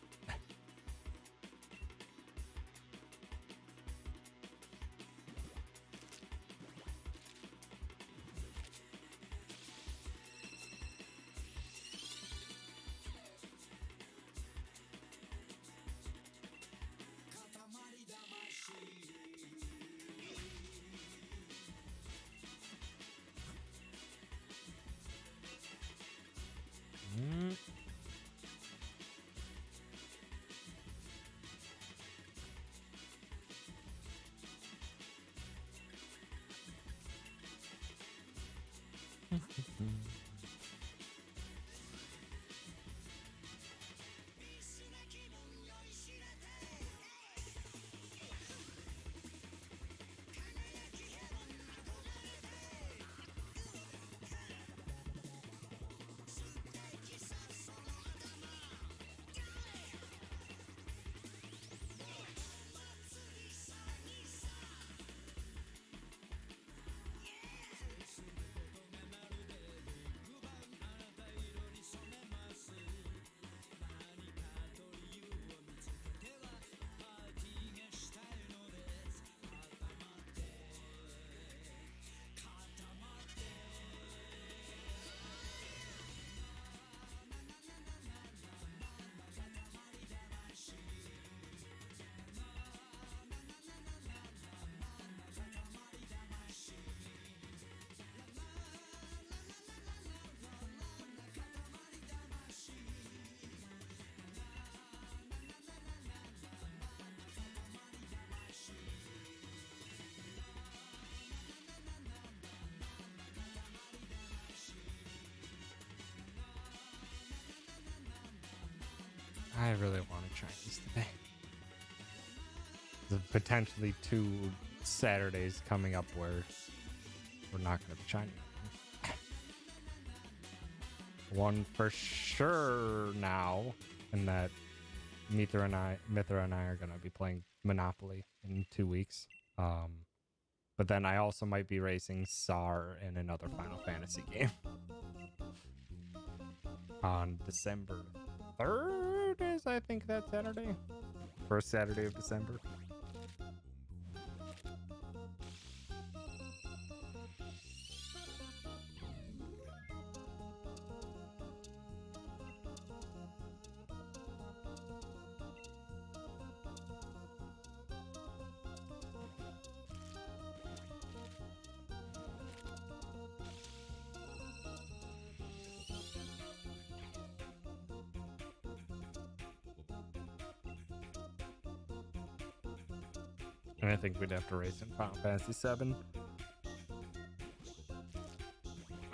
I really wanted Chinese today. There's potentially 2 Saturdays coming up where we're not going to be Chinese. One for sure now, and that Mithra and I are going to be playing Monopoly in 2 weeks. But then I also might be racing SAR in another Final Fantasy game on December 3rd is, I think, that Saturday. First Saturday of December. And I think we'd have to race in Final Fantasy VII.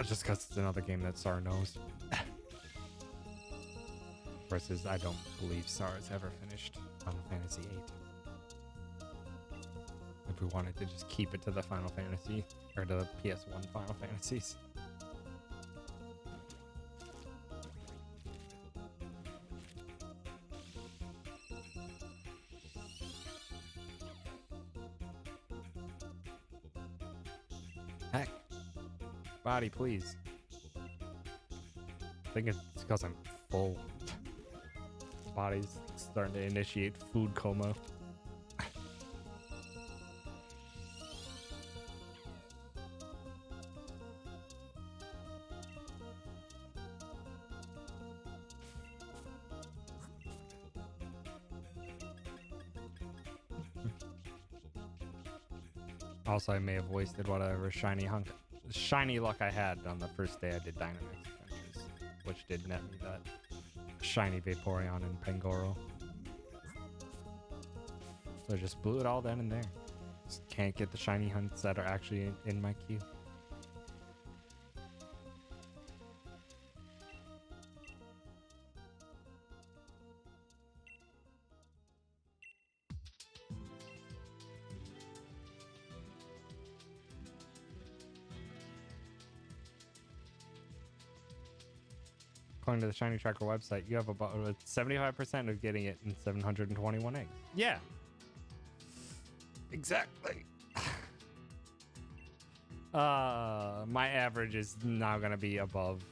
Just because it's another game that SAR knows. Versus, I don't believe SAR has ever finished Final Fantasy VIII. If we wanted to just keep it to the Final Fantasy, or to the PS1 Final Fantasies. Heck. Body, please. I think it's because I'm full. Body's starting to initiate food coma. Also, I may have wasted whatever shiny luck I had on the first day I did Dynamax Adventures, which did net me that shiny Vaporeon and Pangoro. So I just blew it all then and there. Just can't get the shiny hunts that are actually in my queue. According to the Shiny Tracker website, you have about 75% of getting it in 721 eggs. Yeah. Exactly. My average is now going to be above.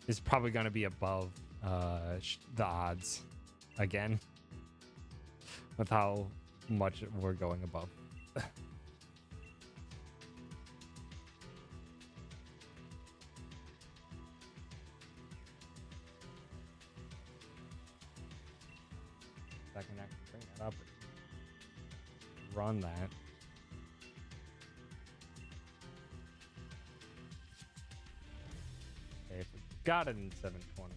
Is probably going to be above the odds again. With how much we're going above. I can actually bring that up and run that. Okay, if we got it in 720.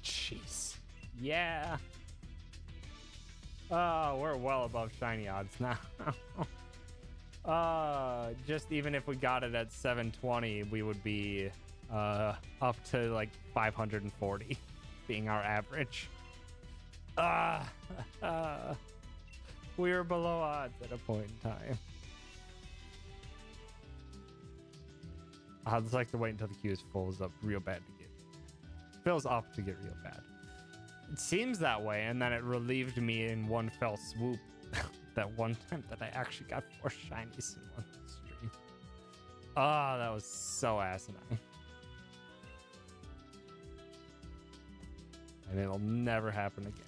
Jeez. Yeah. Oh, we're well above shiny odds now. Just even if we got it at 720, we would be up to like 540 being our average. We were below odds at a point in time. I'd just like to wait until the queue fills up real bad to get fills up to get real bad. It seems that way, and then it relieved me in one fell swoop. That one time that I actually got 4 shinies in one stream. Oh, that was so asinine. And it'll never happen again.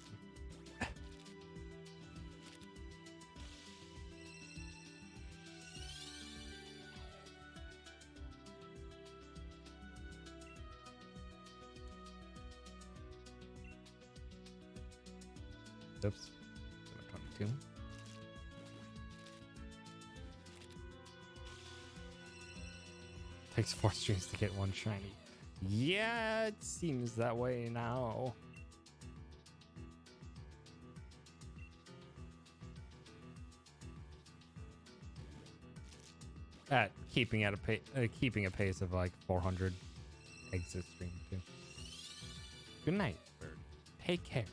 Oops. 22. Takes 4 streams to get 1 shiny. Yeah, it seems that way now. at keeping keeping a pace of like 400 exit stream too. Good night, bird. Take care.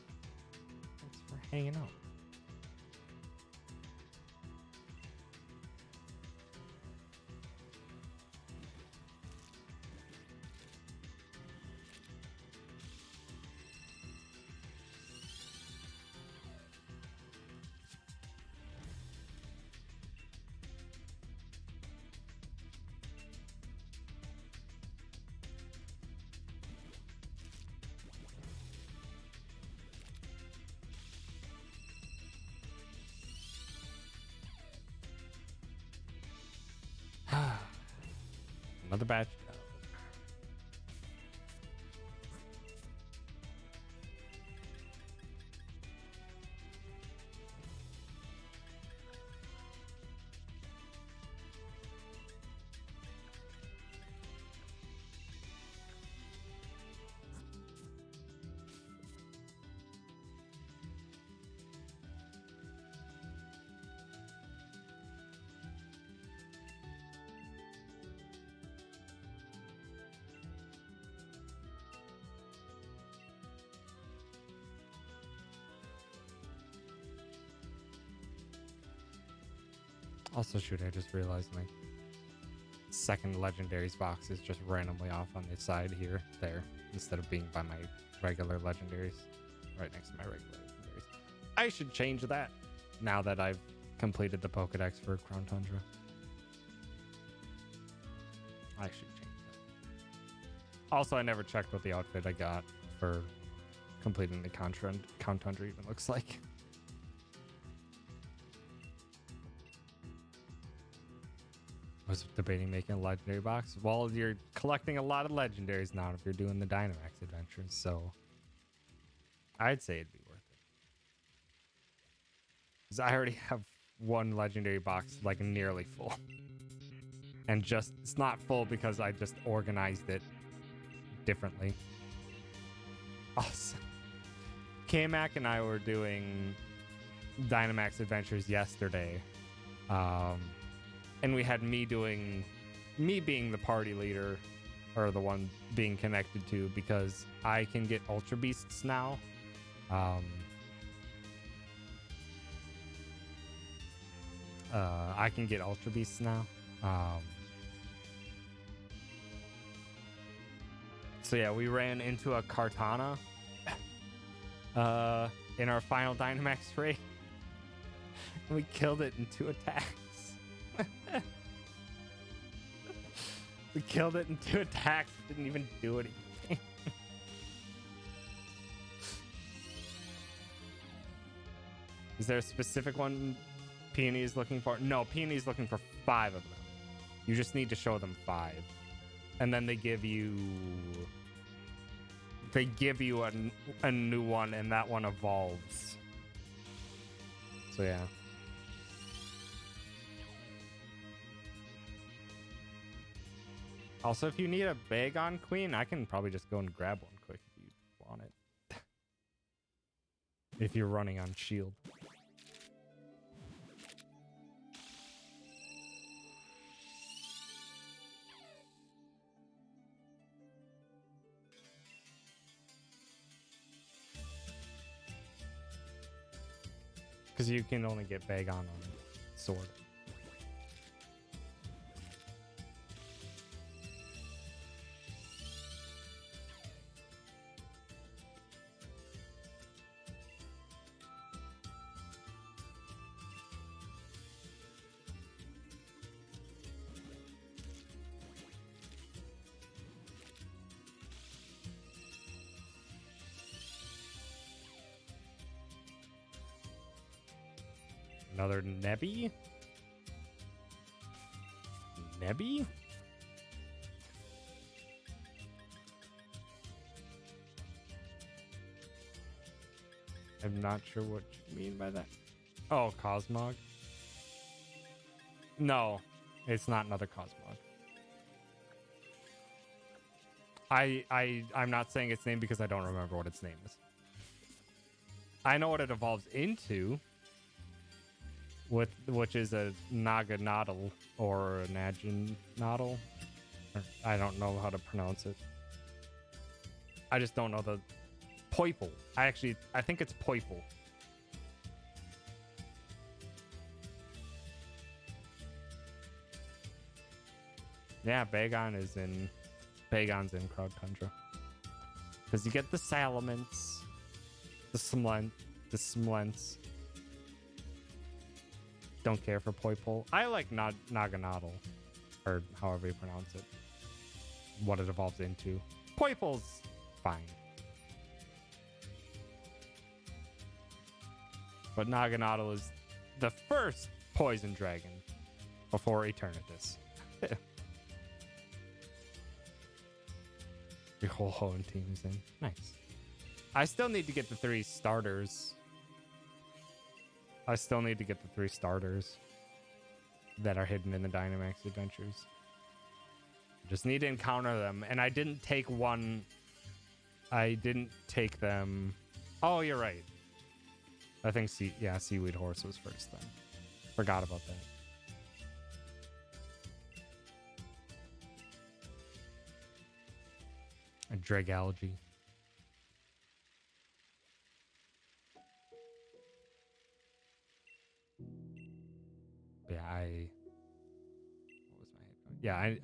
Thanks for hanging out. Another batch. Also, shoot, I just realized my second legendaries box is just randomly off on the side here, there, instead of being by my regular legendaries, right next to my regular legendaries. I should change that now that I've completed the Pokedex for Crown Tundra. I should change that. Also, I never checked what the outfit I got for completing the Crown Tundra even looks like. I was debating making a legendary box. Well, you're collecting a lot of legendaries now if you're doing the Dynamax adventures, so I'd say it'd be worth it. Because I already have one legendary box like nearly full. And just, it's not full because I just organized it differently. Awesome. K-Mac and I were doing Dynamax adventures yesterday. And we had me being the party leader, or the one being connected to, because I can get Ultra Beasts now. I can get Ultra Beasts now. So yeah, we ran into a Kartana in our final Dynamax raid. And we killed it in 2 attacks. We killed it in 2 attacks. Didn't even do anything. Is there a specific one Peony is looking for? No, Peony is looking for 5 of them. You just need to show them 5. And then they give you a new one, and that one evolves. So yeah. Also, if you need a Bagon Queen, I can probably just go and grab one quick if you want it. If you're running on shield. Because you can only get Bagon on sword. Another Nebby? Nebby? I'm not sure what you mean by that. Oh, Cosmog? No, it's not another Cosmog. I'm not saying its name because I don't remember what its name is. I know what it evolves into. which is a Naganadal or a Naginadal. I don't know how to pronounce it. I just don't know the Poiple. I think it's Poiple. Yeah, Bagon's in Crowd Tundra. Because you get the Salamence, the Smlents. Don't care for Poiple. I like Naganadal, or however you pronounce it. What it evolves into. Poiple's fine. But Naganadal is the first poison dragon before Eternatus. Your whole Hoenn team is in. Nice. I still need to get the 3 starters. Just that are hidden in the Dynamax Adventures. Just need to encounter them. And I didn't take one. I didn't take them. Oh, you're right. I think Seaweed Horse was first then. Forgot about that. A Dragalge. Yeah, what was my head going? Yeah,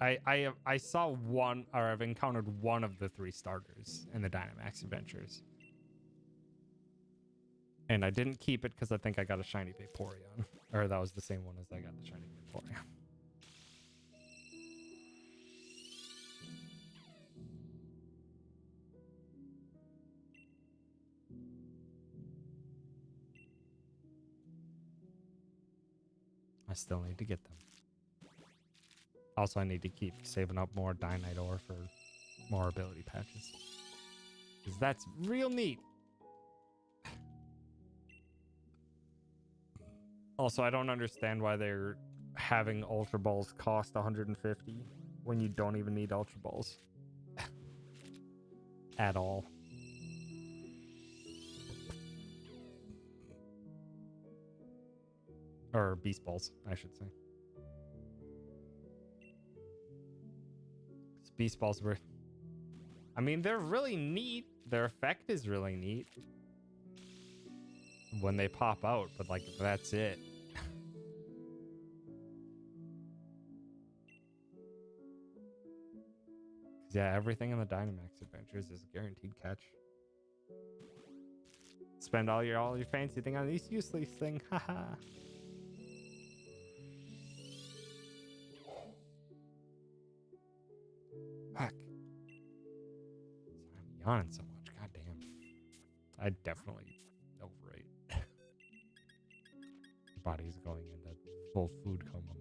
I saw one, or I've encountered one of the 3 starters in the Dynamax Adventures. And I didn't keep it because I think I got a shiny Vaporeon. Or that was the same one as I got the shiny Vaporeon. I still need to get them. Also, I need to keep saving up more Dynite ore for more ability patches. Because that's real neat. Also, I don't understand why they're having Ultra Balls cost 150 when you don't even need Ultra Balls. At all. Or Beast Balls, I should say. Beast Balls were... I mean, they're really neat. Their effect is really neat when they pop out, but like, that's it. Yeah, everything in the Dynamax Adventures is a guaranteed catch. Spend all your fancy thing on this useless thing, haha. Heck. I'm yawning so much, goddamn. I definitely overate. My body's going into full food coma mode.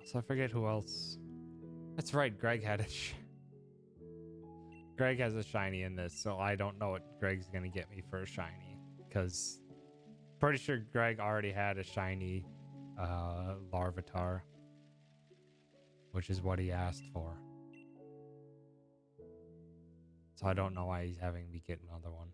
So I forget who else. That's right, Greg had it. Greg has a shiny in this, so I don't know what Greg's gonna get me for a shiny. Because pretty sure Greg already had a shiny Larvitar, which is what he asked for. So I don't know why he's having me get another one.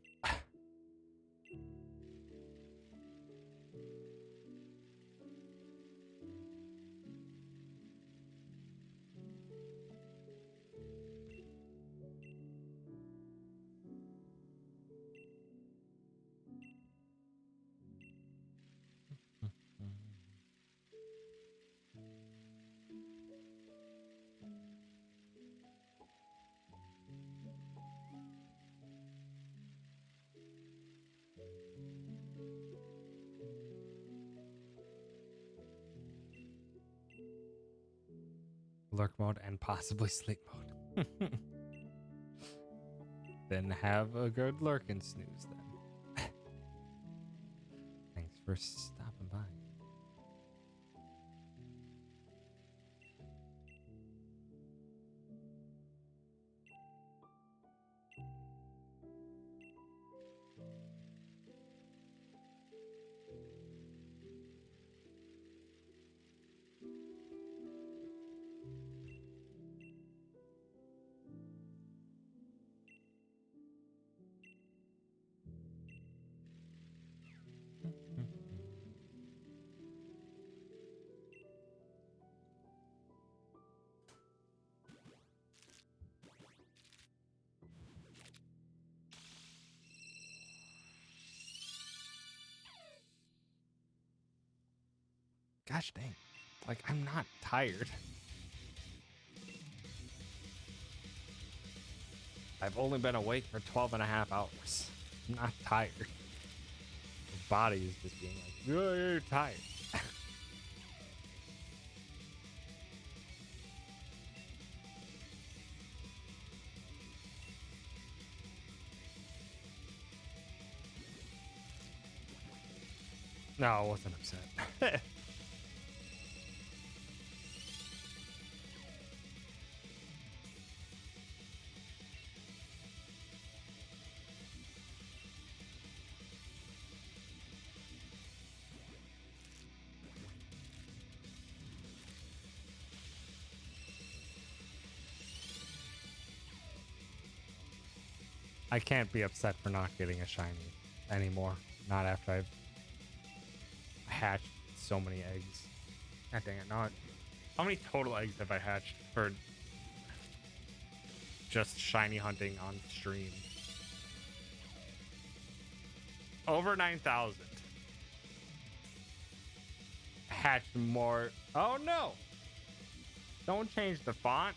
Lurk mode and possibly sleep mode. Then have a good lurk and snooze then. Thanks for stopping by. Gosh dang. Like, I'm not tired. I've only been awake for 12 and a half hours. I'm not tired. The body is just being like, "Oh, you're tired." No, I wasn't upset. I can't be upset for not getting a shiny anymore. Not after I've hatched so many eggs. God dang it, not. How many total eggs have I hatched for just shiny hunting on stream? Over 9,000. Hatched more. Oh no! Don't change the font.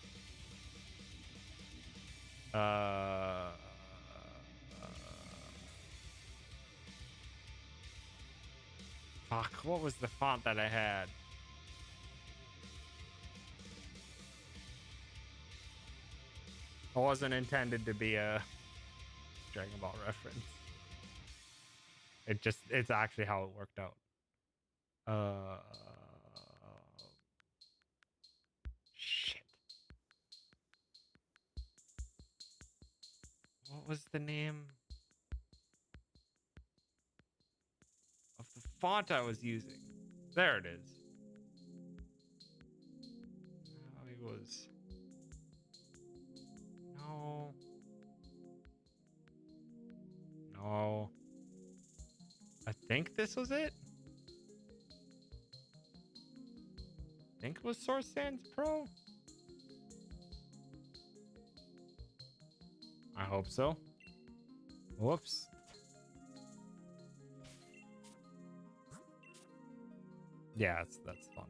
Fuck, what was the font that I had? It wasn't intended to be a Dragon Ball reference. It's actually how it worked out. Shit. What was the name of the font I was using? There it is. Oh, it was. No. No. I think this was it. I think it was Source Sans Pro. I hope so. Whoops. Yeah, that's fun.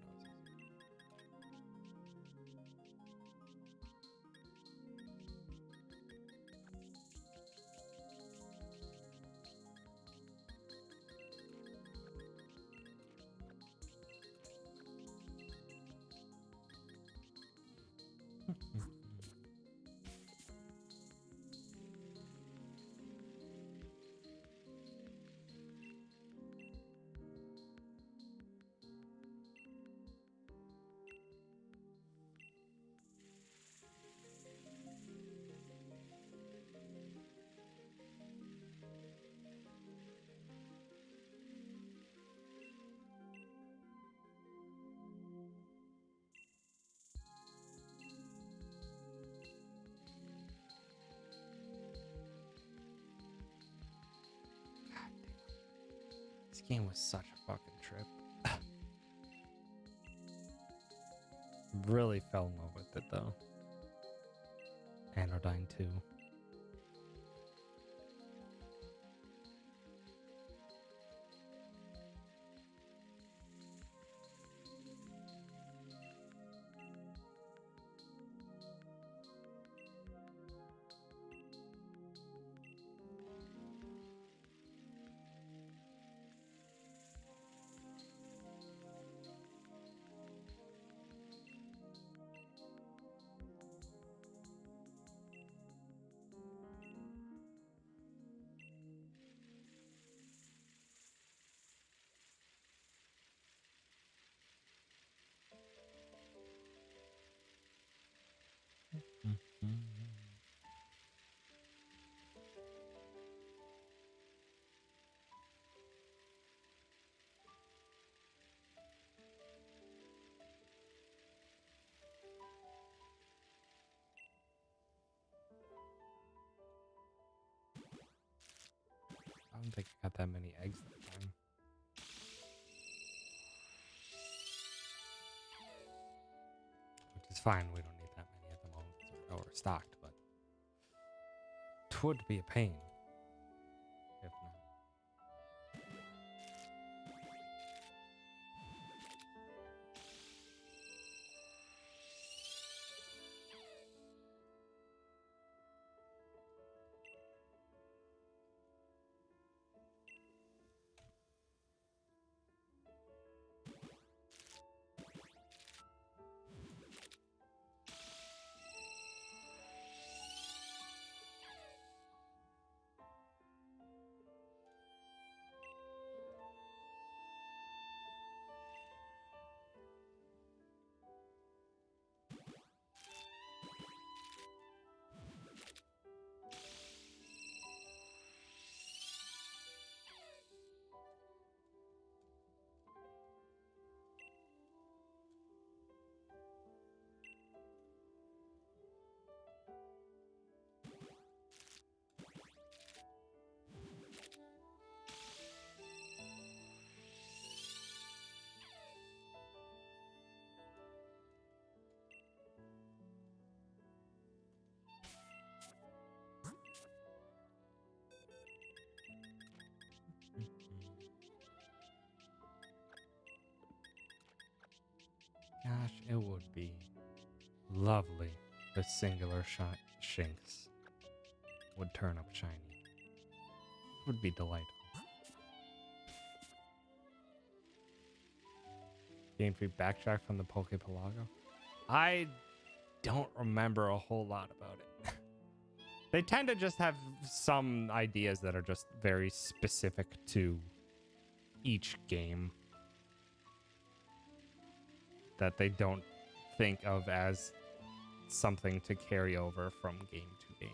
This game was such a fucking trip. Really fell in love with it though. Anodyne 2. I don't think I got that many eggs that time. Which is fine. We don't need that many at the moment because we're overstocked, but it would be a pain if not. gosh, it would be lovely if singular Shinx would turn up shiny. It would be delightful. Game Freak backtrack from the Poképelago? I don't remember a whole lot about it. They tend to just have some ideas that are just very specific to each game that they don't think of as something to carry over from game to game.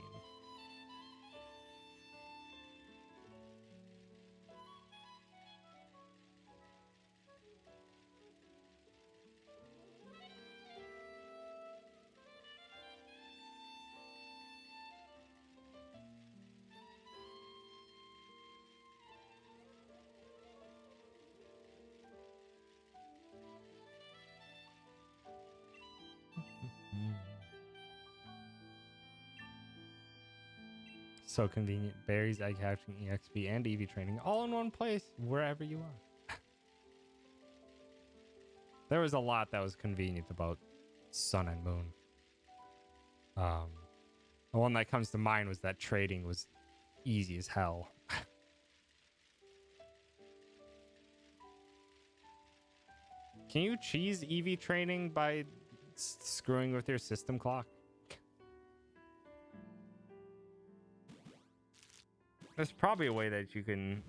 So convenient. Berries, egg hatching, EXP, and EV training all in one place, wherever you are. There was a lot that was convenient about Sun and Moon. The one that comes to mind was that trading was easy as hell. Can you cheese EV training by screwing with your system clock? There's probably a way that you can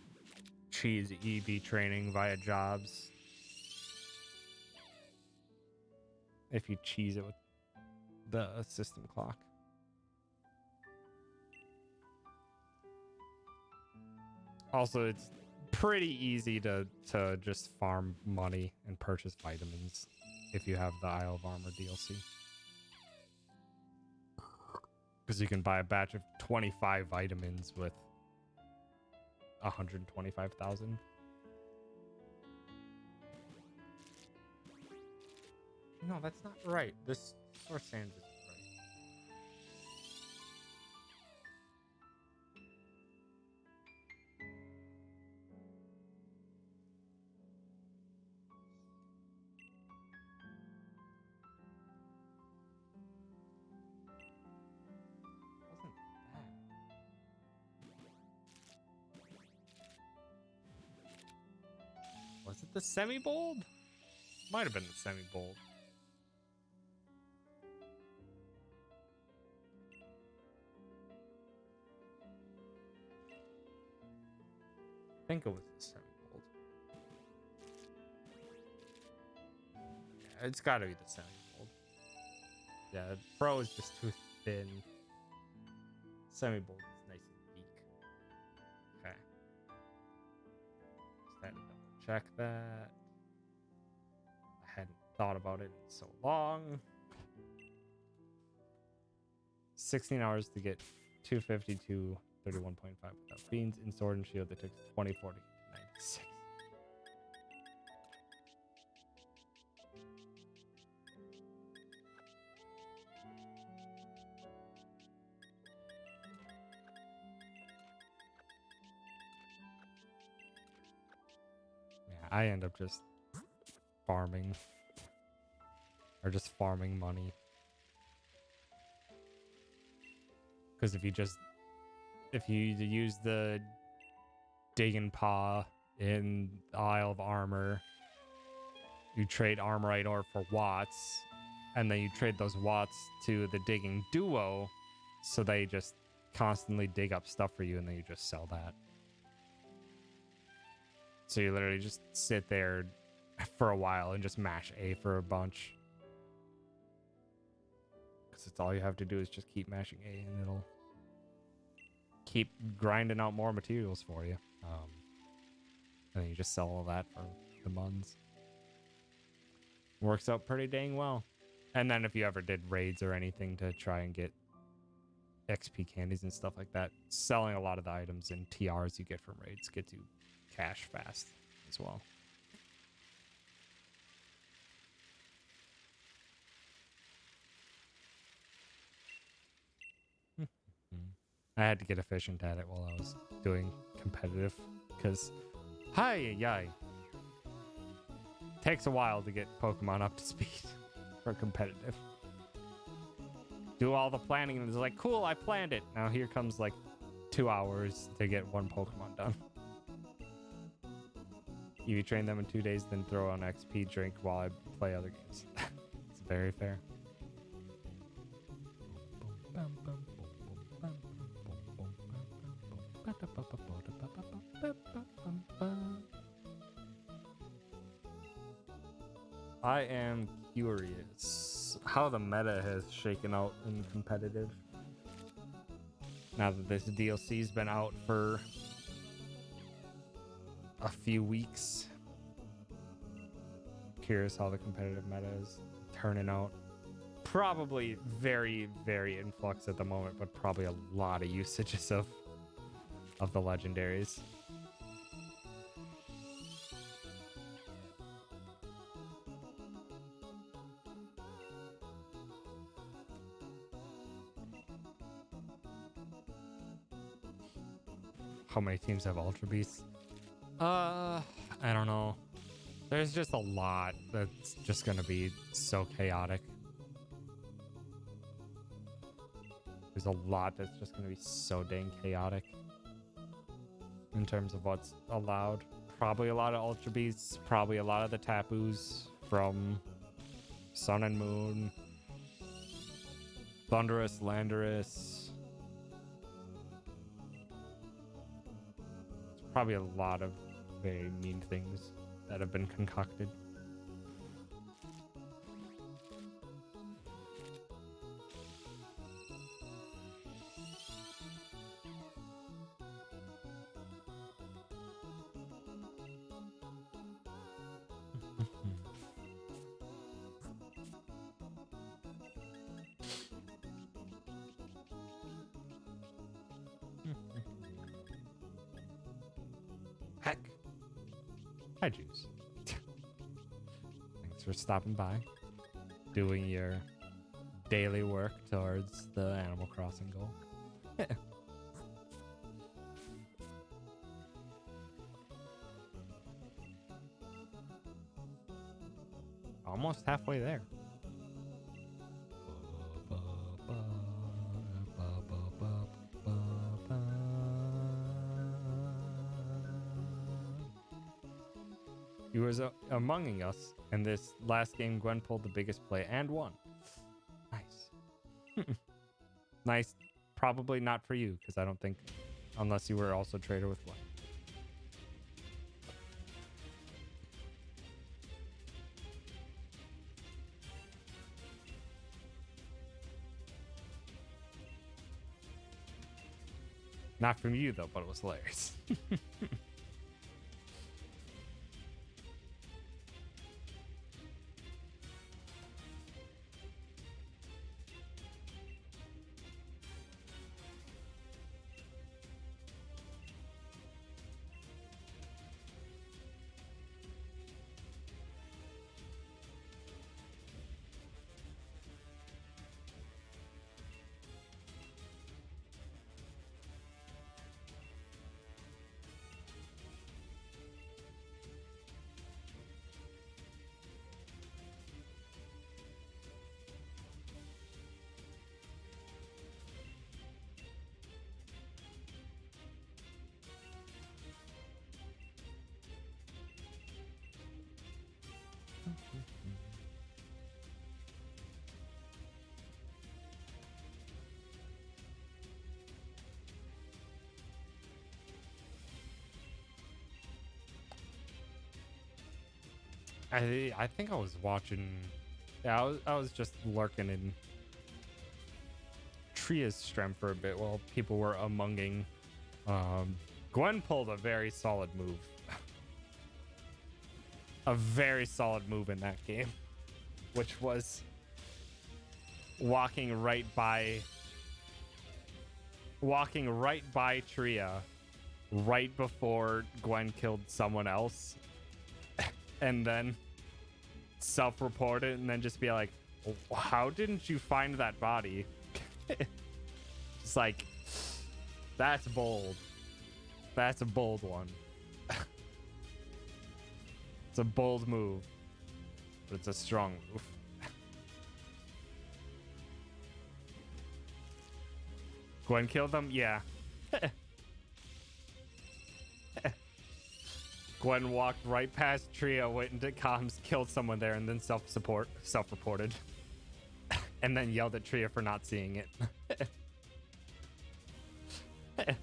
cheese EV training via jobs. If you cheese it with the system clock. Also, it's pretty easy to just farm money and purchase vitamins if you have the Isle of Armor DLC. Because you can buy a batch of 25 vitamins with 125,000. No, that's not right. This Source Sands is right. Wasn't bad. Was it the semi-bold? Might have been the semi-bold. I think it was the semi-bold. Yeah, it's got to be the semi-bold. Yeah, Pro is just too thin. Semi-bold is nice and weak. Okay. Just had to double check that. I hadn't thought about it in so long. 16 hours to get 252, 31.5 without beans. In Sword and Shield, it took 2040 to 96. Yeah, I end up just farming. Or just farming money. Because if you use the Digging Paw in Isle of Armor, you trade Armorite ore for Watts, and then you trade those Watts to the Digging Duo, so they just constantly dig up stuff for you, and then you just sell that. So you literally just sit there for a while and just mash A for a bunch. Because it's all you have to do is just keep mashing A, and it'll keep grinding out more materials for you. And then you just sell all that for the muns. Works out pretty dang well. And then if you ever did raids or anything to try and get XP candies and stuff like that, selling a lot of the items and TRs you get from raids gets you cash fast as well. I had to get efficient at it while I was doing competitive because takes a while to get Pokemon up to speed. for competitive. Do all the planning and it's like, cool, I planned it. Now here comes like 2 hours to get one Pokemon done. You train them in 2 days, then throw on XP drink while I play other games. It's very fair. I am curious how the meta has shaken out in competitive. Now that this DLC's been out for a few weeks. Curious how the competitive meta is turning out. Probably very, very in flux at the moment, but probably a lot of usages of the legendaries. How many teams have Ultra Beasts? I don't know. There's just a lot that's just gonna be so chaotic. There's a lot that's just gonna be so dang chaotic in terms of what's allowed. Probably a lot of Ultra Beasts, probably a lot of the Tapus from Sun and Moon, Thundurus, Landorus. Probably a lot of very mean things that have been concocted. Heck. Hi, Juice. Thanks for stopping by. Doing your daily work towards the Animal Crossing goal. Almost halfway there. He was among us, and this last game Gwen pulled the biggest play and won. Nice. Nice. Probably not for you, because I don't think, unless you were also trader with Gwen. Not from you, though, but it was hilarious. I think I was watching. Yeah, I was just lurking in Tria's stream for a bit while people were amonging. Gwen pulled a very solid move. A very solid move in that game, which was walking right by Tria right before Gwen killed someone else. And then self-report it and then just be like, how didn't you find that body? It's like, that's bold. That's a bold one. It's a bold move, but it's a strong move. Gwen killed them? Yeah. Gwen walked right past Tria, went into comms, killed someone there, and then self-reported. And then yelled at Tria for not seeing it. That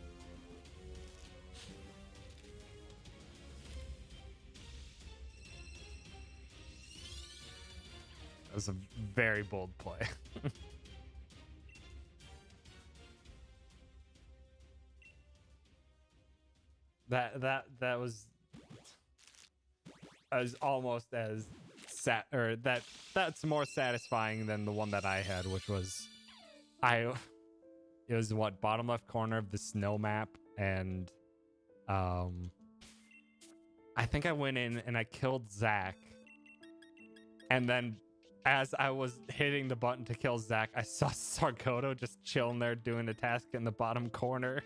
was a very bold play. that was as almost as that's more satisfying than the one that I had, which was it was what, bottom left corner of the snow map, and I think I went in and I killed Zach, and then as I was hitting the button to kill Zach, I saw Sarkoto just chilling there doing a task in the bottom corner.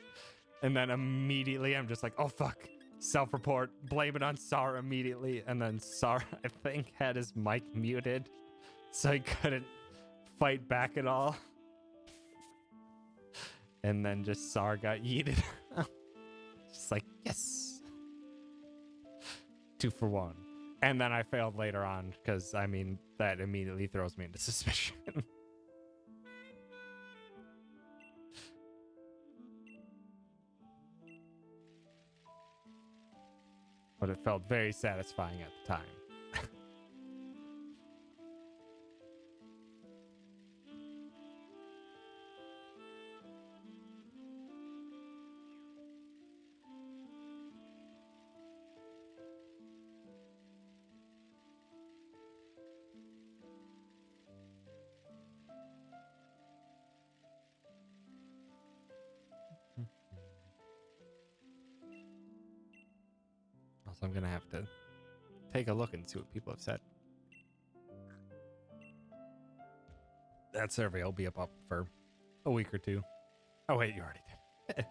And then immediately I'm just like, oh fuck, self-report, blame it on Sar immediately. And then Sar, I think, had his mic muted, so he couldn't fight back at all. And then just Sar got yeeted. Just like, yes. 2 for 1. And then I failed later on, because, I mean, that immediately throws me into suspicion. But it felt very satisfying at the time. Also, I'm gonna have to take a look and see what people have said. That survey will be up for a week or 2. Oh wait, you already did.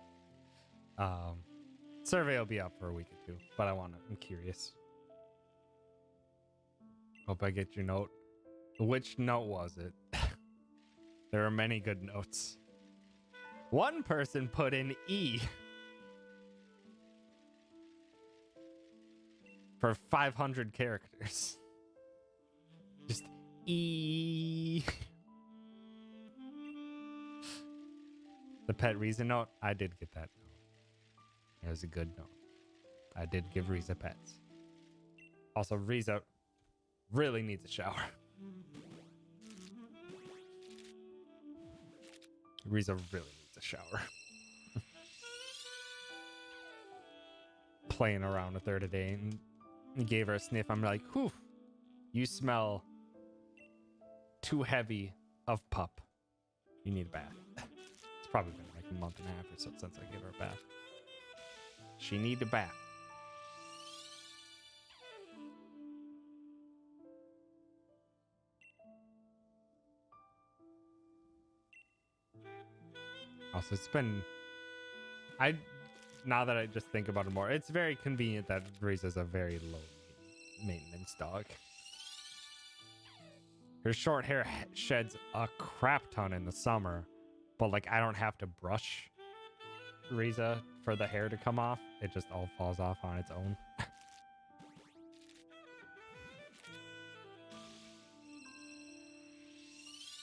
Survey will be up for a week or 2, but I'm curious. Hope I get your note. Which note was it? There are many good notes. One person put in E for 500 characters. Just E. The pet Riza note, I did get that note. It was a good note. I did give Riza pets. Also, Riza really needs a shower. Riza really needs a shower. Playing around with her today and gave her a sniff. I'm like, whew, you smell too heavy of pup. You need a bath. It's probably been like a month and a half or so since I gave her a bath. She need a bath. Also, it's been... now that I just think about it more, it's very convenient that Riza's a very low maintenance dog. Her short hair sheds a crap ton in the summer, but like I don't have to brush Riza for the hair to come off. It just all falls off on its own.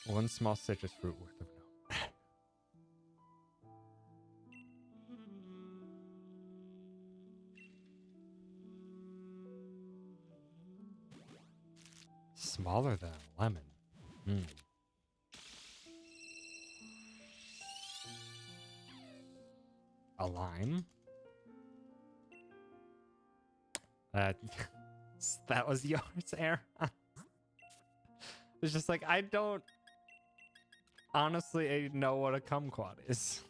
One small citrus fruit worth of note. Smaller than a lemon. A lime? That was yours, Aaron. It's just like, I don't honestly know what a kumquat is.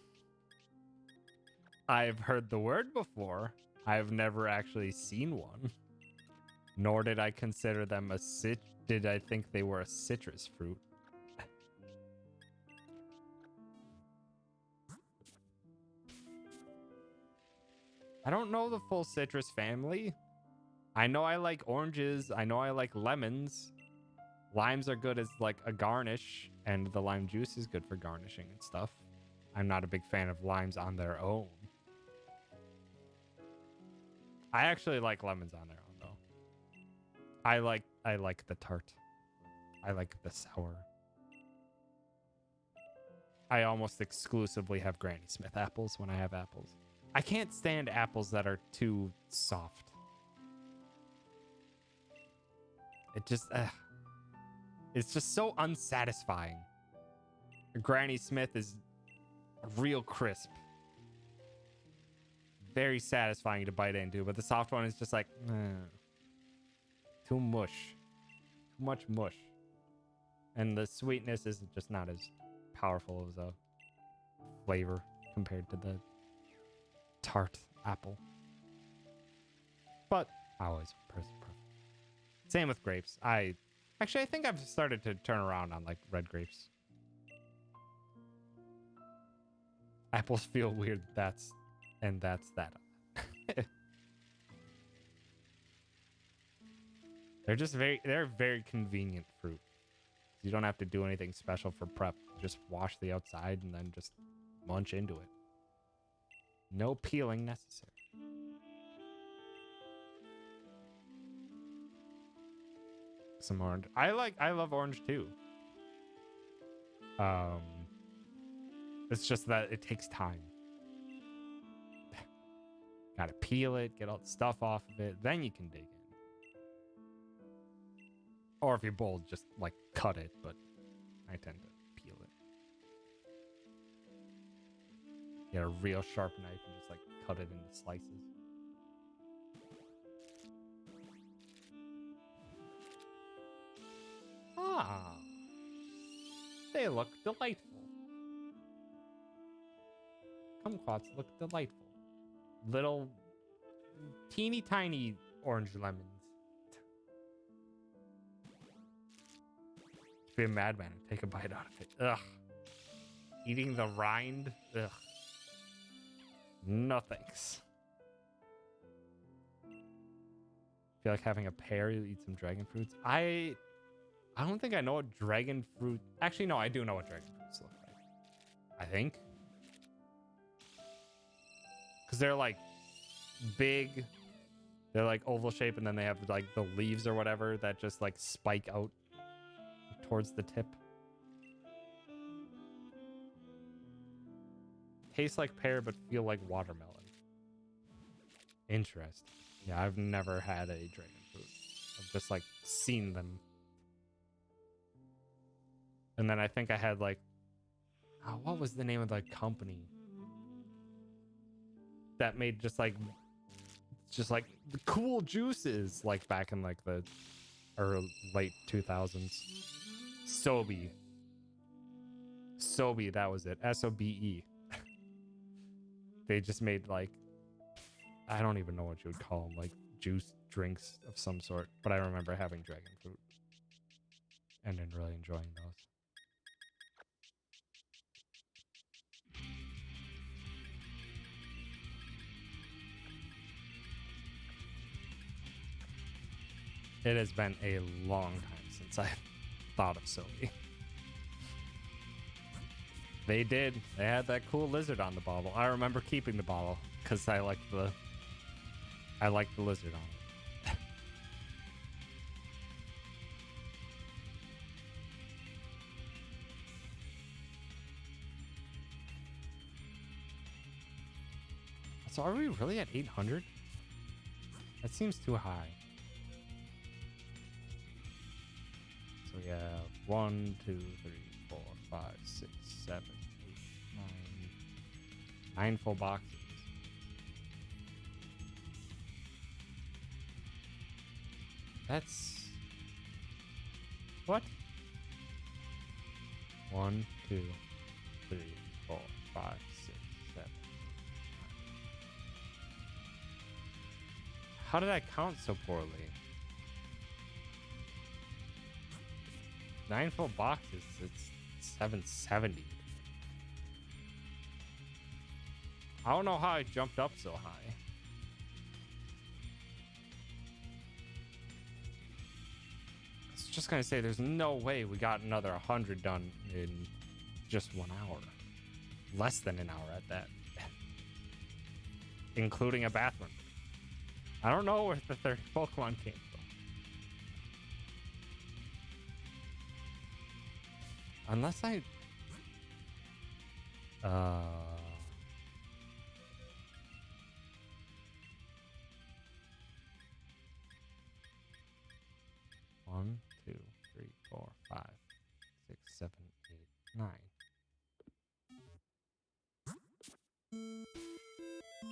I've heard the word before. I've never actually seen one. Nor did I consider them did I think they were a citrus fruit. I don't know the full citrus family. I know I like oranges. I know I like lemons. Limes are good as like a garnish, and the lime juice is good for garnishing and stuff. I'm not a big fan of limes on their own. I actually like lemons on their own though. I like the tart. I like the sour. I almost exclusively have Granny Smith apples when I have apples. I can't stand apples that are too soft. It's just so unsatisfying. Granny Smith is real crisp. Very satisfying to bite into, but the soft one is just like, too mush. Too much mush. And the sweetness is just not as powerful as a flavor compared to the tart apple. But I always prefer. Same with grapes. I think I've started to turn around on like red grapes. Apples feel weird. That's that. They're very convenient fruit. You don't have to do anything special for prep. Just wash the outside and then just munch into it. No peeling necessary. Some orange. I love orange too. It's just that it takes time. Gotta peel it, get all the stuff off of it, then you can dig in. Or if you're bold, just like cut it, but I tend to peel it. Get a real sharp knife and just like cut it into slices. Ah, they look delightful. Kumquats look delightful. Little, teeny tiny orange lemons. Be a madman and take a bite out of it. Ugh. Eating the rind. Ugh. No thanks. Feel like having a pear, you eat some dragon fruits. I don't think I know what dragon fruit. Actually, no, I do know what dragon fruits look like. I think. Because they're like big. They're like oval shape, and then they have like the leaves or whatever that just like spike out towards the tip. Tastes like pear, but feel like watermelon. Interesting. Yeah, I've never had a dragon fruit. I've just like seen them. And then I think I had like, what was the name of the company that made just like the cool juices, like back in like the late 2000s. Sobe, that was it. SOBE. They just made like, I don't even know what you would call them, like juice drinks of some sort. But I remember having dragon fruit and then really enjoying those. It has been a long time since I thought of Sobe. They did. They had that cool lizard on the bottle. I remember keeping the bottle because I liked the lizard on it. So are we really at 800? That seems too high. So we have 1, 2, 3, 4, 5, 6, 7, 8, 9. 9 full boxes. That's what? 1, 2, 3, 4, 5, 6, 7, 8, 9. How did I count so poorly? 9 full boxes. It's 770. I don't know how I jumped up so high. I was just gonna say, there's no way we got another 100 done in just 1 hour. less than an hour at that, including a bathroom. I don't know where the third Pokemon came from. Unless I... One, two, three, 4, 5, 6, 7, 8, 9.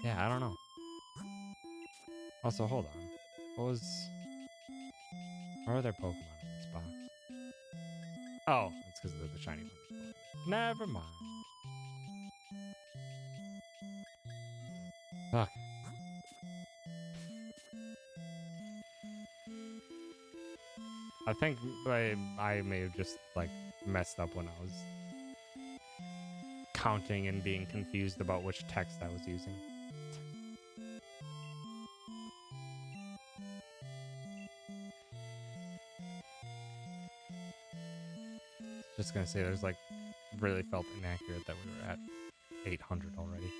Yeah, I don't know. Also, hold on. What was... Where are there Pokemon in this box? Oh, it's because of the shiny one. Never mind. Okay. I think I may have just, like, messed up when I was counting and being confused about which text I was using. Just gonna say there's, like, really felt inaccurate that we were at 800 already.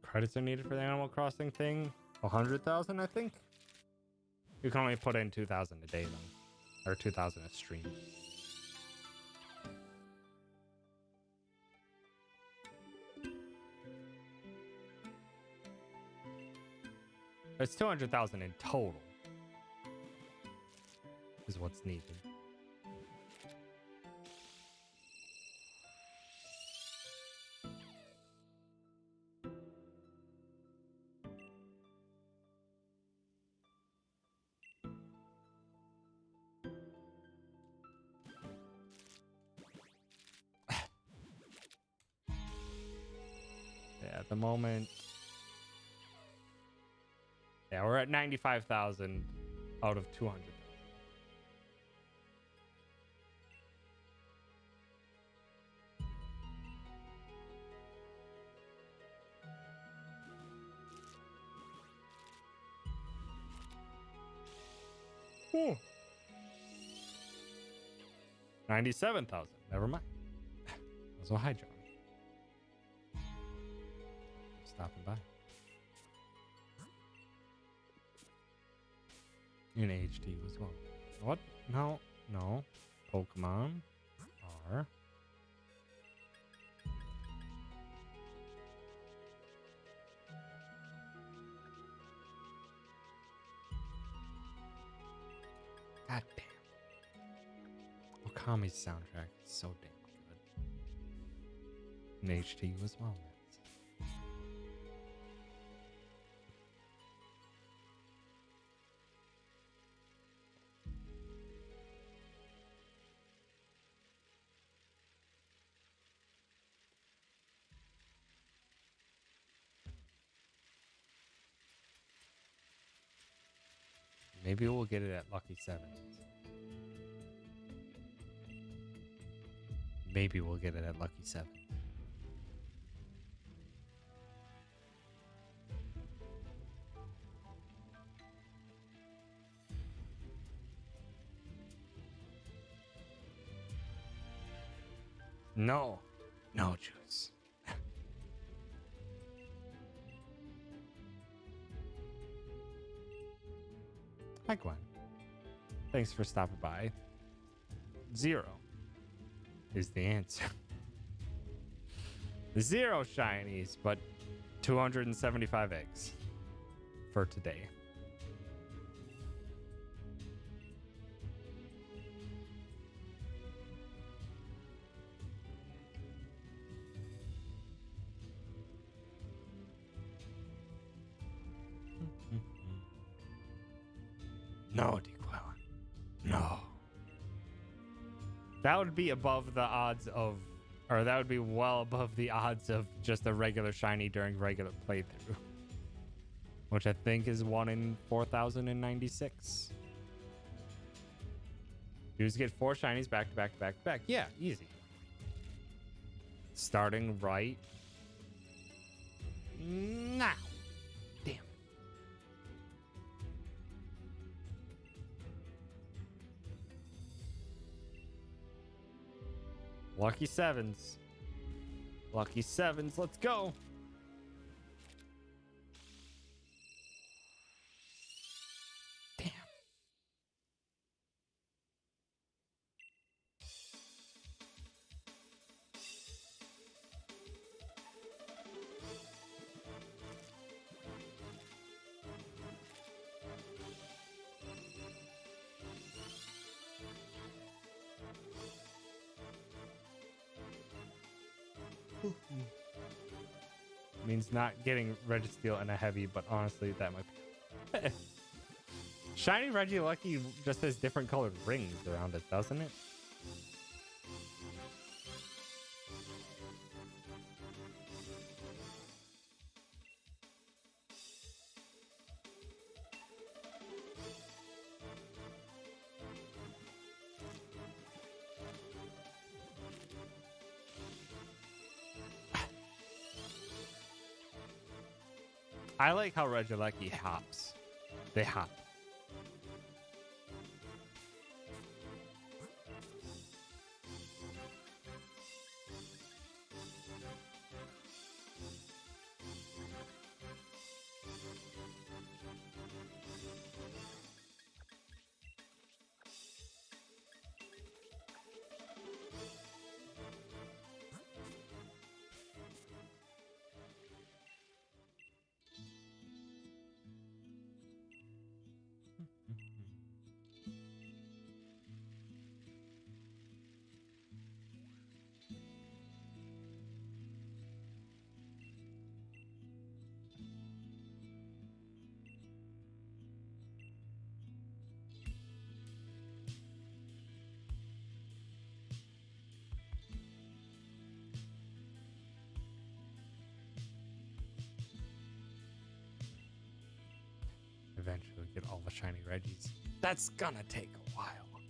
Credits are needed for the Animal Crossing thing. 100,000, I think. You can only put in 2,000 a day though, or 2,000 a stream. It's 200,000 in total. Is what's needed. Yeah, at the moment. Yeah, we're at 95,000 out of 200. Ooh. 97,000. Never mind. So hi, John. Stopping by. In HD as well. What? No, no. Pokemon are. God damn. Okami's soundtrack is so damn good. In HD as well. Maybe we'll get it at Lucky 7. Maybe we'll get it at Lucky 7. No. No juice. Hi, Gwen. Thanks for stopping by. 0 is the answer. 0 shinies, but 275 eggs for today. No, Dequella. No. That would be above the odds of, or that would be well above the odds of just a regular shiny during regular playthrough. Which I think is 1 in 4,096. You just get 4 shinies back to back to back to back. Yeah, easy. Starting right now. Damn. Lucky sevens. Lucky sevens. Let's go. Damn. Means not getting Registeel and a heavy, but honestly, that might be. Shiny Regilucky just has different colored rings around it, doesn't it? I like how Regilucky hops. They hop. Eventually get all the shiny Regis. That's gonna take a while.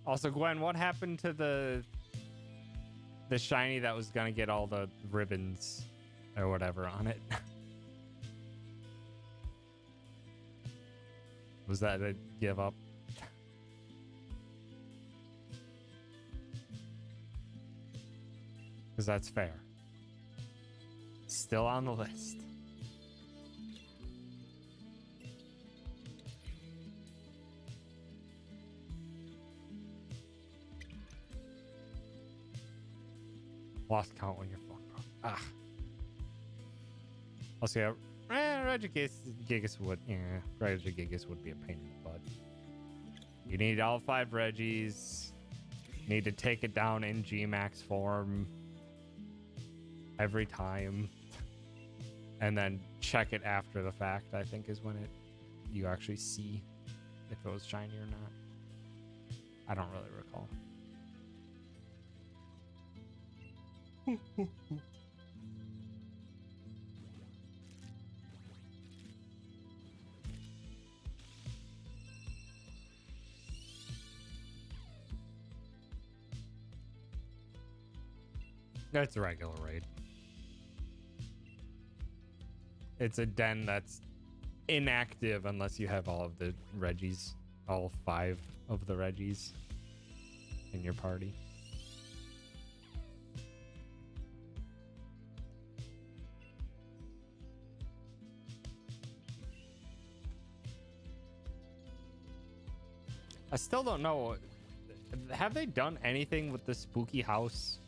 Also, Gwen, what happened to the shiny that was gonna get all the ribbons or whatever on it? Was that a give up? Because that's fair. Still on the list. Lost count when you're fucked, bro. Ah. I'll say, Regigigas would, yeah, Regigigas would be a pain in the butt. You need all 5 Regis. Need to take it down in Gmax form every time, and then check it after the fact. I think is when you actually see if it was shiny or not. I don't really recall. That's a regular raid. It's a den that's inactive unless you have all of the Regis, all 5 of the Regis in your party. I still don't know. Have they done anything with the spooky house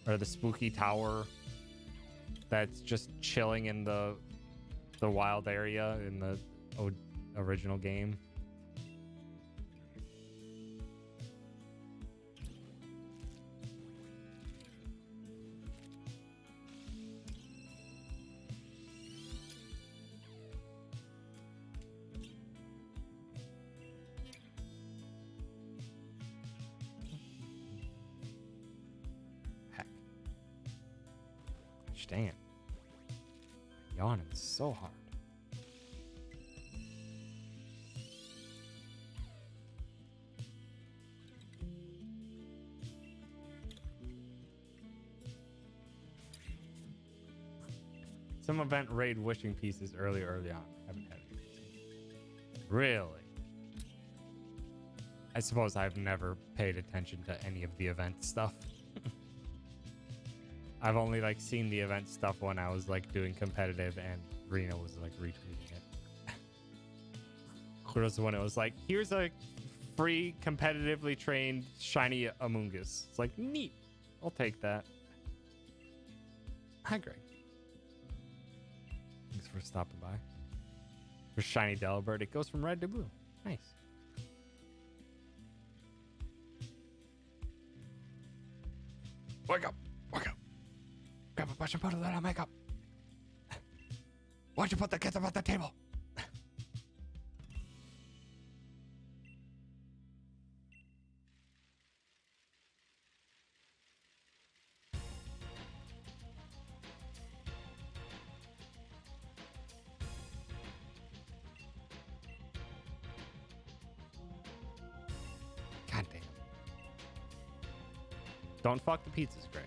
or the spooky tower that's just chilling in the wild area in the original game? understand. I'm yawning so hard. Some event raid wishing pieces early on. Haven't had anything. Really? I suppose I've never paid attention to any of the event stuff. I've only like seen the event stuff when I was like doing competitive and Rena was like retweeting it. It was when it was like, here's a free competitively trained shiny Among Us. It's like, neat. I'll take that. Hi, Greg. Thanks for stopping by. For shiny Delibird, it goes from red to blue. Nice. Wake up! Wake up! Grab a brush and put a little makeup. Why'd you put the ketchup on the table? God damn. Don't fuck the pizzas, Greg.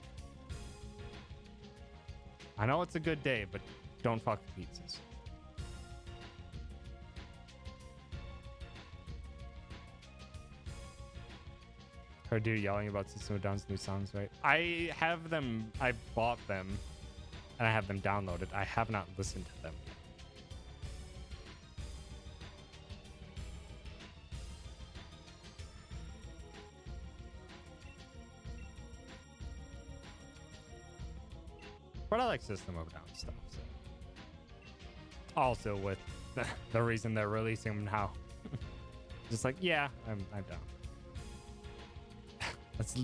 I know it's a good day, but don't fuck the pizzas. Heard you yelling about System of a Down's new songs, right? I have them, I bought them, and I have them downloaded. I have not listened to them. But I like System of a Down stuff. So. Also with the reason they're releasing them now. Just like, yeah, I'm down. Let's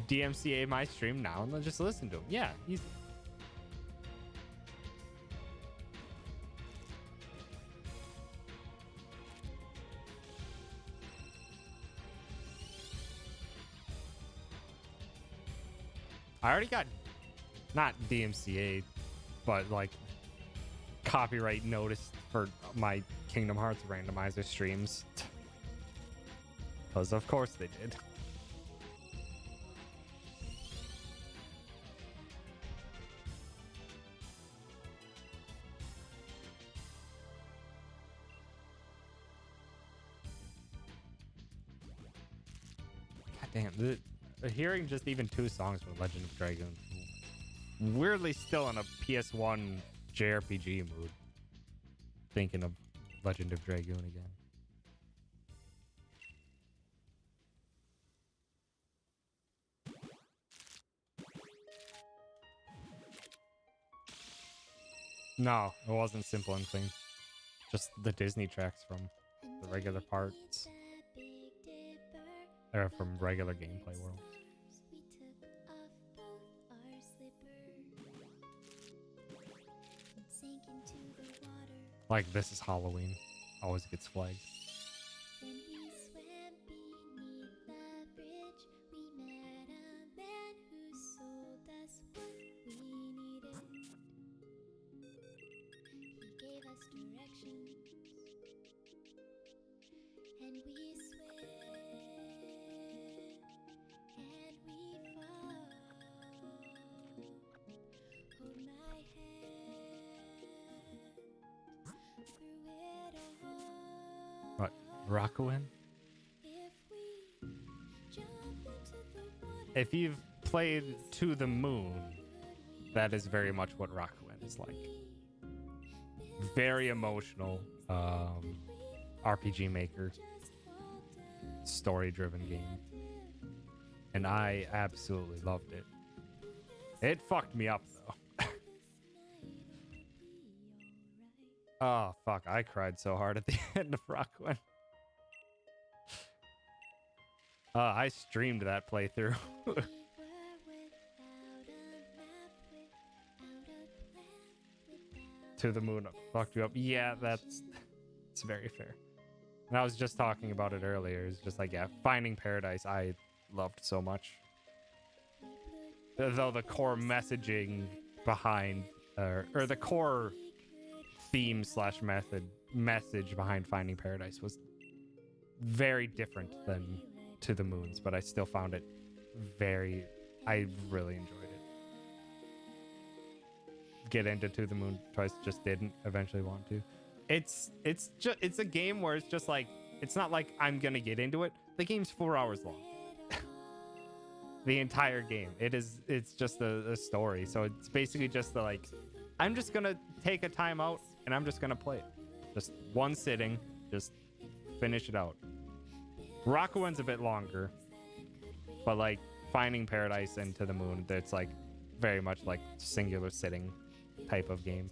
DMCA my stream now and let's just listen to them. Yeah, easy. I already got not DMCA, but like copyright notice for my Kingdom Hearts randomizer streams. Because of course they did. God damn, hearing just even 2 songs from Legend of Dragoon. Weirdly still in a PS1 JRPG mood. Thinking of Legend of Dragoon again. No, it wasn't simple and clean. Just the Disney tracks from the regular parts. Or from regular gameplay world. Like, this is Halloween. Always gets flagged. What? Rakuen? If you've played To the Moon, that is very much what Rakuen is like. Very emotional RPG maker, story-driven game. And I absolutely loved it. It fucked me up, though. Oh, fuck. I cried so hard at the end of Rakuen. I streamed that playthrough. To the Moon fucked you up. Yeah, it's very fair. And I was just talking about it earlier. It's just like, yeah, Finding Paradise I loved so much. Though the core messaging behind, or the core theme slash message behind Finding Paradise was very different than To the Moons, but I still found it I really enjoyed it. Get into To the Moon twice, just didn't eventually want to. It's a game where it's just like, it's not like I'm gonna get into it. The game's 4 hours long. The entire game. It's just a story. So it's basically just the like, I'm just gonna take a time out and I'm just gonna play it. Just one sitting, just finish it out. Rockawin's a bit longer, but like Finding Paradise and To the Moon, it's like very much like singular sitting type of game.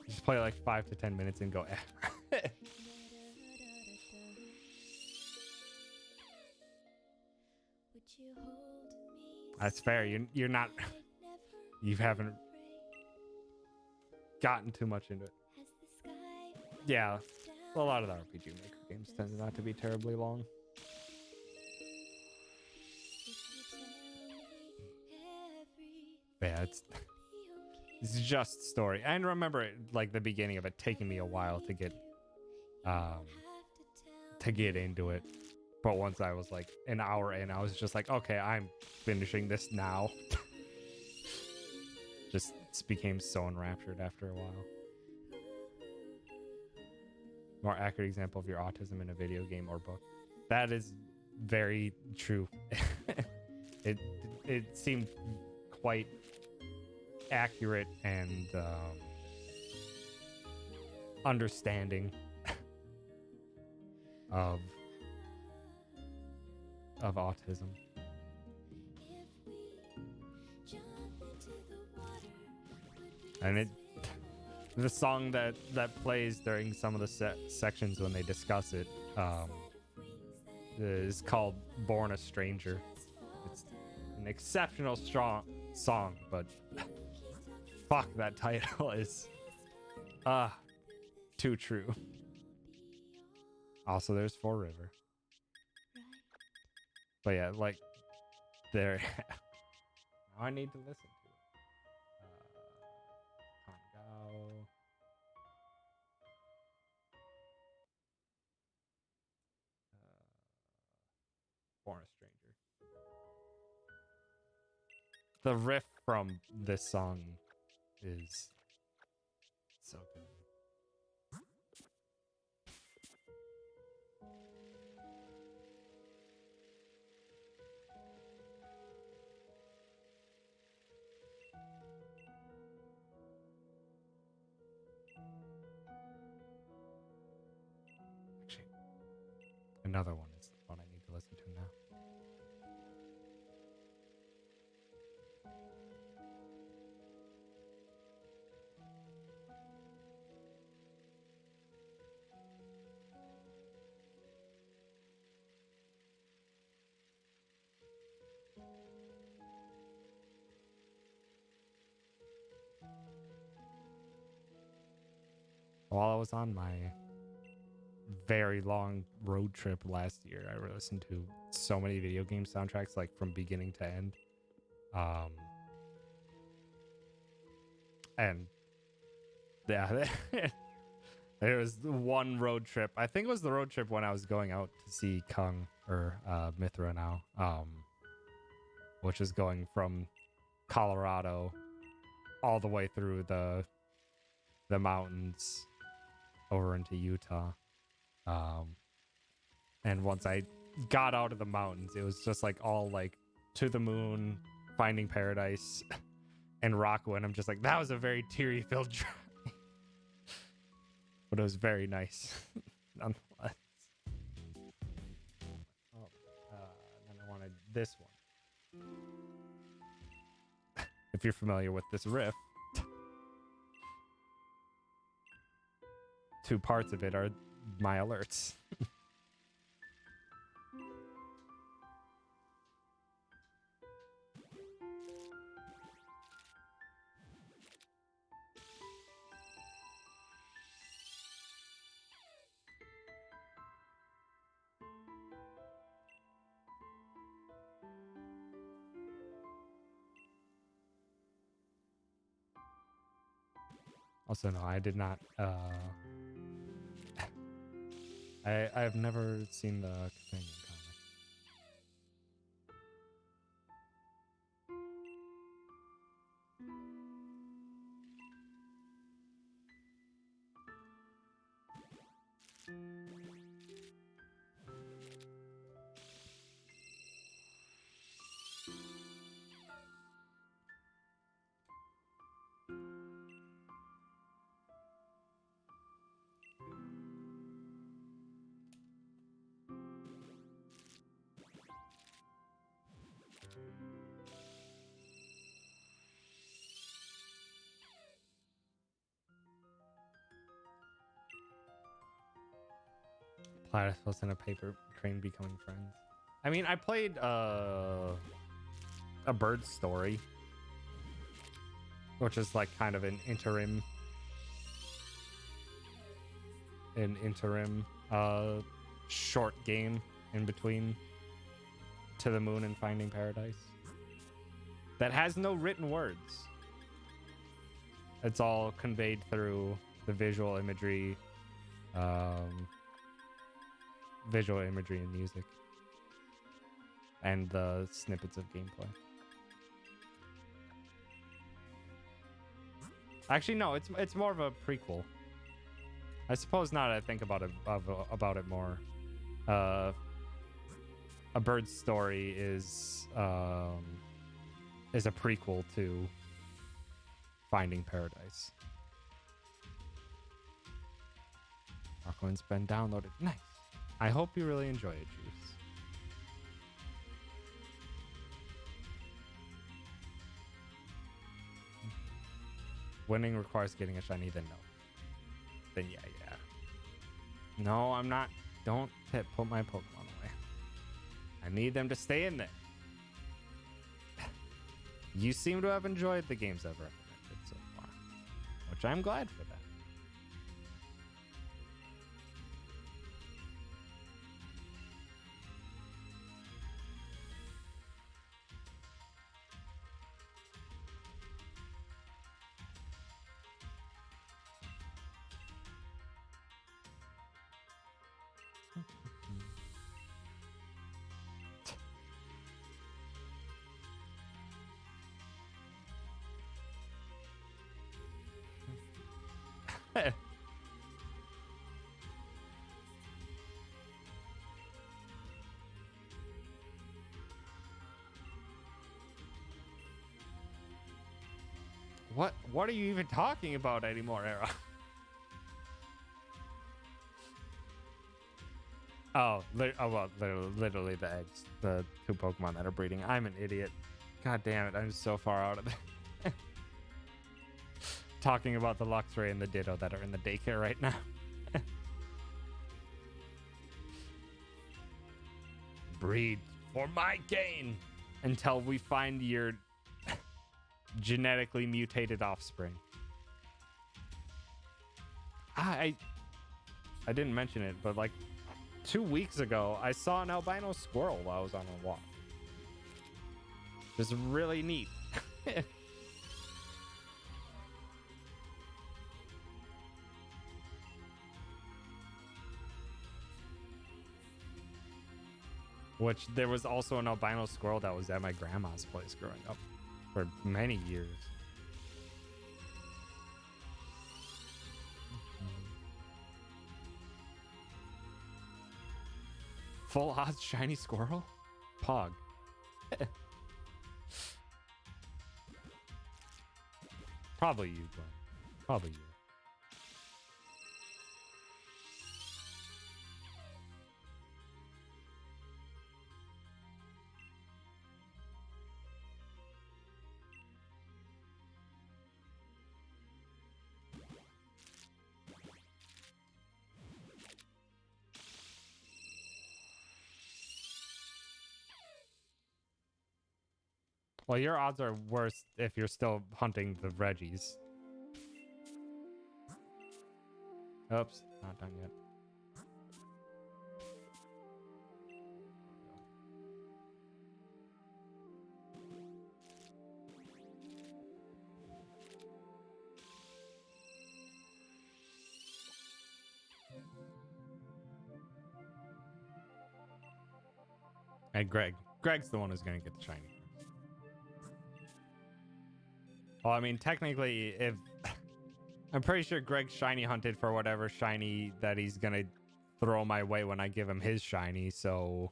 Just play like 5 to 10 minutes and go, eh. That's fair. You're not, you haven't gotten too much into it. Yeah, a lot of the RPG Maker games tend not to be terribly long. Yeah, it's just story. And remember, like the beginning of it taking me a while to get into it. But once I was like an hour in, I was just like, okay, I'm finishing this now. Just became so enraptured after a while. More accurate example of your autism in a video game or book. That is very true. It seemed quite accurate and understanding of autism. And the song that plays during some of the sections when they discuss it is called Born a Stranger. It's an exceptional strong song, but fuck, that title is too true. Also, there's Four River. But yeah, like, there. Now I need to listen to it. Kangao. Born a Stranger. The riff from this song is so good. Actually, another one is the one I need to listen to now. While I was on my very long road trip last year, I listened to so many video game soundtracks, like from beginning to end. And yeah, there was one road trip. I think it was the road trip when I was going out to see Kung, or Mithra now, which is going from Colorado all the way through the mountains over into Utah. And once I got out of the mountains, it was just like all like To the Moon, Finding Paradise, and Rockaway. And I'm just like, that was a very teary filled drive. But it was very nice nonetheless. Oh, then I wanted this one. If you're familiar with this riff, two parts of it are my alerts. Also, no, I did not. I've never seen the companion comic. Platypus and a paper crane becoming friends. I mean, I played A Bird's Story, which is like kind of an interim short game in between To the Moon and Finding Paradise that has no written words. It's all conveyed through the visual imagery and music and the snippets of gameplay. Actually, no, it's more of a prequel. I suppose now that I think about it more, A Bird's Story is a prequel to Finding Paradise. Marcoin's been downloaded. Nice. I hope you really enjoy it, Juice. Winning requires getting a shiny, then no. Then yeah. No, I'm not. Don't put my Pokemon away. I need them to stay in there. You seem to have enjoyed the games I've recommended so far, which I'm glad for that. What are you even talking about anymore, Era? Literally the eggs, the two Pokemon that are breeding. I'm an idiot. God damn it, I'm so far out of it. Talking about the Luxray and the Ditto that are in the daycare right now. Breed for my gain until we find your genetically mutated offspring. I didn't mention it, but like 2 weeks ago, I saw an albino squirrel while I was on a walk. It's really neat. Which there was also an albino squirrel that was at my grandma's place growing up for many years. Full odds shiny squirrel? Pog. Probably you, Glenn. Probably you. Well, your odds are worse if you're still hunting the Reggies. Oops, not done yet. And Greg's the one who's gonna get the shiny. Well, I mean, technically, if I'm pretty sure Greg shiny hunted for whatever shiny that he's gonna throw my way when I give him his shiny, so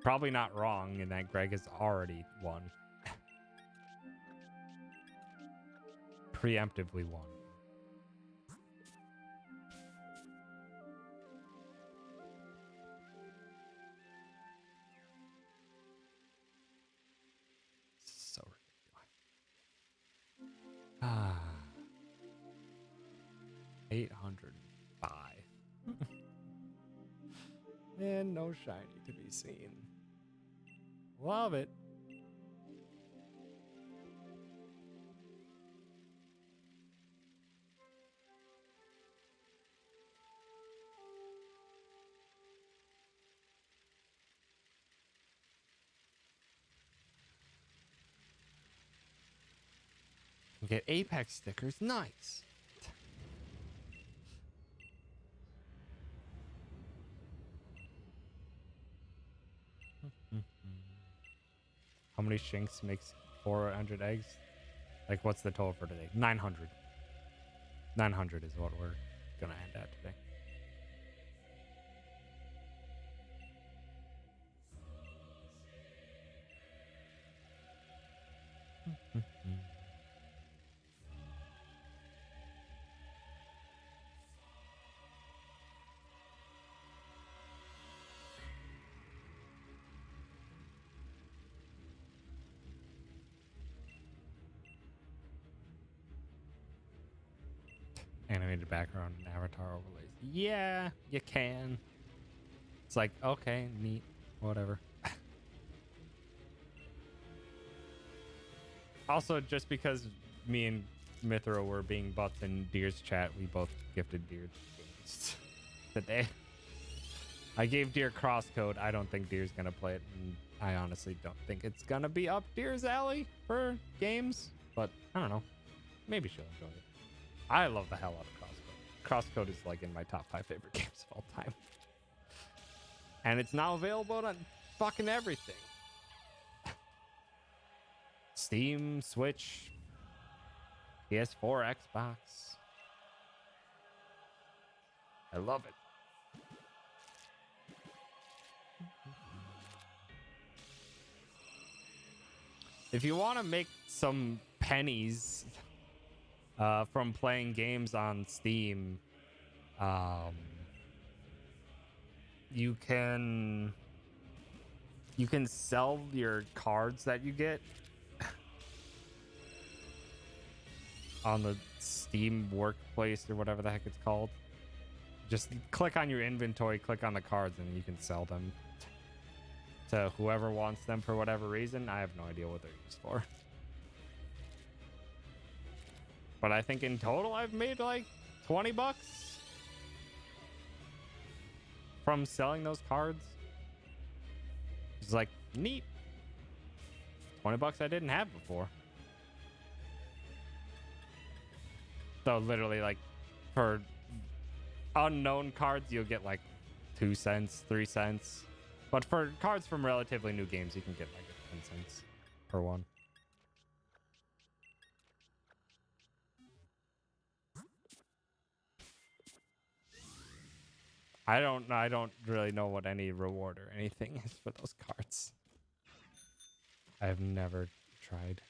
probably not wrong in that Greg has already won. Preemptively won. So ridiculous. Ah. 805. And no shiny to be seen. Love it. Get Apex stickers. Nice. How many shinks makes 400 eggs? Like, what's the total for today? 900. 900 is what we're gonna end at today. Animated background and avatar overlays. Yeah, you can. It's like, okay, neat, whatever. Also, just because me and Mithra were being butts in Deer's chat, we both gifted Deer games today. I gave Deer Crosscode. I don't think Deer's gonna play it, and I honestly don't think it's gonna be up Deer's alley for games. But I don't know. Maybe she'll enjoy it. I love the hell out of Crosscode. Crosscode is like in my top 5 favorite games of all time. And it's now available on fucking everything. Steam, Switch, PS4, Xbox. I love it. If you want to make some pennies from playing games on Steam, you can sell your cards that you get on the Steam Workplace or whatever the heck it's called. Just click on your inventory, click on the cards, and you can sell them to whoever wants them for whatever reason. I have no idea what they're used for. But I think in total I've made like 20 bucks from selling those cards. It's like neat. 20 bucks I didn't have before. So literally, like, for unknown cards you'll get like 2 cents, 3 cents. But for cards from relatively new games you can get like 10 cents per one. I don't really know what any reward or anything is for those cards. I've never tried.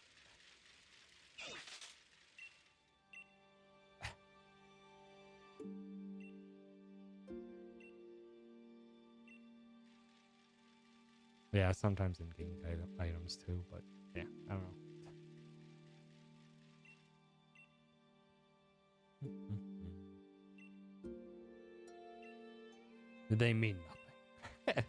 Yeah, sometimes in game items too, but yeah, I don't know. They mean nothing.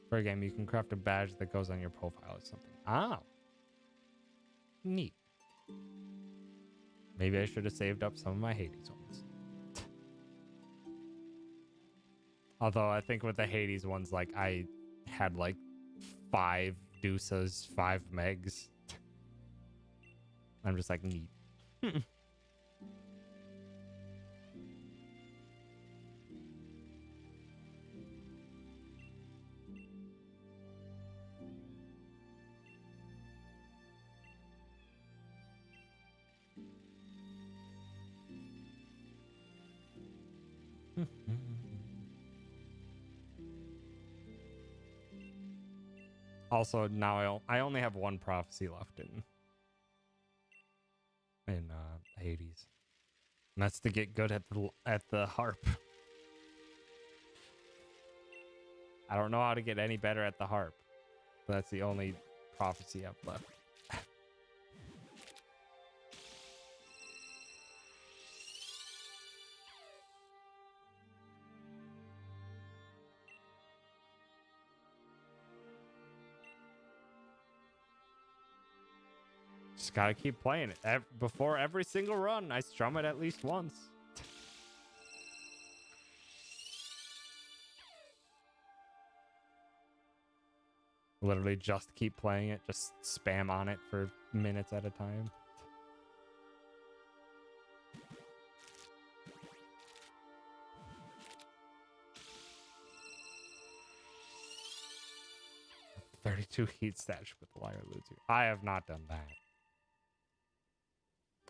For a game, you can craft a badge that goes on your profile or something. Oh. Neat. Maybe I should have saved up some of my Hades ones. Although I think with the Hades ones, like I had like 5 Dusas, 5 Megs. I'm just like neat. Also, now I only have 1 prophecy left in Hades, and that's to get good at the harp. I don't know how to get any better at the harp, but that's the only prophecy I've left. Just gotta keep playing it. Before every single run, I strum it at least once. Literally just keep playing it. Just spam on it for minutes at a time. "32 heat stash with Liar Luzu." I have not done that.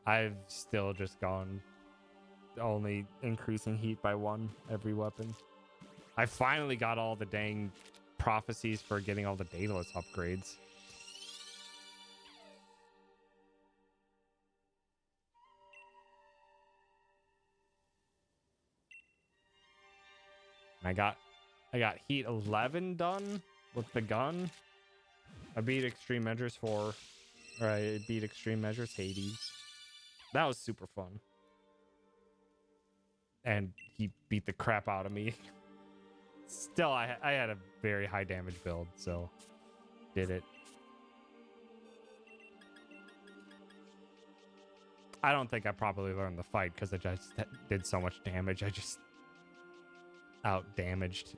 I've still just gone only increasing heat by 1 every weapon. I finally got all the dang prophecies for getting all the Daedalus upgrades. And I got heat 11 done with the gun. I beat Extreme Measures 4. Or I beat Extreme Measures Hades. That was super fun. And he beat the crap out of me. Still, I had a very high damage build, so did it. I don't think I probably learned the fight because I just did so much damage. I just out damaged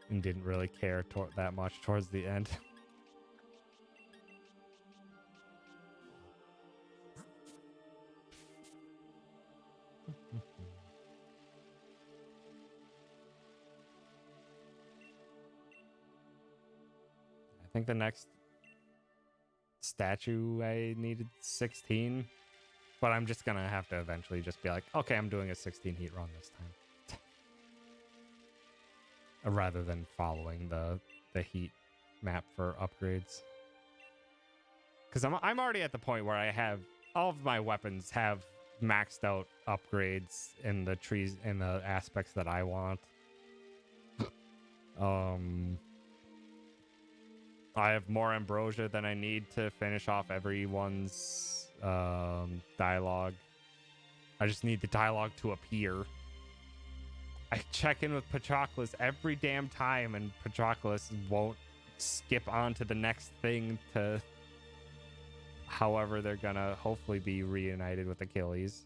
and didn't really care that much towards the end. I think the next statue I needed 16, but I'm just gonna have to eventually just be like, okay, I'm doing a 16 heat run this time, rather than following the heat map for upgrades. Because I'm already at the point where I have all of my weapons have maxed out upgrades in the trees in the aspects that I want. I have more ambrosia than I need to finish off everyone's dialogue. I just need the dialogue to appear. I check in with Patroclus every damn time, and Patroclus won't skip on to the next thing to... However, they're gonna hopefully be reunited with Achilles.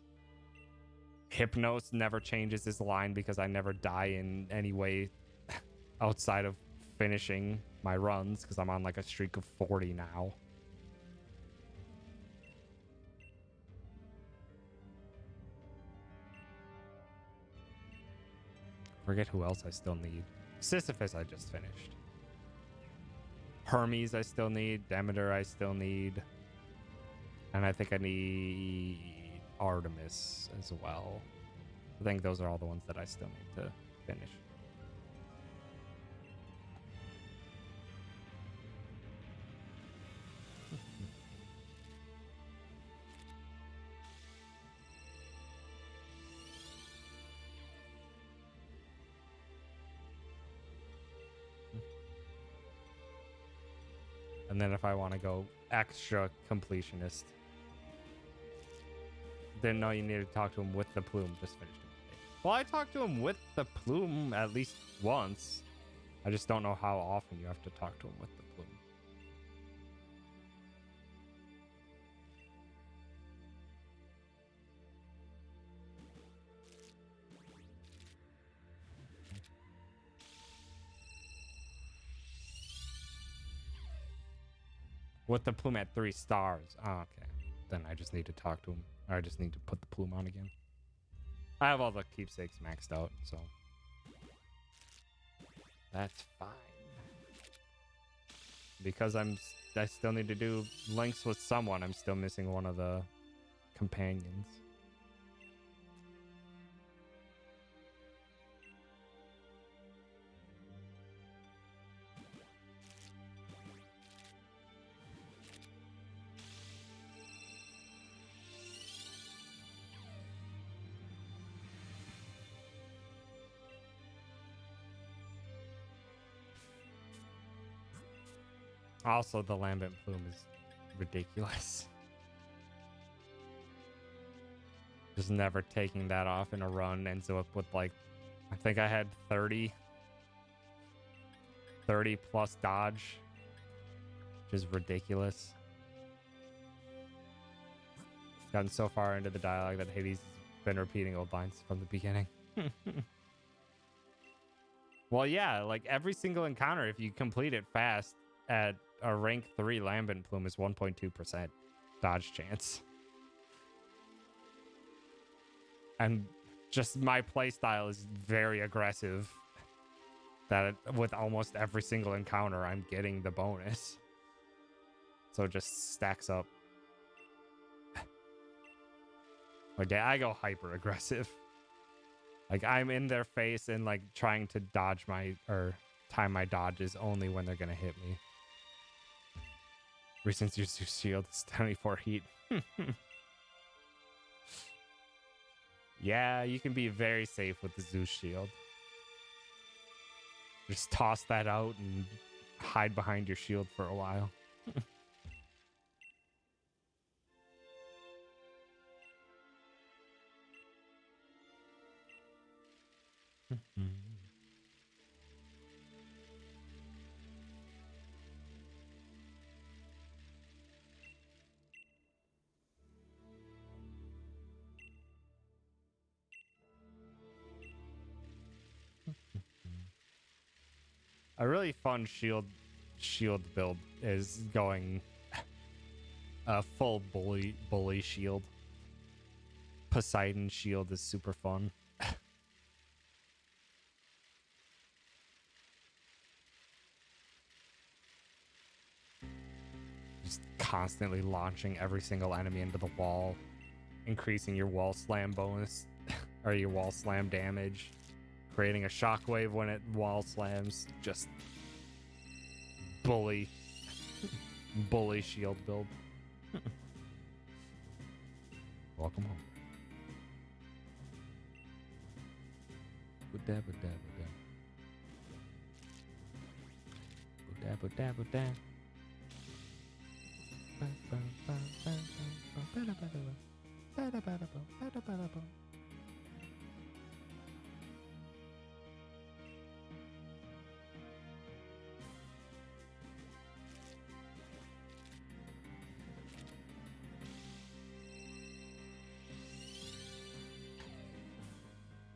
Hypnos never changes his line because I never die in any way outside of finishing my runs, because I'm on like a streak of 40 now. Forget who else I still need. Sisyphus I just finished. Hermes I still need. Demeter I still need. And I think I need Artemis as well. I think those are all the ones that I still need to finish. And then if I want to go extra completionist, didn't know you needed to talk to him with the plume. Just finished him today. Well, I talked to him with the plume at least once. I just don't know how often you have to talk to him with the plume. With the plume at 3 stars. Oh, okay. Then I just need to talk to him. Or I just need to put the plume on again. I have all the keepsakes maxed out, so that's fine. Because I still need to do links with someone. I'm still missing one of the companions. Also, the lambent plume is ridiculous. Just never taking that off in a run ends up with like, I think I had 30 plus dodge, which is ridiculous. Gotten so far into the dialogue that Hades has been repeating old lines from the beginning. Well, yeah, like every single encounter, if you complete it fast at a rank 3 lambent plume is 1.2% dodge chance. And just my playstyle is very aggressive. That with almost every single encounter, I'm getting the bonus. So it just stacks up. Like, yeah, I go hyper aggressive. Like, I'm in their face and, like, trying to dodge or time my dodges only when they're gonna hit me. Since your Zeus shield is 24 heat. Yeah, you can be very safe with the Zeus shield. Just toss that out and hide behind your shield for a while. A really fun shield build is going a full bully shield. Poseidon shield is super fun. Just constantly launching every single enemy into the wall, increasing your wall slam bonus or your wall slam damage, creating a shockwave when it wall slams. Just bully shield build. Welcome home.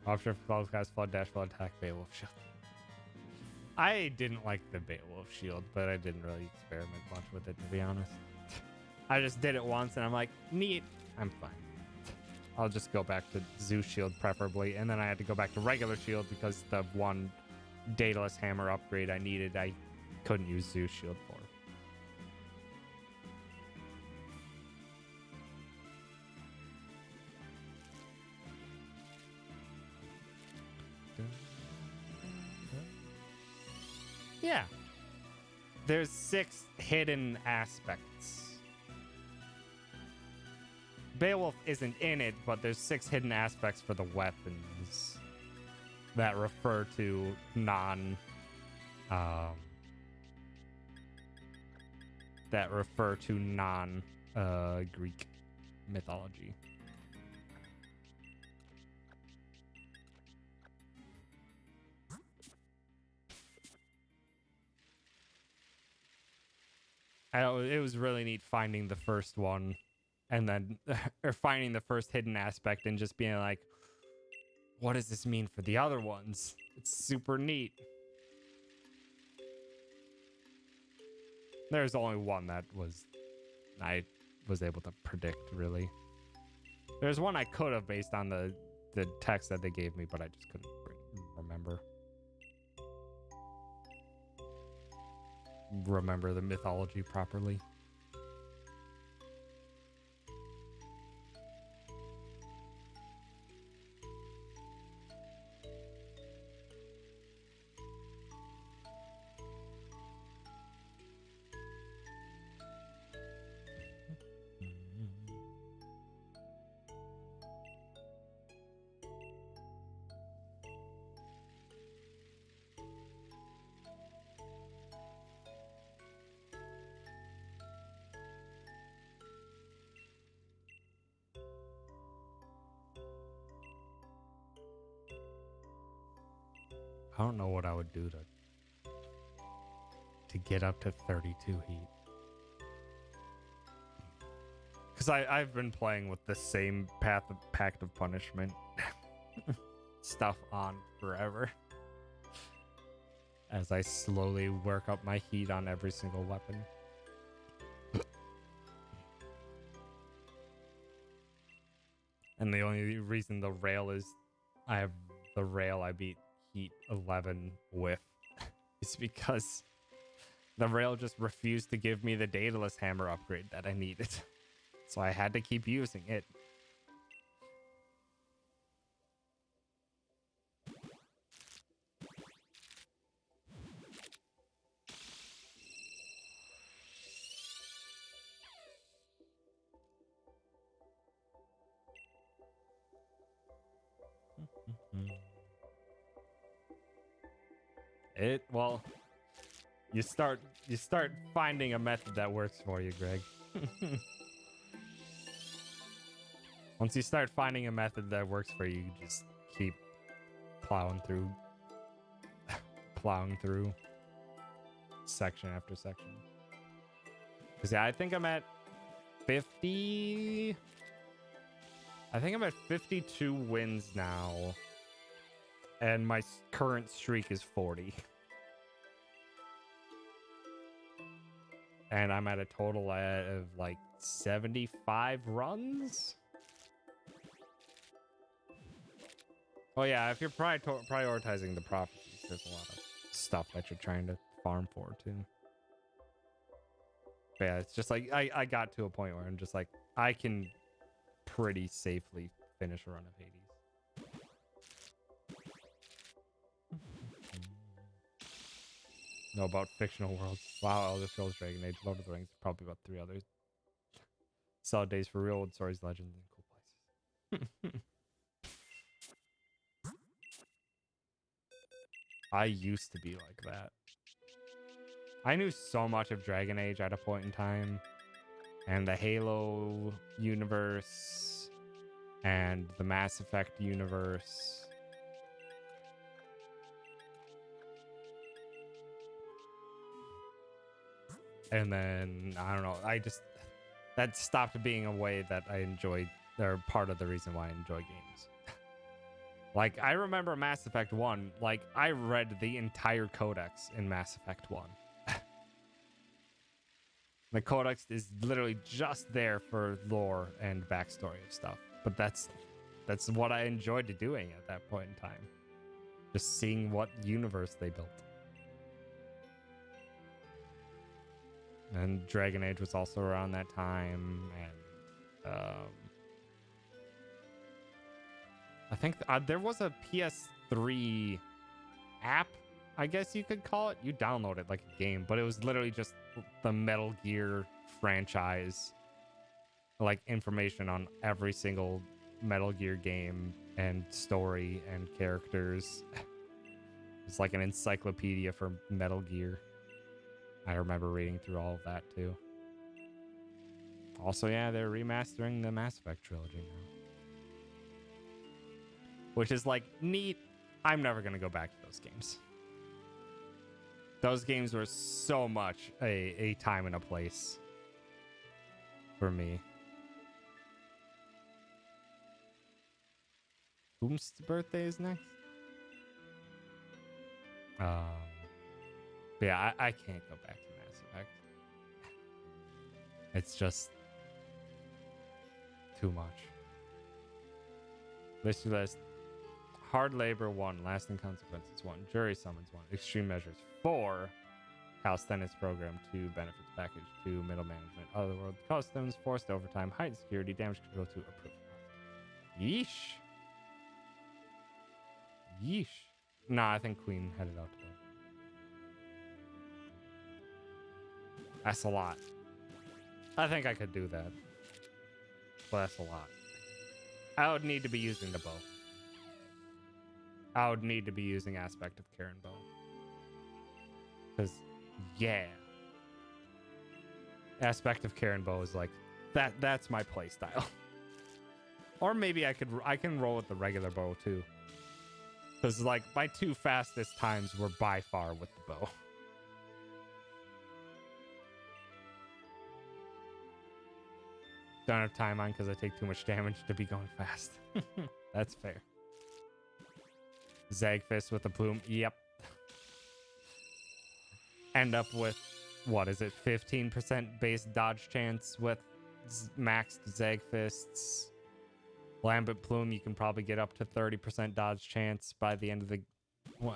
Option for close guys, flood dash, flood attack, Beowulf shield. I didn't like the Beowulf shield, but I didn't really experiment much with it, to be honest. I just did it once and I'm like, neat, I'm fine. I'll just go back to Zeus shield preferably, and then I had to go back to regular shield because the one Daedalus hammer upgrade I needed, I couldn't use Zeus shield for. Yeah. There's 6 hidden aspects. Beowulf isn't in it, but there's 6 hidden aspects for the weapons that refer to non Greek mythology. It was really neat finding the first one and then or finding the first hidden aspect and just being like, what does this mean for the other ones? It's super neat. There's only one that I was able to predict, really. There's one I could have based on the text that they gave me, but I just couldn't remember the mythology properly. I don't know what I would do to get up to 32 heat. Because I've been playing with the same Pact of Punishment stuff on forever. As I slowly work up my heat on every single weapon. And the only reason the rail is I have the rail I beat heat 11 with is because the rail just refused to give me the Daedalus hammer upgrade that I needed. So I had to keep using it. Well, you start finding a method that works for you, Greg. Once you start finding a method that works for you, you just keep plowing through section after section. Because yeah, I think I'm at 50. I think I'm at 52 wins now. And my current streak is 40. And I'm at a total of like 75 runs. Oh yeah, if you're prioritizing the prophecies, there's a lot of stuff that you're trying to farm for too. But yeah, it's just like I got to a point where I'm just like, I can pretty safely finish a run of Hades. Know about fictional worlds. Wow, Elder Scrolls, Dragon Age, Lord of the Rings, probably about 3 others. Solid days for real old stories, legends, and cool places. I used to be like that. I knew so much of Dragon Age at a point in time, and the Halo universe, and the Mass Effect universe. And then, I don't know, that stopped being a way that I enjoyed, or part of the reason why I enjoy games. Like, I remember Mass Effect 1, like, I read the entire codex in Mass Effect 1. The codex is literally just there for lore and backstory of stuff. But that's what I enjoyed doing at that point in time. Just seeing what universe they built. And Dragon Age was also around that time, and I think there was a PS3 app, I guess you could call it. You download it like a game, but it was literally just the Metal Gear franchise, like information on every single Metal Gear game and story and characters. It's like an encyclopedia for Metal Gear. I remember reading through all of that too. Also, yeah, they're remastering the Mass Effect trilogy now. Which is like neat. I'm never going to go back to those games. Those games were so much a time and a place for me. Whom's birthday is next? But yeah, I can't go back to Mass Effect. It's just too much. List. Hard labor 1, lasting consequences 1, jury summons 1, extreme measures 4, calisthenics program 2, benefits package 2, middle management, otherworld customs, forced overtime, heightened security, damage control 2, approved. Yeesh. Yeesh. Nah, I think Queen headed out today. That's a lot. I think I could do that. But that's a lot. I would need to be using the bow. I would need to be using Aspect of Karen bow. Because, yeah. Aspect of Karen bow is like, that's my playstyle. Or maybe I can roll with the regular bow too. Because like my 2 fastest times were by far with the bow. Don't have time on because I take too much damage to be going fast. That's fair. Zagfist with a plume. Yep. End up with, what is it, 15% base dodge chance with maxed Zagfists. Lambent Plume, you can probably get up to 30% dodge chance by the end of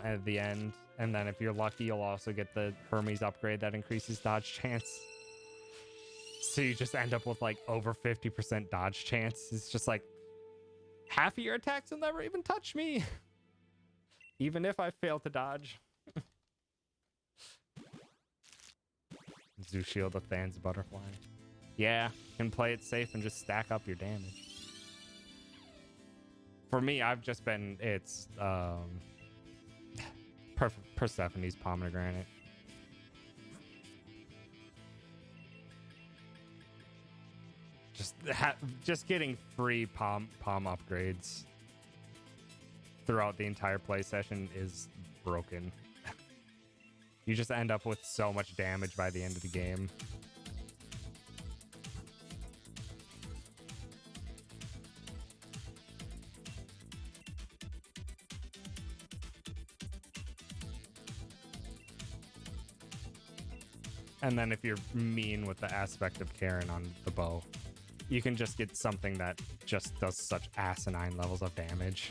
at the end. And then if you're lucky, you'll also get the Hermes upgrade that increases dodge chance. So you just end up with like over 50% dodge chance. It's just like half of your attacks will never even touch me. Even if I fail to dodge. Zoo Shield of Than's Butterfly. Yeah, you can play it safe and just stack up your damage. For me, I've just been, it's Persephone's Pomegranate. Just getting free palm upgrades throughout the entire play session is broken. You just end up with so much damage by the end of the game. And then if you're mean with the Aspect of Karen on the bow, you can just get something that just does such asinine levels of damage.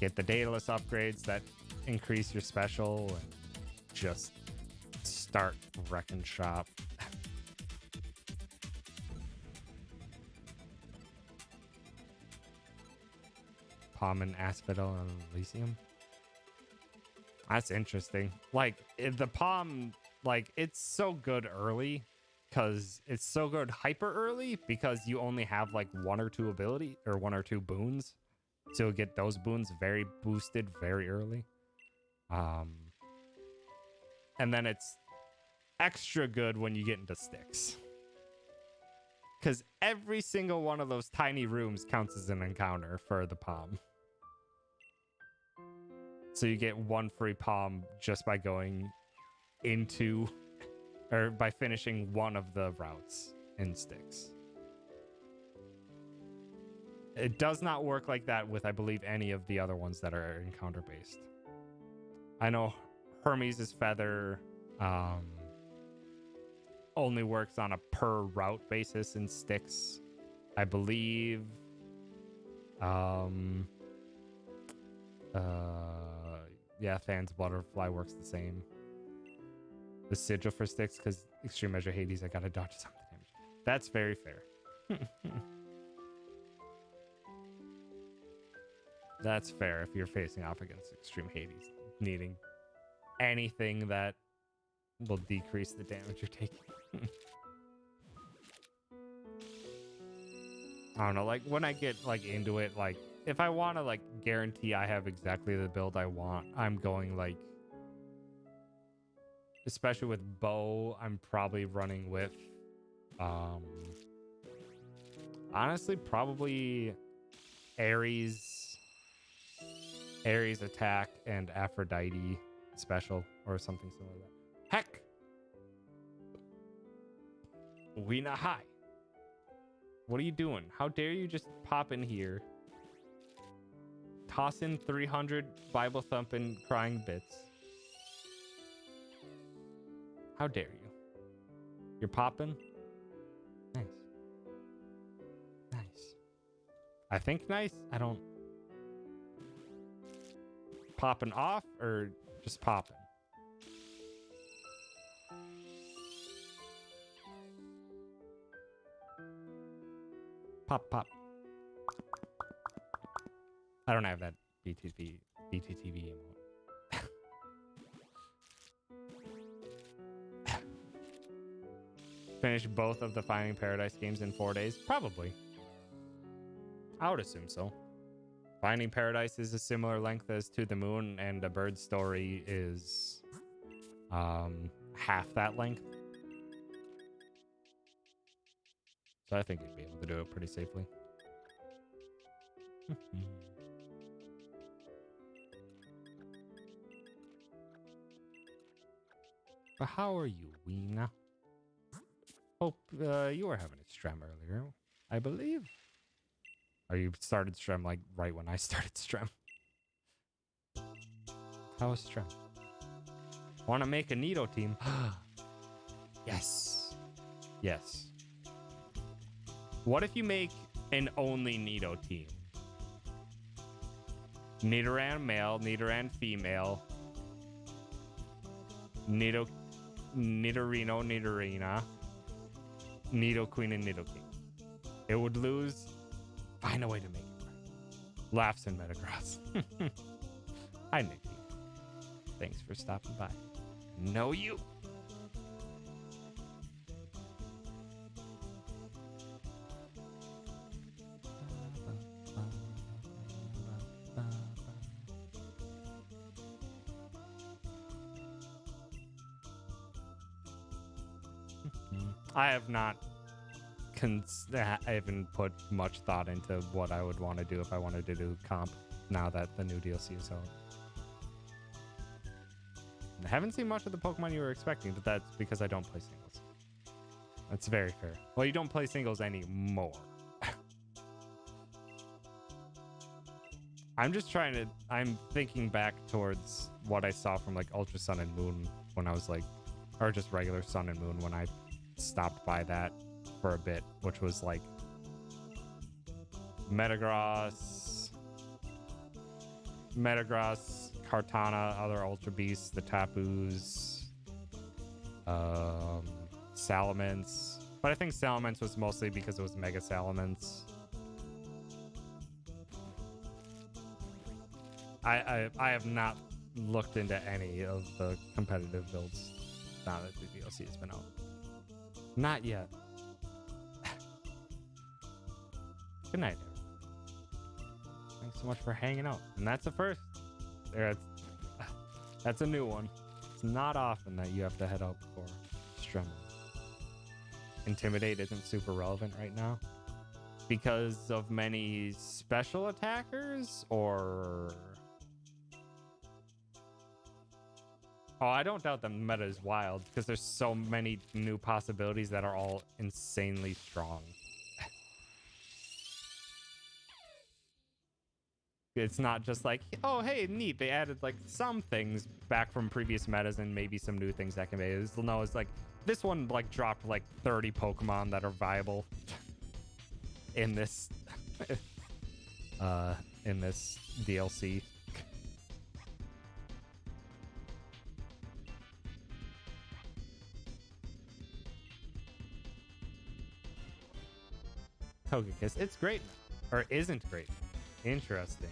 Get the Daedalus upgrades that increase your special and just start wrecking shop. Palm and Asphodel and Elysium. That's interesting. Like, the Palm, like, it's so good early because it's so good hyper early because you only have like 1 or 2 ability or 1 or 2 boons. So you'll get those boons very boosted very early. And then it's extra good when you get into Styx. Because every single one of those tiny rooms counts as an encounter for the Palm. So you get 1 free Palm just by going into, or by finishing 1 of the routes in Styx. It does not work like that with, I believe, any of the other ones that are encounter based. I know Hermes' Feather only works on a per route basis in Styx. I believe yeah, Than's Butterfly works the same. The Sigil for Styx, because Extreme Measure Hades, I gotta dodge some damage. That's very fair. That's fair if you're facing off against Extreme Hades, needing anything that will decrease the damage you're taking. I don't know, like when I get like into it, like if I want to like guarantee I have exactly the build I want, I'm going like, especially with bow, I'm probably running with honestly probably Ares attack and Aphrodite special or something similar to that. Heck, Weena, hi. What are you doing? How dare you just pop in here, toss in 300 Bible thumping crying bits? How dare you? You're popping? I think nice. I don't. Popping off or just popping? Pop, pop. I don't have that BTTV emote. Finish both of the Finding Paradise games in 4 days? Probably. I would assume so. Finding Paradise is a similar length as To the Moon, and A Bird's Story is half that length. So I think you'd be able to do it pretty safely. But how are you, Weena? Hope you were having a strem earlier, I believe. Or you started strem like right when I started strem. How was strem? Want to make a Nido team? Yes. Yes. What if you make an only Nido team? Nidoran male, Nidoran female, Nidorino, Nidorina, Nidoqueen, and Nidoking. It would lose. Find a way to make it right. Laughs in Metagross. Hi, Nikki. Thanks for stopping by. Know you. I have not I haven't put much thought into what I would want to do if I wanted to do comp now that the new DLC is out. I haven't seen much of the Pokemon you were expecting, but that's because I don't play singles. That's very fair. Well, you don't play singles anymore. I'm thinking back towards what I saw from like Ultra Sun and Moon when I was like, or just regular Sun and Moon when I stopped by that for a bit, which was like Metagross, Kartana, other Ultra Beasts, the Tapus, Salamence. But I think Salamence was mostly because it was Mega Salamence. I have not looked into any of the competitive builds now that the DLC has been out. Not yet. Good night, everyone. Thanks so much for hanging out. And that's a first. That's a new one. It's not often that you have to head out for Stremon. Intimidate isn't super relevant right now because of many special attackers, or... Oh, I don't doubt the meta is wild because there's so many new possibilities that are all insanely strong. It's not just like, oh, hey, neat. They added like some things back from previous metas and maybe some new things that can be. No, it's like this one like dropped like 30 Pokemon that are viable in this in this DLC. Togekiss, it's great, or isn't great. Interesting.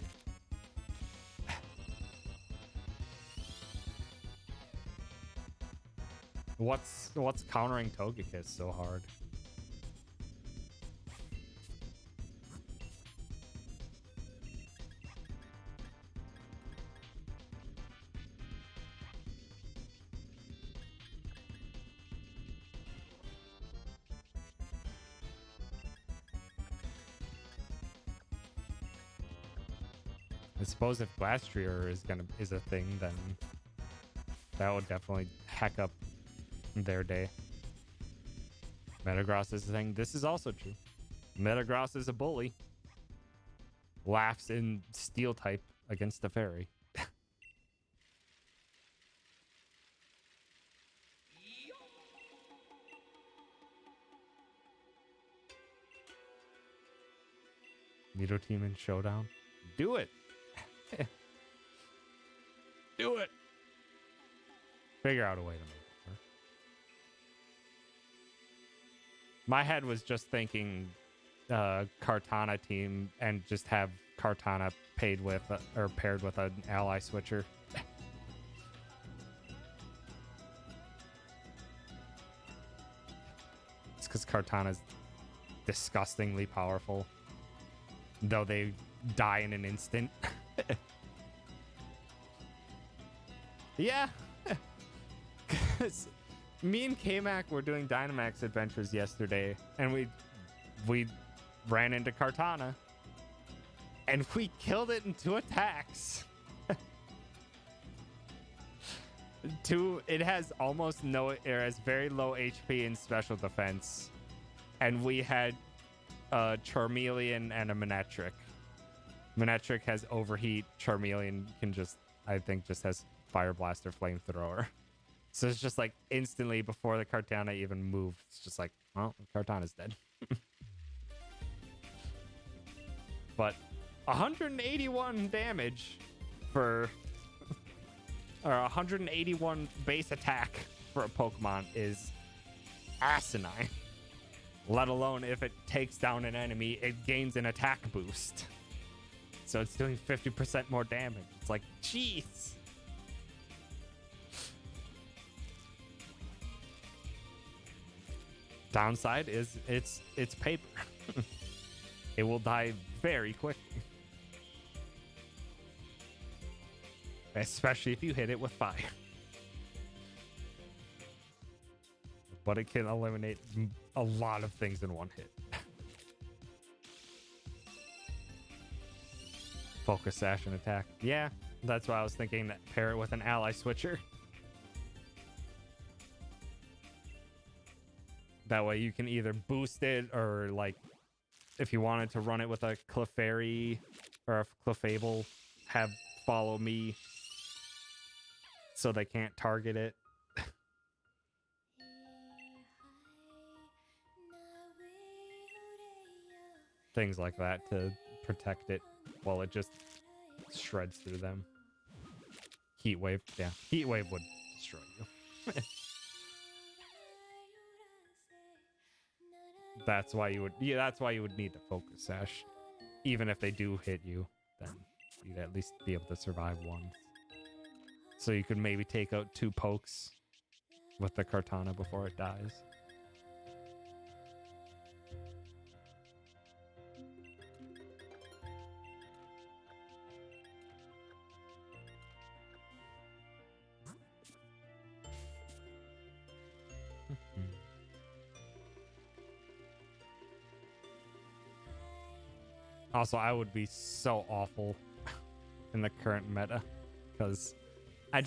What's countering Togekiss so hard? I suppose if Glastrier is a thing, then that would definitely hack up their day. Metagross is a thing. This is also true. Metagross is a bully. Laughs in Steel type against the fairy. Mito team in Showdown. Do it. Do it. Figure out a way to make it work. My head was just thinking Kartana team and just have Kartana paid with or paired with an ally switcher. It's because Kartana's disgustingly powerful, though they die in an instant. Yeah. 'Cause me and K-Mac were doing Dynamax adventures yesterday, and we ran into Kartana, and we killed it in 2 attacks. It has almost no, it has very low HP and special defense, and we had a Charmeleon and a Manectric. Manectric has overheat. Charmeleon can just, I think, just has Fire Blast or Flamethrower. So it's just like instantly before the Kartana even moved, it's just like, well, Kartana's dead. But 181 damage for, or 181 base attack for a Pokemon is asinine. Let alone if it takes down an enemy, it gains an attack boost. So it's doing 50% more damage. It's like, jeez. Downside is it's paper. It will die very quickly. Especially if you hit it with fire. But it can eliminate a lot of things in one hit. Focus Sash and attack. Yeah, that's why I was thinking that pair it with an ally switcher. That way you can either boost it or, like, if you wanted to run it with a Clefairy or a Clefable, have follow me so they can't target it. Things like that to protect it while it just shreds through them. Heat Wave, yeah. Heat Wave would destroy you. That's why you would, yeah, that's why you would need to Focus Sash. Even if they do hit you, then you'd at least be able to survive once. So you could maybe take out 2 pokes with the Kartana before it dies. Also, I would be so awful in the current meta because I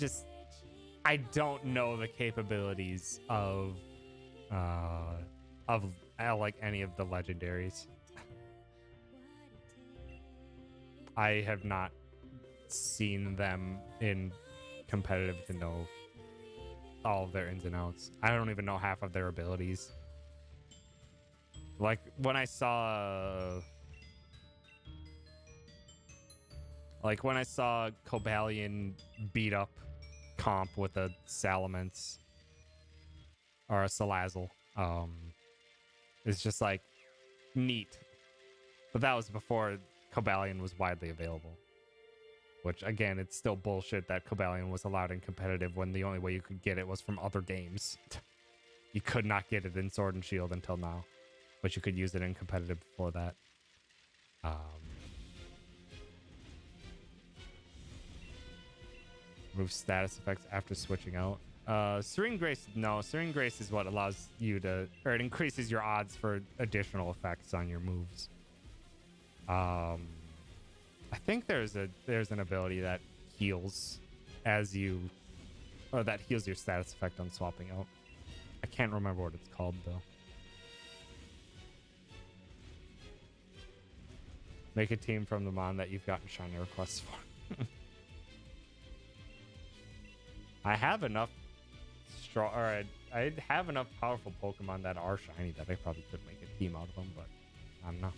don't know the capabilities of like any of the legendaries. I have not seen them in competitive to know all of their ins and outs. I don't even know half of their abilities. Like when I saw Cobalion beat up Comp with a Salamence or a Salazzle, it's just like neat. But that was before Cobalion was widely available. Which again, it's still bullshit that Cobalion was allowed in competitive when the only way you could get it was from other games. You could not get it in Sword and Shield until now, but you could use it in competitive before that. Remove status effects after switching out. Serene Grace, no. Serene Grace is what allows you to, or it increases your odds for additional effects on your moves. I think there's an ability that heals as you, or that heals your status effect on swapping out. I can't remember what it's called though. Make a team from the Mon that you've gotten shiny requests for. I have enough strong, or I have enough powerful Pokemon that are shiny that I probably could make a team out of them, but I don't know.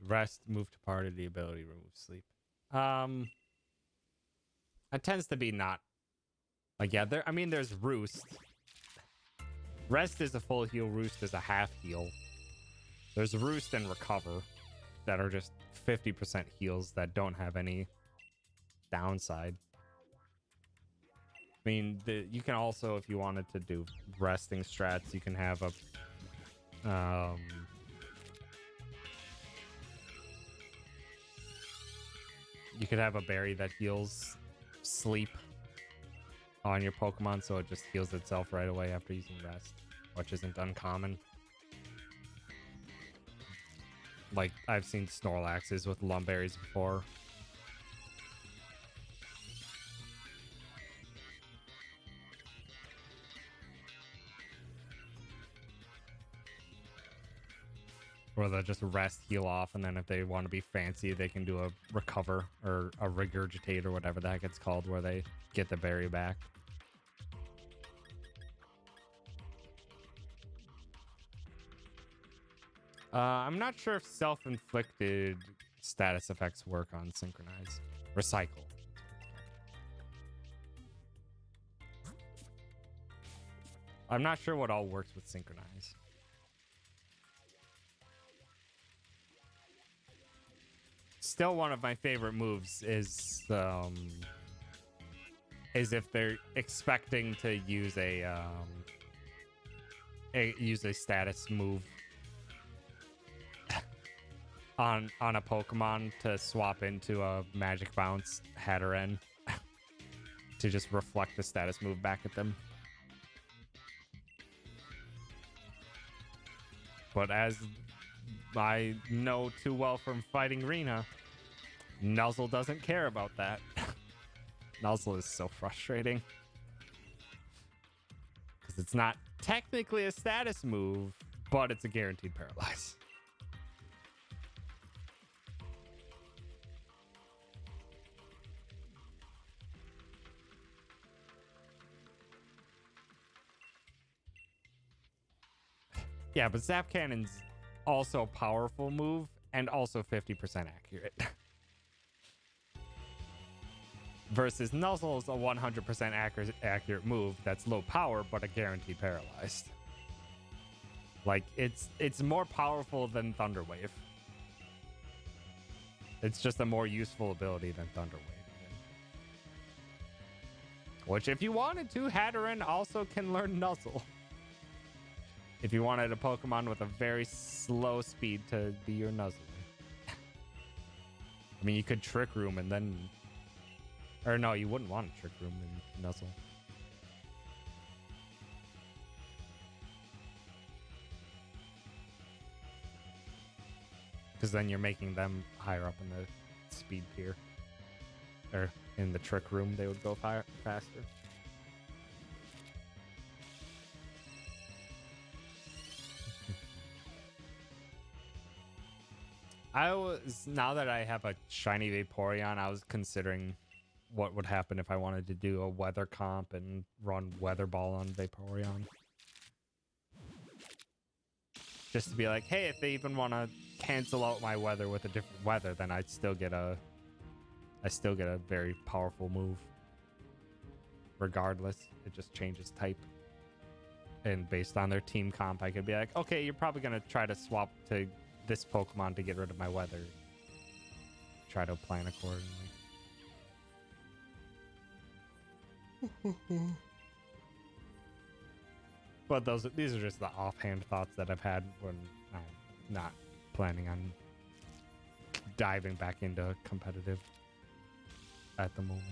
Rest, move to party, the ability to remove sleep. It tends to be not like, yeah, there. I mean, there's roost. Rest is a full heal, roost is a half heal. There's roost and recover that are just 50% heals that don't have any downside. I mean, you can also, if you wanted to do resting strats, you can have a you could have a berry that heals sleep on your Pokemon, so it just heals itself right away after using rest, which isn't uncommon. Like, I've seen Snorlaxes with Lumberries before. Or they'll just rest, heal off, and then if they want to be fancy, they can do a recover or a regurgitate or whatever the heck it's called, where they get the berry back. I'm not sure if self-inflicted status effects work on Synchronize. Recycle. I'm not sure what all works with Synchronize. Still, one of my favorite moves is if they're expecting to use a status move on a Pokemon to swap into a Magic Bounce Hatterene to just reflect the status move back at them. But as I know too well from fighting Rena, Nuzzle doesn't care about that. Nuzzle is so frustrating. Because it's not technically a status move, but it's a guaranteed paralyze. Yeah, but Zap Cannon's also a powerful move and also 50% accurate. Versus Nuzzle's a 100% accurate move that's low power but a guaranteed paralyzed. Like, it's more powerful than Thunder Wave. It's just a more useful ability than Thunder Wave. Which, if you wanted to, Hatterene also can learn Nuzzle. If you wanted a Pokemon with a very slow speed to be your Nuzzle. I mean, you could Trick Room and then... Or no, you wouldn't want a Trick Room in Nuzzle. Because then you're making them higher up in the speed tier. Or in the Trick Room, they would go faster. Now that I have a shiny Vaporeon, I was considering what would happen if I wanted to do a weather comp and run Weather Ball on Vaporeon. Just to be like, hey, if they even want to cancel out my weather with a different weather, then I still get a very powerful move. Regardless, it just changes type. And based on their team comp, I could be like, okay, you're probably going to try to swap to this Pokemon to get rid of my weather. Try to plan accordingly. But these are just the offhand thoughts that I've had when I'm not planning on diving back into competitive at the moment.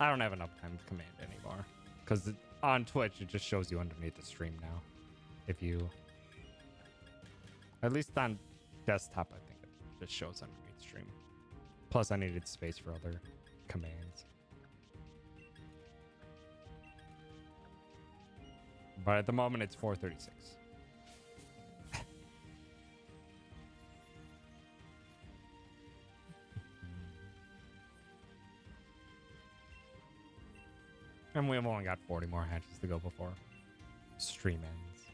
I don't have enough time to command anymore because on Twitch it just shows you underneath the stream now. If you, at least on desktop, I think just shows underneath stream. Plus, I needed space for other commands. But at the moment, it's 4:36. And we've only got 40 more hatches to go before stream ends.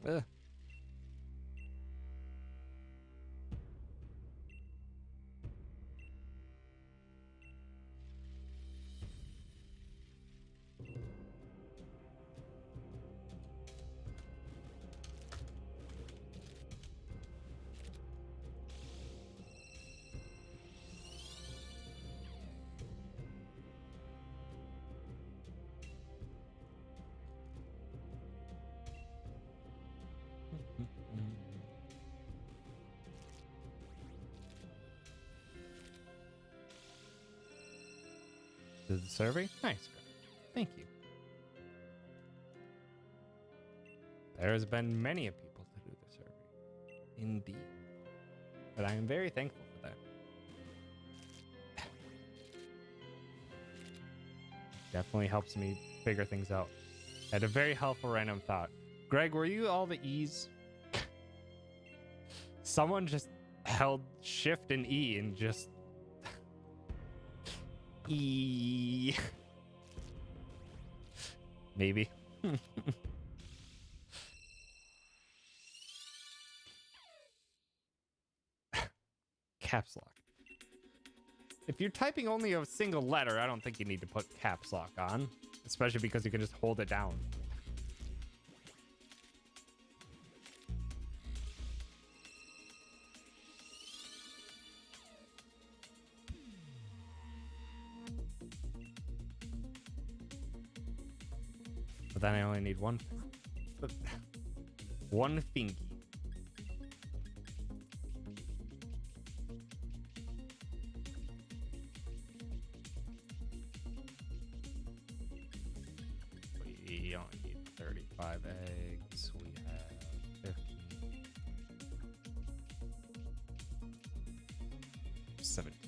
Ugh. Did the survey? Nice. Thank you. There's been many a people to do the survey. Indeed. But I am very thankful for that. Definitely helps me figure things out. I had a very helpful random thought. Greg, were you all the E's? Someone just held Shift and E and just... E. Maybe. Caps lock. If you're typing only a single letter, I don't think you need to put caps lock on, especially because you can just hold it down. But then I only need one thing. One thingy. We only need 35 eggs. We have 15. 17.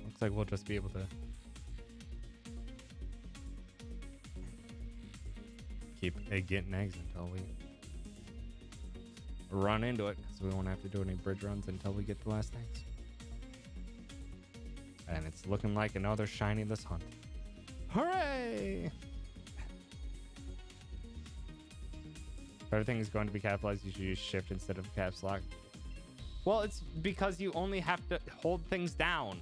Looks like we'll just be able to keep getting eggs until we run into it, because we won't have to do any bridge runs until we get the last eggs. And it's looking like another shiny-less hunt. Hooray! If everything is going to be capitalized, you should use shift instead of caps lock. Well, it's because you only have to hold things down.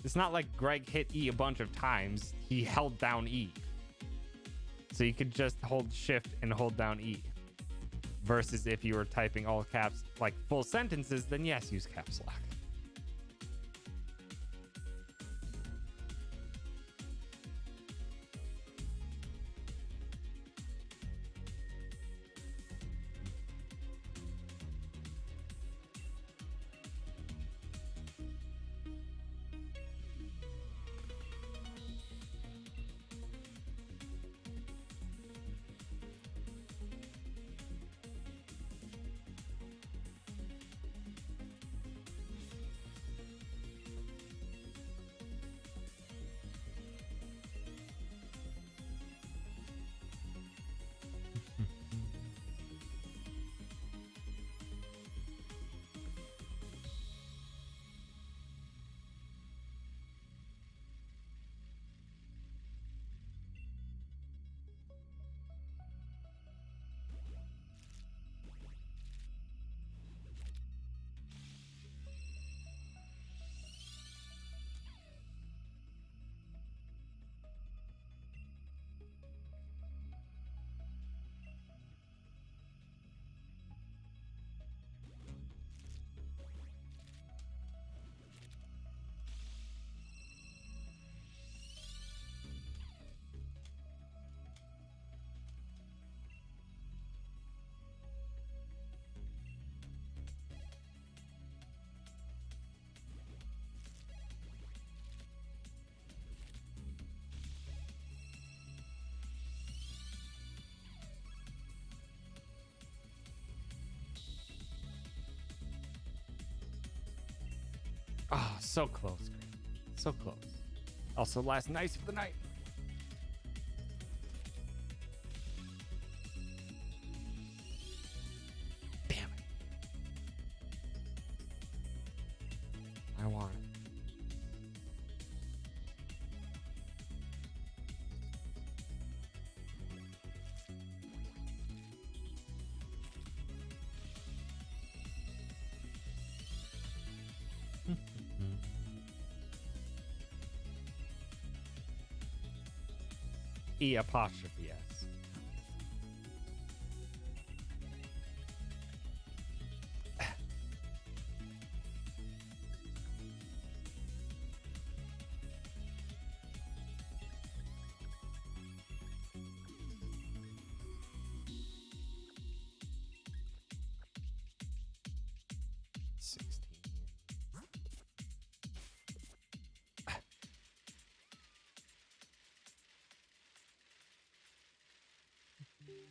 It's not like Greg hit E a bunch of times. He held down E. So you could just hold shift and hold down E. Versus if you were typing all caps, like full sentences, then yes, use caps lock. So close, Grant. So close. Also, last nice of the night. Damn it. I want it. E apostrophe S.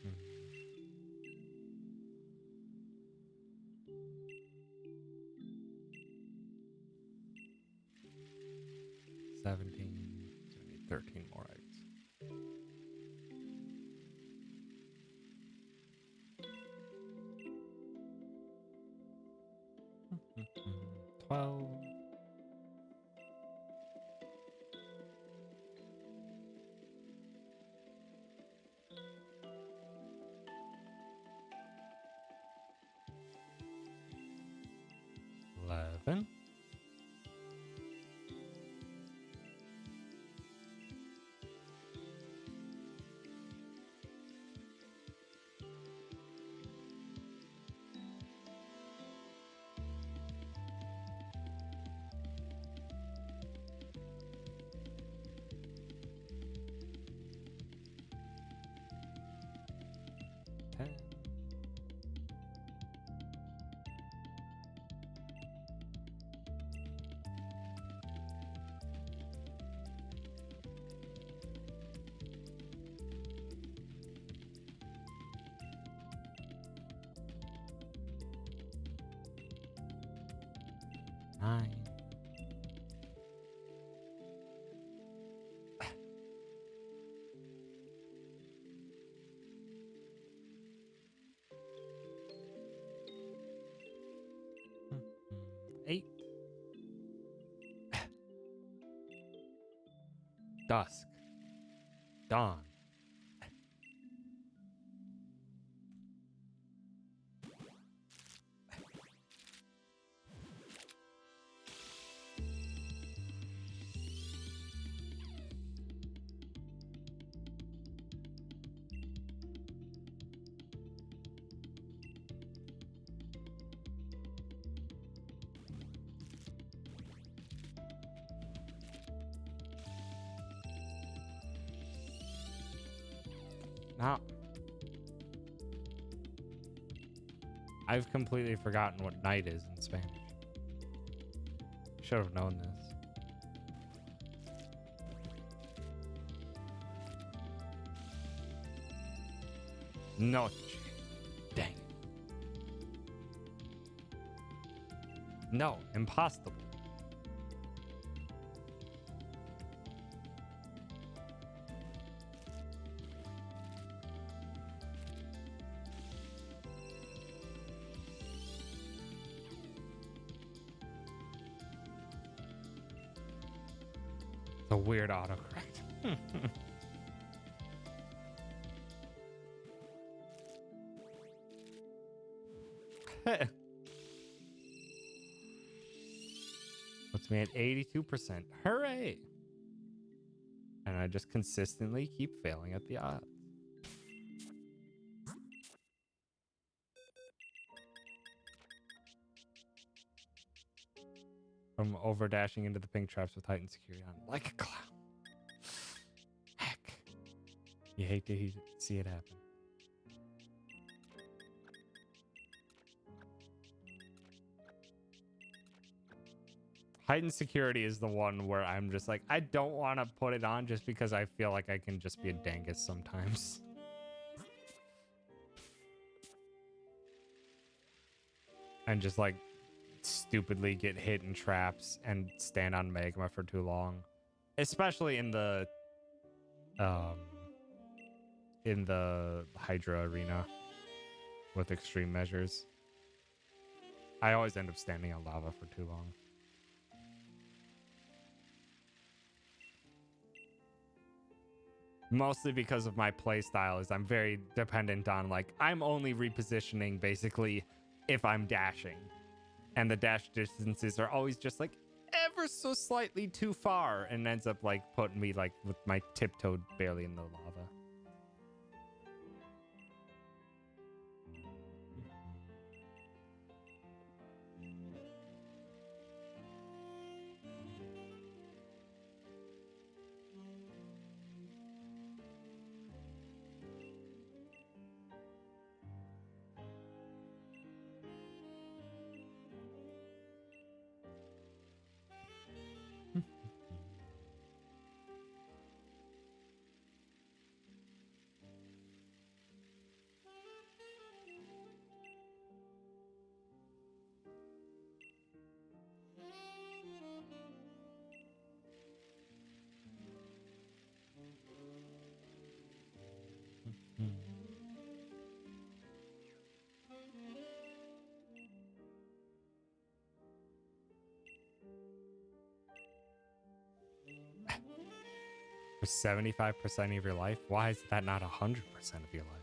Mm. 17, so I need 13 more eggs. Mm-hmm. 12. Eleven. Ten. Nine. Eight. Dusk. Dawn. Now, I've completely forgotten what night is in Spanish. Should have known this. Noche. Dang it. No, impossible. The weird autocorrect. Puts me at 82%. Hooray! And I just consistently keep failing at the odds. From over dashing into the pink traps with heightened security on like a clown. Heck. You hate to see it happen. Heightened security is the one where I'm just like, I don't want to put it on just because I feel like I can just be a dangus sometimes. And just like stupidly get hit in traps and stand on magma for too long, especially um in the Hydra arena with extreme measures. I always end up standing on lava for too long. Mostly because of my playstyle is I'm very dependent on, like, I'm only repositioning basically if I'm dashing. And the dash distances are always just like ever so slightly too far and ends up like putting me like with my tiptoe barely in the lava. For 75% of your life? Why is that not 100% of your life?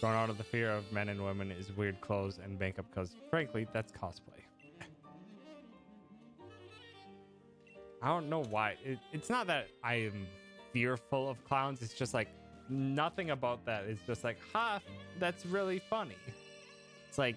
Going out of the fear of men and women is weird clothes and makeup because, frankly, that's cosplay. I don't know why. It's not that I am fearful of clowns. It's just like nothing about that is just like, ha, that's really funny. It's like,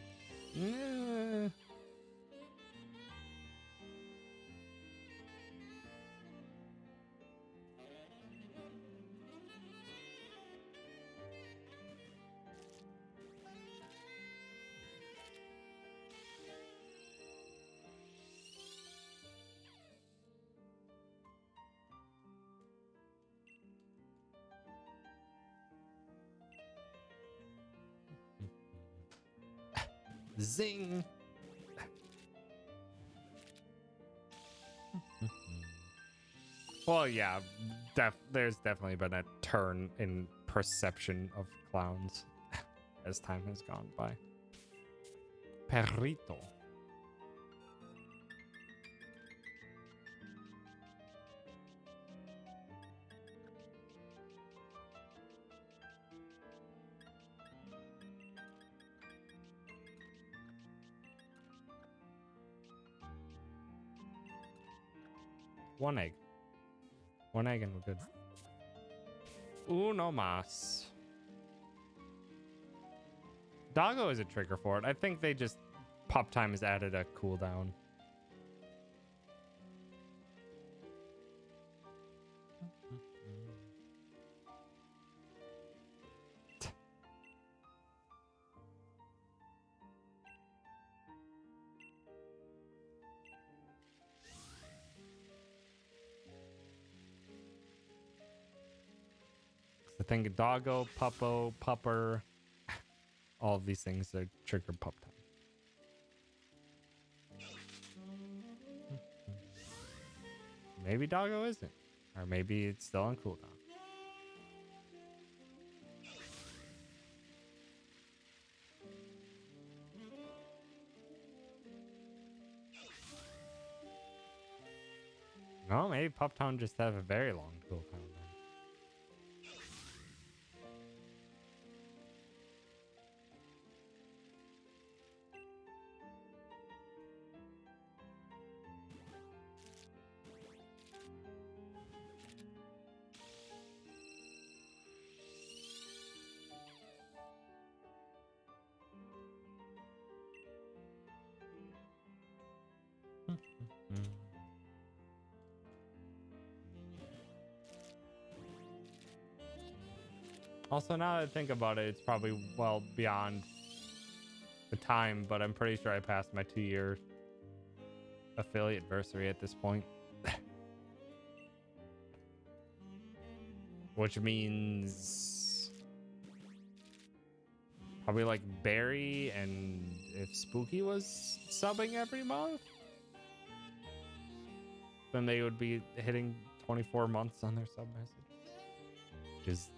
zing. Well, yeah, there's definitely been a turn in perception of clowns as time has gone by. Perrito. One egg. One egg and we're good. Uno mas. Doggo is a trigger for it. I think they just pop time has added a cooldown. I think doggo, puppo, pupper, all of these things are trigger pup time. Maybe doggo isn't. Or maybe it's still on cooldown. No, maybe Pup Town just have a very long cooldown. Also, now that I think about it, it's probably well beyond the time, but I'm pretty sure I passed my 2-year affiliate anniversary at this point. Which means probably like Barry, and if Spooky was subbing every month, then they would be hitting 24 months on their sub message, which is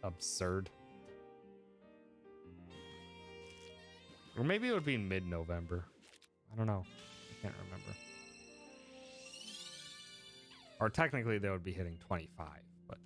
absurd. Or maybe it would be mid-November. I don't know. I can't remember. Or technically they would be hitting 25, but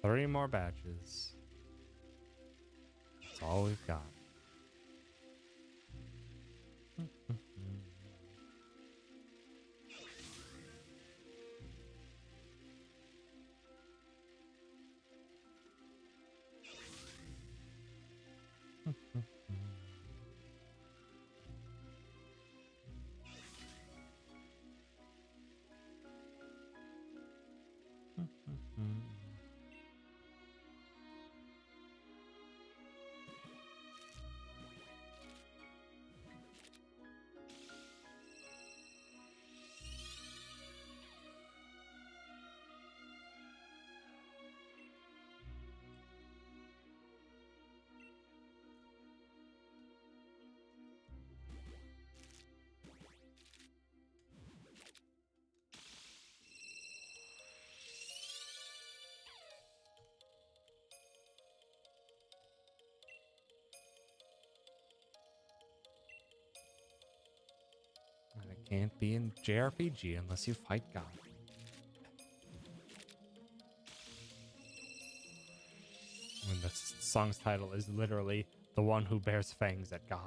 three more batches. That's all we've got. And it can't be in JRPG unless you fight God. When the song's title is literally "The One Who Bears Fangs at God."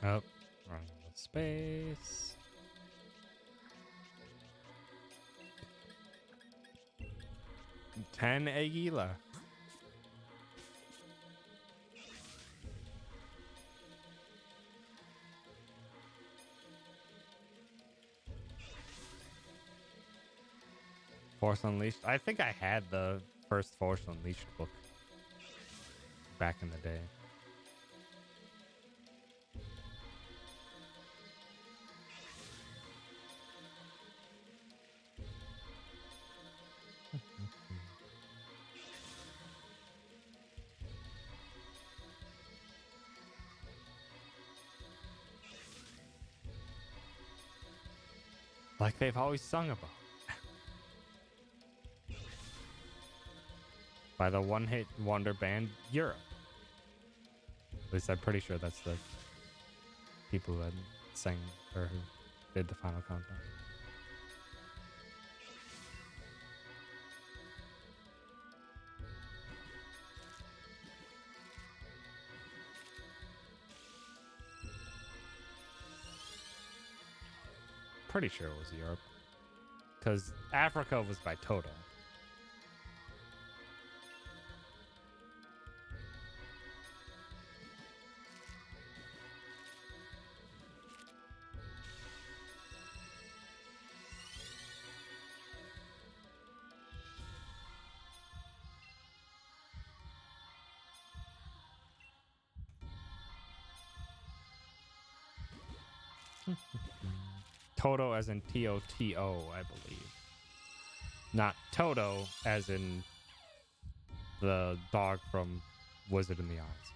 Oh, running out of space. Ten Aguila. Force Unleashed. I think I had the first Force Unleashed book back in the day. Like they've always sung about. by the one-hit wonder band Europe. At least I'm pretty sure that's the people who had sang or who did the final countdown. Pretty sure it was Europe. Because Africa was by Toto. Toto as in Toto, I believe. Not Toto as in the dog from Wizard in the Oz.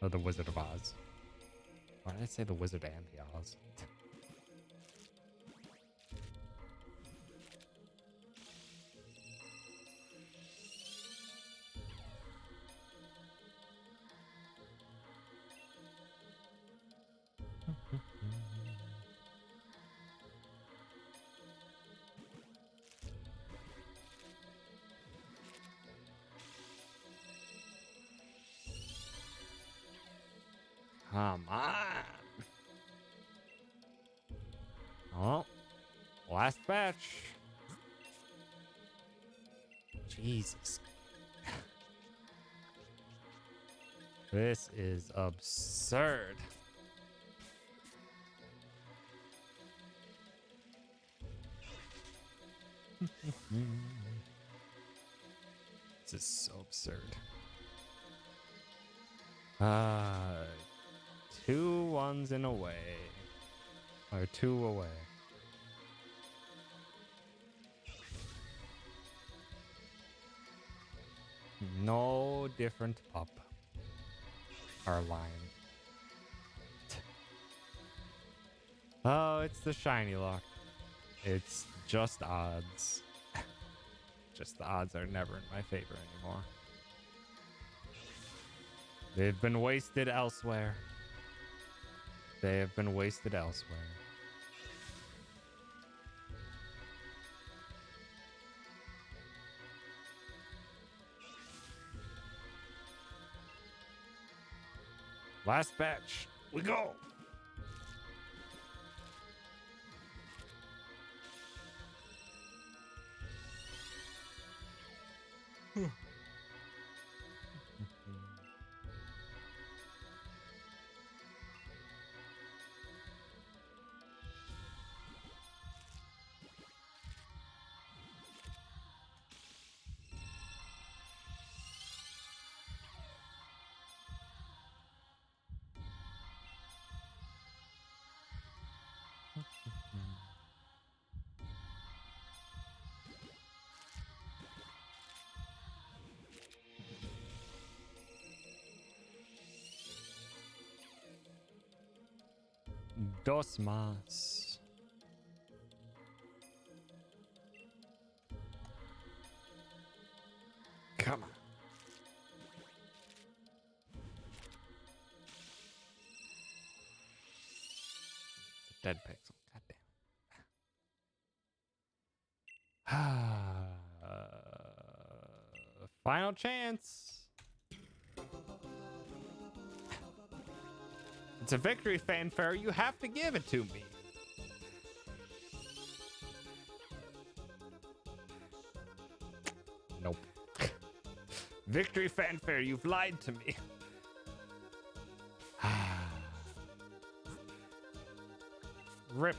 Or the Wizard of Oz. Why did I say the Wizard and the Oz? Come on. Oh, last batch. Jesus. This is absurd. This is so absurd. 2 ones in a way. Or 2 away. No different pup. Or lion. Oh, it's the shiny lock. It's just odds. Just the odds are never in my favor anymore. They've been wasted elsewhere. They have been wasted elsewhere. Last batch. We go. Dos más. Come on. It's a dead pixel. Goddamn. Final chance. It's a victory fanfare. You have to give it to me. Nope. Victory fanfare. You've lied to me. Rip.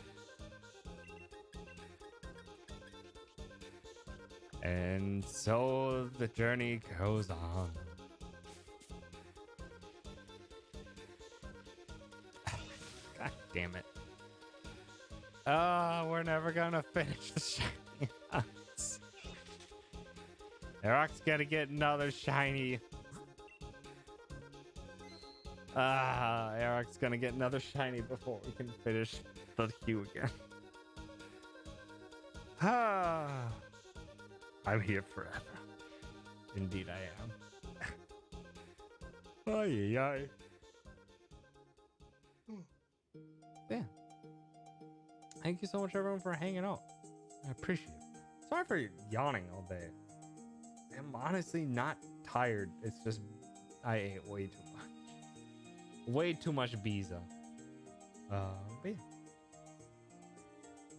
And so the journey goes on. God damn it. Oh, we're never gonna finish the shiny hunts. Eroc's gotta get another shiny. Eroc's gonna get another shiny before we can finish the queue again. I'm here forever. Indeed, I am. Ay, ay. Yeah. Thank you so much, everyone, for hanging out. I appreciate it. Sorry for yawning all day. I'm honestly not tired. It's just I ate way too much. Way too much pizza. But yeah.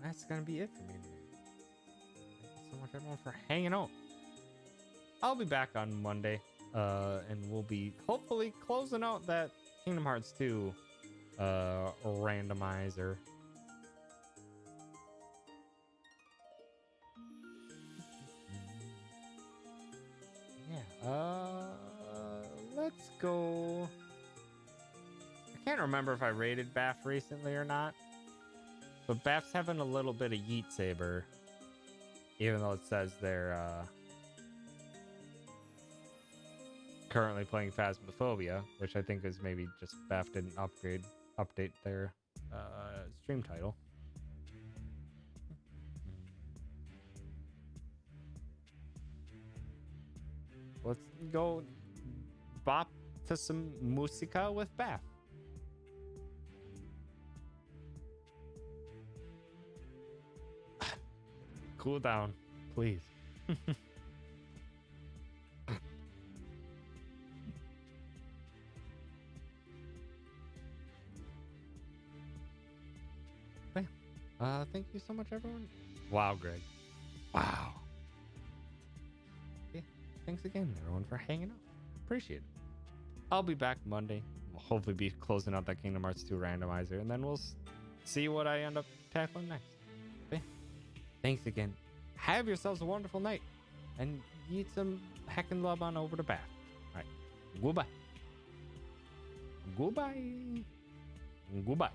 That's gonna be it for me today. Thank you so much, everyone, for hanging out. I'll be back on Monday, and we'll be hopefully closing out that Kingdom Hearts 2 randomizer. Yeah. Let's go. I can't remember if I rated Bath recently or not, but Bath's having a little bit of Yeet Saber, even though it says they're currently playing Phasmophobia, which I think is maybe just Bath didn't update their stream title. Let's go bop to some musica with Bath. Cool down, please. Thank you so much, everyone. Wow, Greg. Wow. Yeah, thanks again, everyone, for hanging out. Appreciate it. I'll be back Monday. We'll hopefully be closing out that Kingdom Hearts 2 randomizer, and then we'll see what I end up tackling next. But yeah, thanks again. Have yourselves a wonderful night, and eat some heckin' love on over to Bath. All right, goodbye. Goodbye. Goodbye.